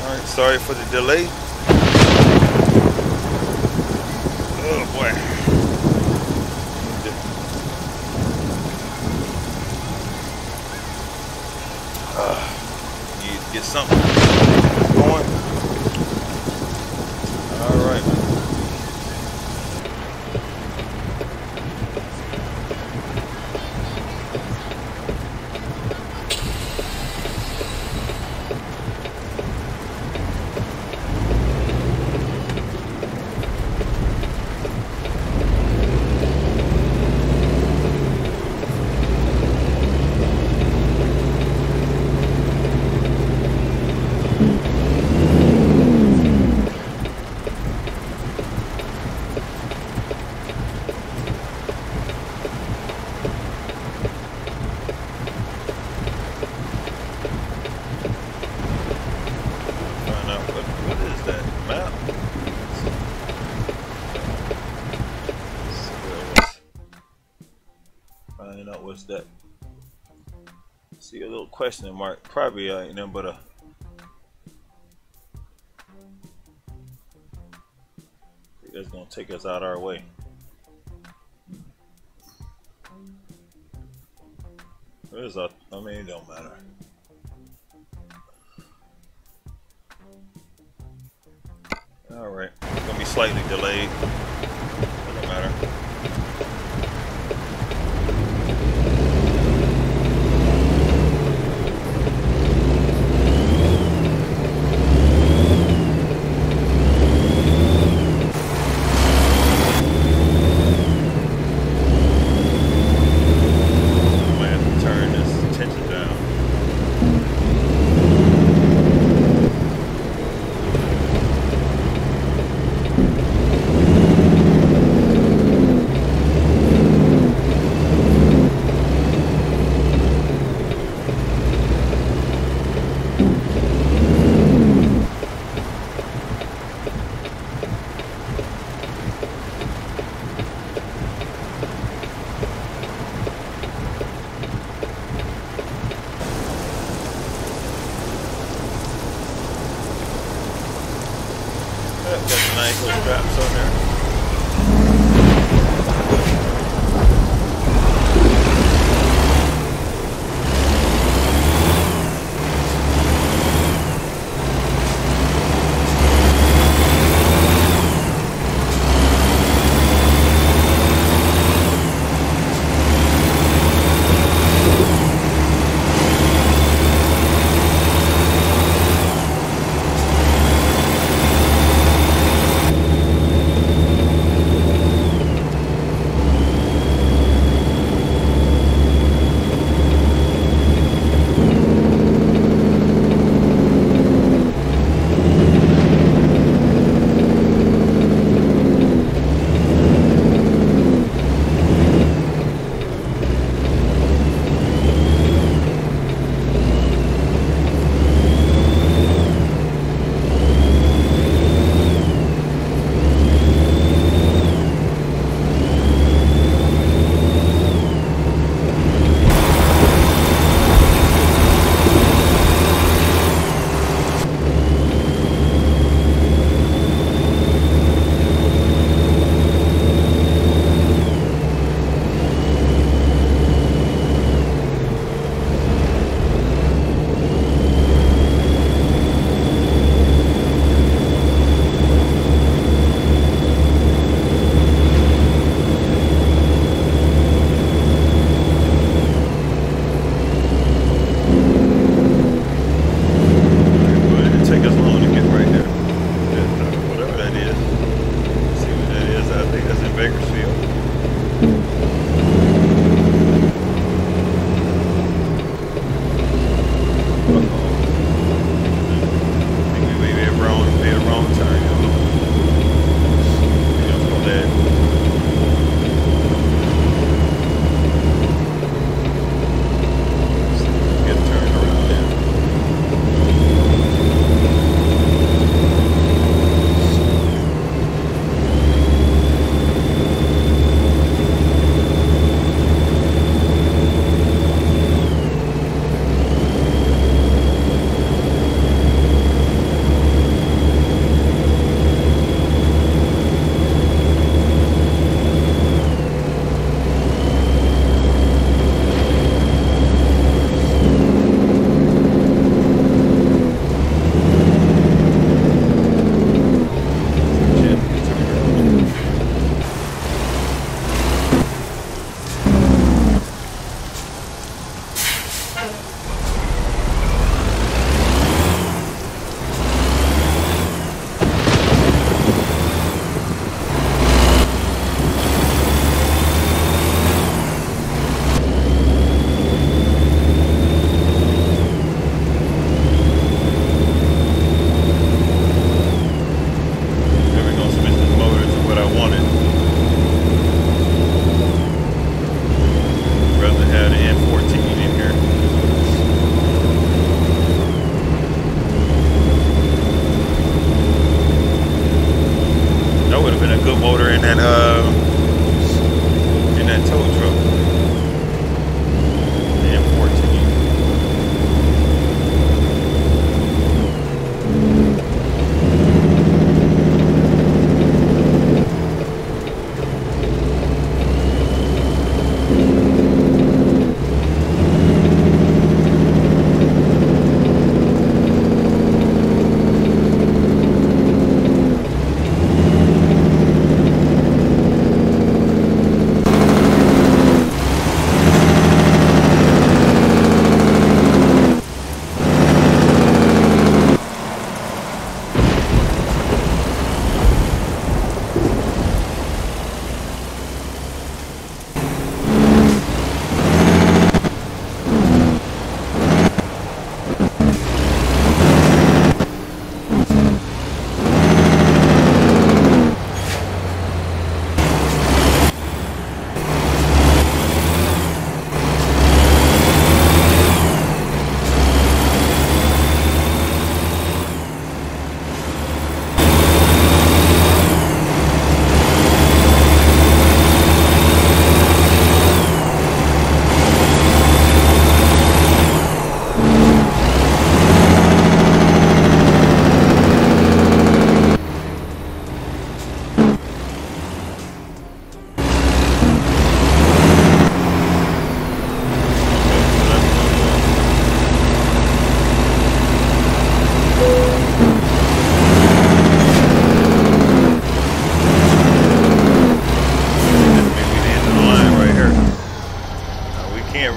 Alright, sorry for the delay. Oh boy. Need to get something going. Alright. That see a little question mark, probably ain't nothing but a that's gonna take us out our way. There's a, I mean, it don't matter. All right, it's gonna be slightly delayed. It don't matter. Got some nice little straps on there.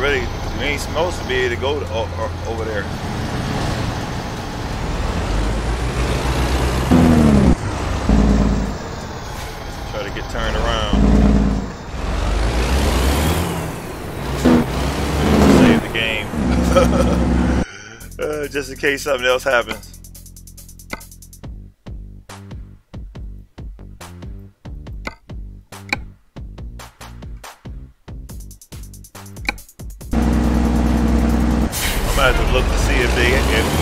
really, we ain't supposed to be able to go to, over there. Try to get turned around. Save the game. Just in case something else happens. I have to look to see if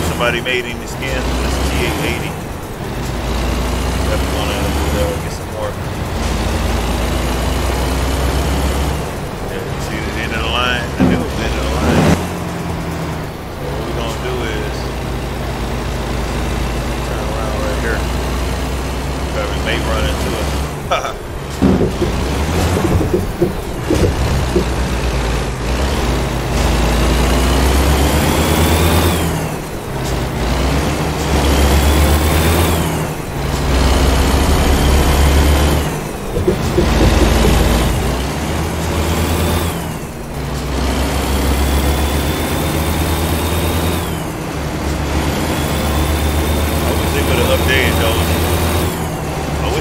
somebody made any skins for this T880. Definitely want to get some more. Yeah, see the end of the line? I knew it was the end of the line. So what we're going to do is turn around right here. Probably may run into it.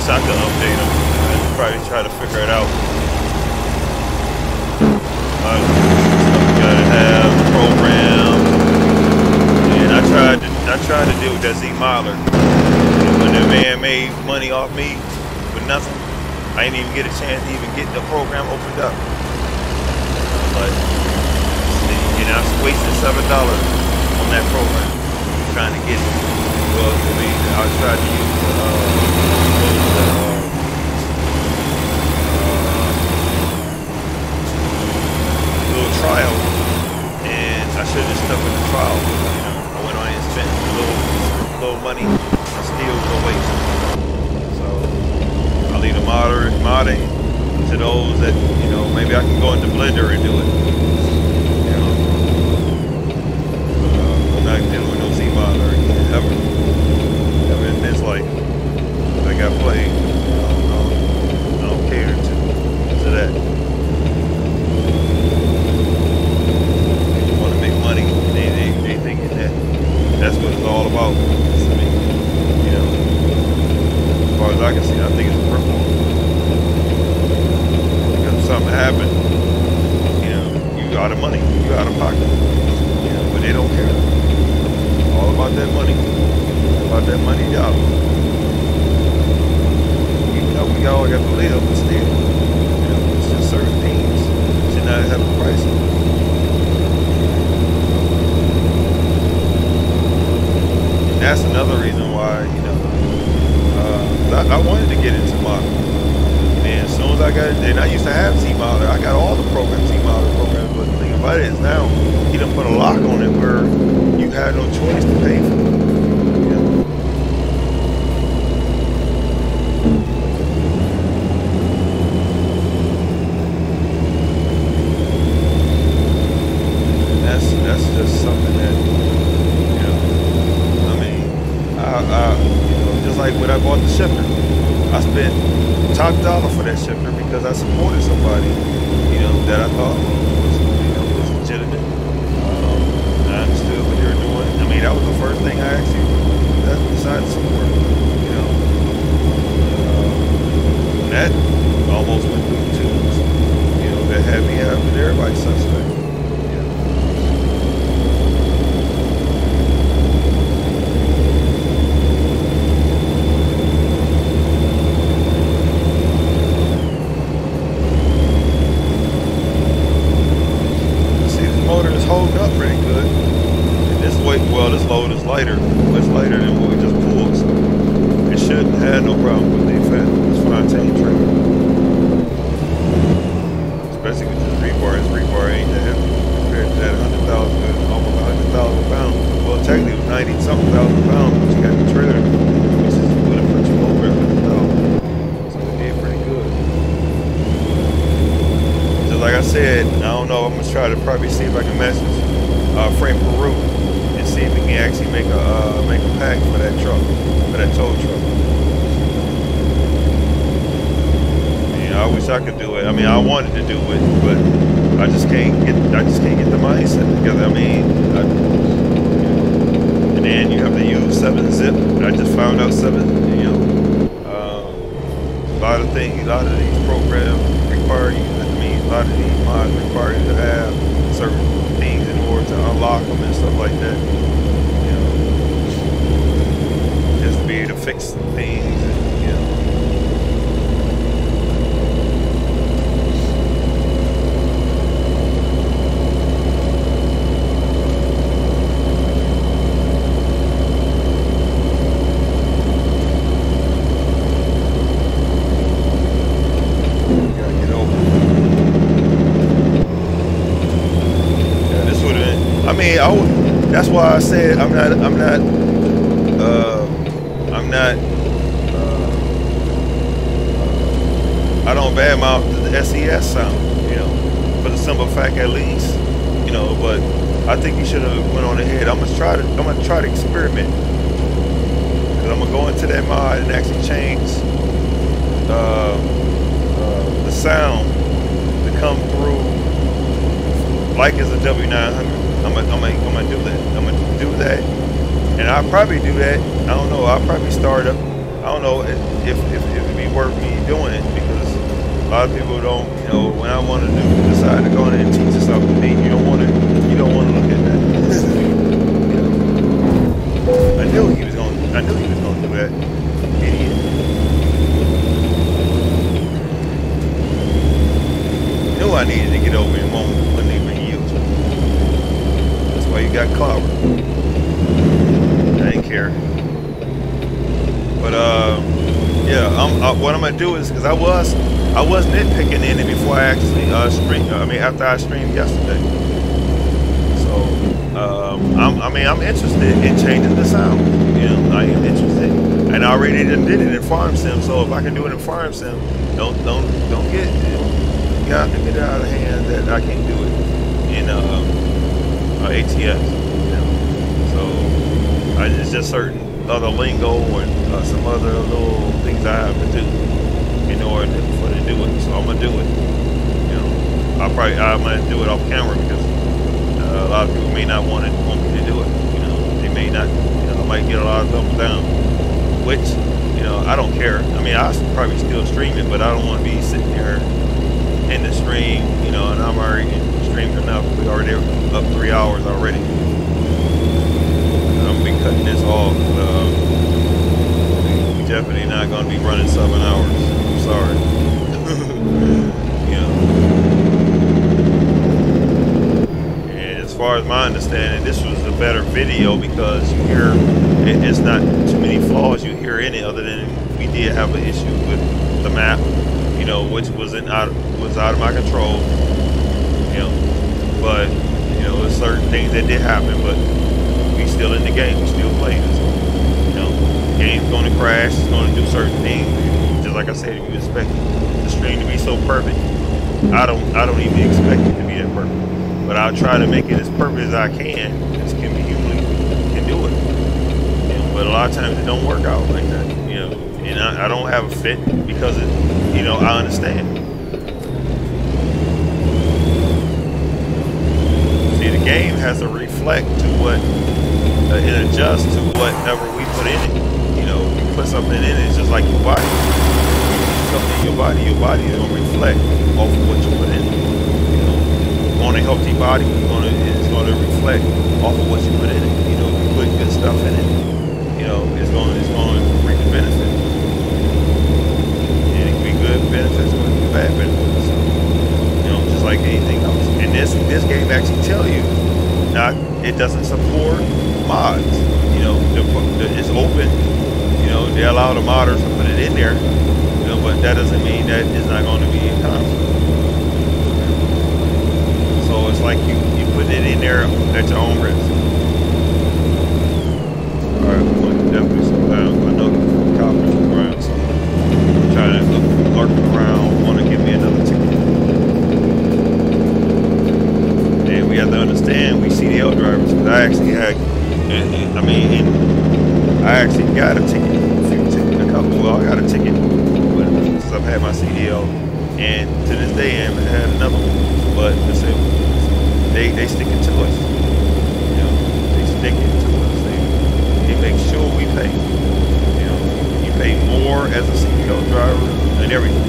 I could update them. I'd probably try to figure it out. You gotta have the program, and I tried to deal with that Z modeler. And when that man made money off me with nothing, I didn't even get a chance to even get the program opened up. But and I was wasting $7 on that program trying to get it. Well, I mean, I tried to use little trial, and I should have stuck with the trial. You know, I went on and spent a little money, and still go waste. So I'll leave the modding to those that, you know, maybe I can go into Blender and do it. You know, I'm not dealing with no Z modeler ever in this life. I got played. I don't cater to that. People want to make money. They thinking that's what it's all about. I mean, you know, as far as I can see, I think it's purple. Because if something happened, you know, you out of money, you out of pocket. You know, but they don't care. All about that money. About that money, y'all. Even though we all got to live, but still, you know, it's just certain things should not have a price. And that's another reason why, you know, I wanted to get into modeling. And as soon as I got it, and I used to have Z-Modeler. I got all the programs, Z-Modeler programs, but the thing about it is now, he done put a lock on it where you had no choice to pay for it. That's just something that, you know, I mean, you know, just like when I bought the shifter, I spent top dollar for that shifter because I supported somebody, you know, that I thought was legitimate. I understood what they were doing. I mean, that was the first thing I actually decided to support, you know. That almost went through the tubes, you know, that had me having everybody suspect. Holding up pretty good. And this weight, well, this load is lighter. It's lighter than what we just pulled. So it shouldn't have no problem with the this Fontaine trailer. Especially with this rebar. This rebar ain't that heavy compared to that 100,000, almost 100,000 pounds. Well, technically it was 90-something thousand pounds, but you got the trailer, which is would have put you over 100,000. So it did pretty good. Like I said, I don't know. I'm gonna try to probably see if I can message Frank Peru and see if we can actually make a pack for that truck, for that tow truck. You know, I wish I could do it. I mean, I wanted to do it, but I just can't get the mindset together. I mean, and then you have to use 7-zip. I just found out 7, a lot of things, a lot of these programs require you, a lot of these mods require you to have certain things in order to unlock them and stuff like that. Just to be able to fix things and, that's why I said I don't badmouth the SES sound, for the simple fact at least, but I think you should have went on ahead. I'm gonna try to experiment, because I'm gonna go into that mod and actually change the sound to come through like it's a W900. I'm gonna do that. I'm gonna do that, and I'll probably do that. I don't know. I'll probably start up. I don't know if it'd be worth me doing it, because a lot of people don't. When I want to decide to go in and teach something to me, you don't want to look at that. I knew he was gonna do that. Idiot. Knew I needed to get over and wouldn't even use it. You got clobbered. I didn't care. But yeah, what I'm gonna do is, because I was nitpicking in it before I actually streamed. After I streamed yesterday. So I'm interested in changing the sound. I am interested, and I already did it in Farm Sim. So if I can do it in Farm Sim, don't get get out of hand that I can't do it in ATS, so it's just certain other lingo and some other little things I have to do in order for to do it. So I'm gonna do it. I'm gonna do it off camera, because a lot of people may not want me to do it. They may not. I might get a lot of thumbs down, which I don't care. I'll probably still stream it, but I don't want to be sitting there in the stream, and I'm already streamed enough. We already up 3 hours already. I'm gonna be cutting this off. We definitely not gonna be running 7 hours. I'm sorry. And as far as my understanding, this was a better video, because you hear it's not too many flaws you hear in it, other than we did have an issue with the map, which was out of my control. But there's certain things that did happen, but we still in the game, we still playing it. The game's gonna crash, it's gonna do certain things. Just like I said, if you expect the stream to be so perfect, I don't even expect it to be that perfect. But I'll try to make it as perfect as I can, as can be humanly can do it. But a lot of times it don't work out like that. And I don't have a fit, because I understand. The game has to reflect to what it adjusts to whatever we put in it. You put something in it, it's just like your body. Something in your body is gonna reflect off of what you put in it. On a healthy body, it's gonna reflect off of what you put in it. If you put good stuff in it, it's going to reap the benefit. And it can be good benefits or bad benefits. Just like anything else. And this game actually tell you, it doesn't support mods. It's open. They allow the modders to put it in there. But that doesn't mean that it's not going to be in conflict. So it's like you put it in there at your own risk. All right, we're going to definitely slow down. I know the cops are around, so I'm trying to look lurking around, want to give me another ticket. And we have to understand, we CDL drivers, because I actually had, I actually got a ticket, I got a ticket, but since I've had my CDL, And to this day, I haven't had another one. But they stick it to us. You know, they stick it to us. They make sure we pay. You know, you pay more as a CDL driver and everything.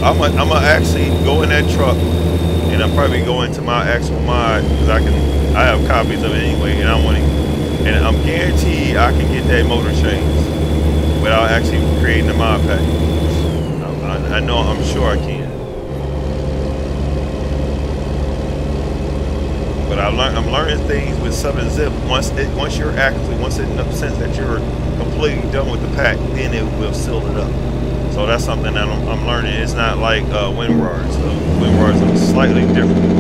I'm gonna actually go in that truck, and I'll probably go into my actual mod because I have copies of it anyway, and I'm guaranteed I can get that motor changed without actually creating a mod pack. I know, I'm sure I can. But I'm learning things with 7-zip. Once you're actually, once it makes sense that you're completely done with the pack, then it will seal it up. So that's something that I'm learning. It's not like WinRAR. So WinRAR is slightly different.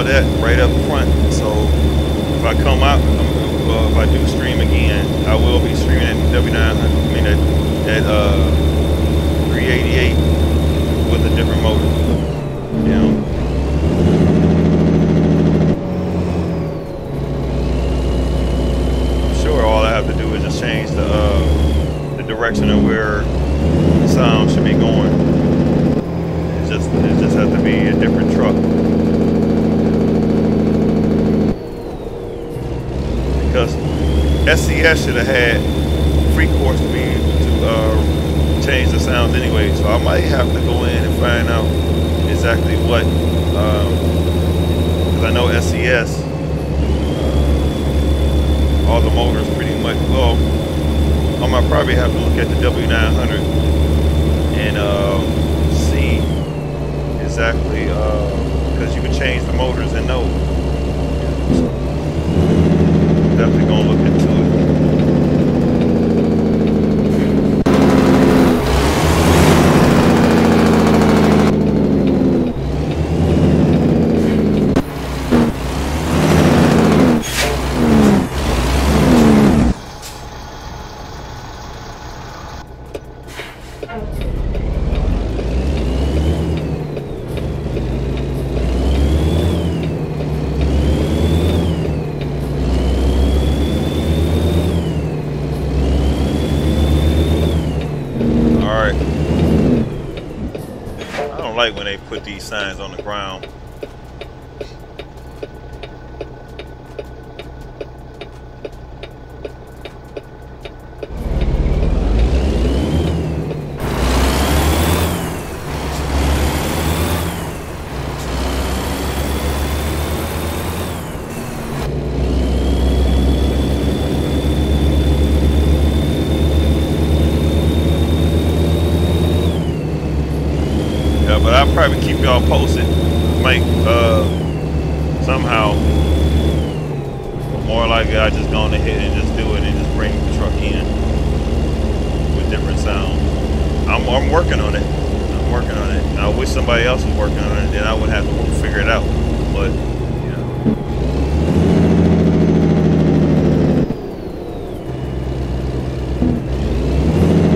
That right up front. So if I come out, if I do stream again, I will be streaming at W900. I mean at 388 with a different motor. You know. I'm sure all I have to do is just change the direction of where the sound should be going. It just has to be a different truck. Because SCS should have had free course to be to change the sounds anyway, so I might have to go in and find out exactly what. Because I know SCS, all the motors pretty much. Well, I might probably have to look at the W900 and see exactly because you can change the motors in those. Definitely gonna look into it. like when they put these signs on the ground. But I'll probably keep y'all posted. Might somehow, but more likely I just go ahead and just do it and just bring the truck in with different sounds. I'm working on it. I'm working on it. I wish somebody else was working on it, then I would have to figure it out. But you know.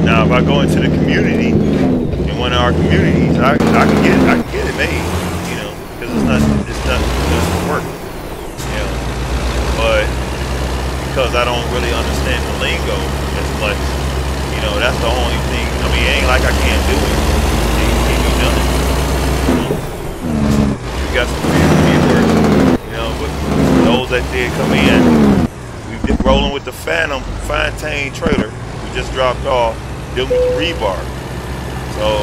Now if I go into the community, one of our communities, I can get it made, you know, because it's not just for work, you know. But because I don't really understand the lingo as much, you know, that's the only thing. I mean, it ain't like I can't do it. It can be done. You know? We got some viewers, you know, but those that did come in, we've been rolling with the Phantom fine-tained trailer. We just dropped off, dealing with the rebar. So,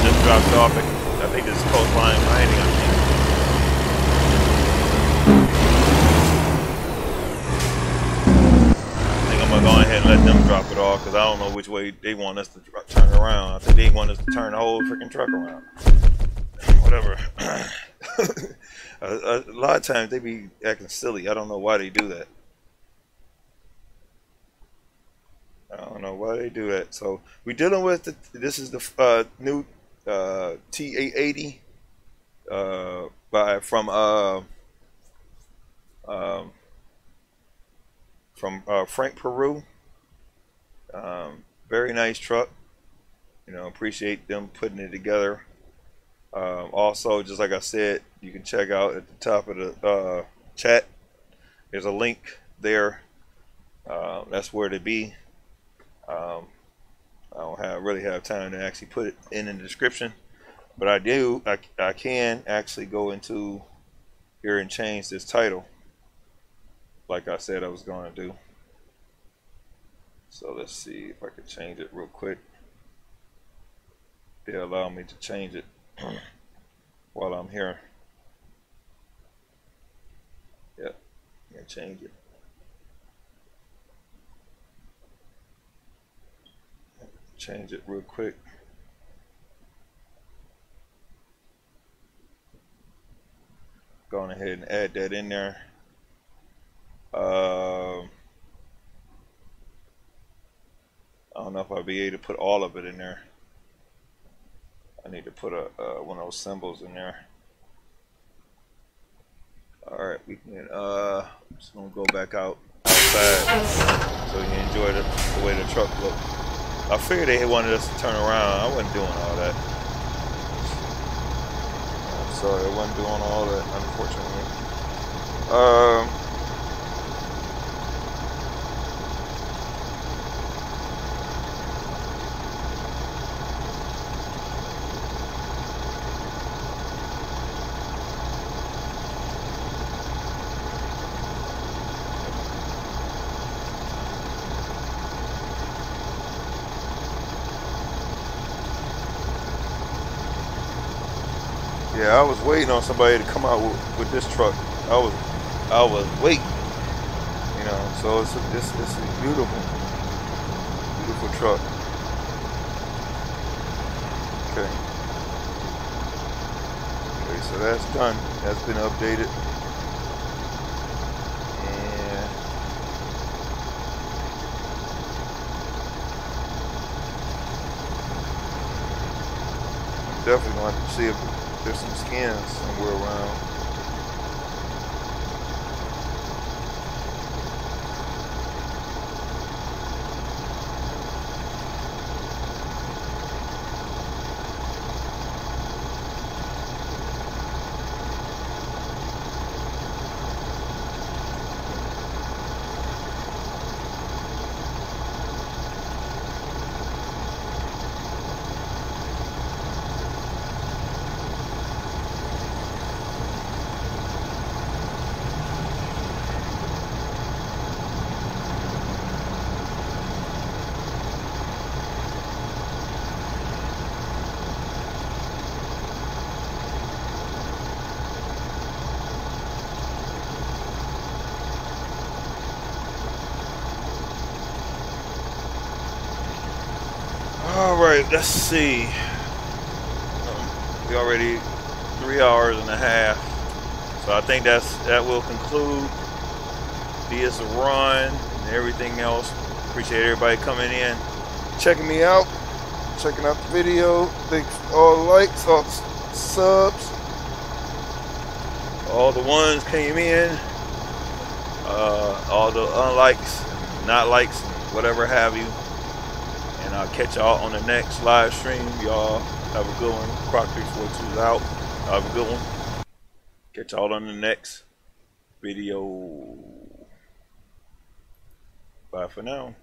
just dropped off at, I think this is Coastline Mining, I think I'm going to go ahead and let them drop it off, because I don't know which way they want us to turn around. I think they want us to turn the whole freaking truck around. Whatever. A lot of times they be acting silly. I don't know why they do that. I don't know why they do that. So we're dealing with this is the new T880 from Frank Peru. Very nice truck. You know, appreciate them putting it together. Also, just like I said, you can check out at the top of the chat. There's a link there. That's where to be. I don't really have time to actually put it in the description, but I can actually go into here and change this title like I said I was going to do. So let's see if I can change it real quick. They'll allow me to change it while I'm here. Yep, I can change it. Change it real quick. Going ahead and add that in there. I don't know if I'll be able to put all of it in there. I need to put one of those symbols in there. All right, we can. Just gonna go back outside so you can enjoy the way the truck looks. I figured they wanted us to turn around. I wasn't doing all that. I'm sorry, I wasn't doing all that, unfortunately. Yeah, I was waiting on somebody to come out with this truck. I was waiting, you know. So it's a beautiful truck. Okay, so that's done. That's been updated, and I'm definitely going to see if there's some skins somewhere around. right, let's see. We already 3 hours and a half, so I think that will conclude this run and everything else. Appreciate everybody coming in, checking me out, checking out the video. Thanks for all the likes, all the subs, all the ones came in, all the unlikes, not likes, whatever have you. And I'll catch y'all on the next live stream. Y'all have a good one. Croc 342 is out. Have a good one. Catch y'all on the next video. Bye for now.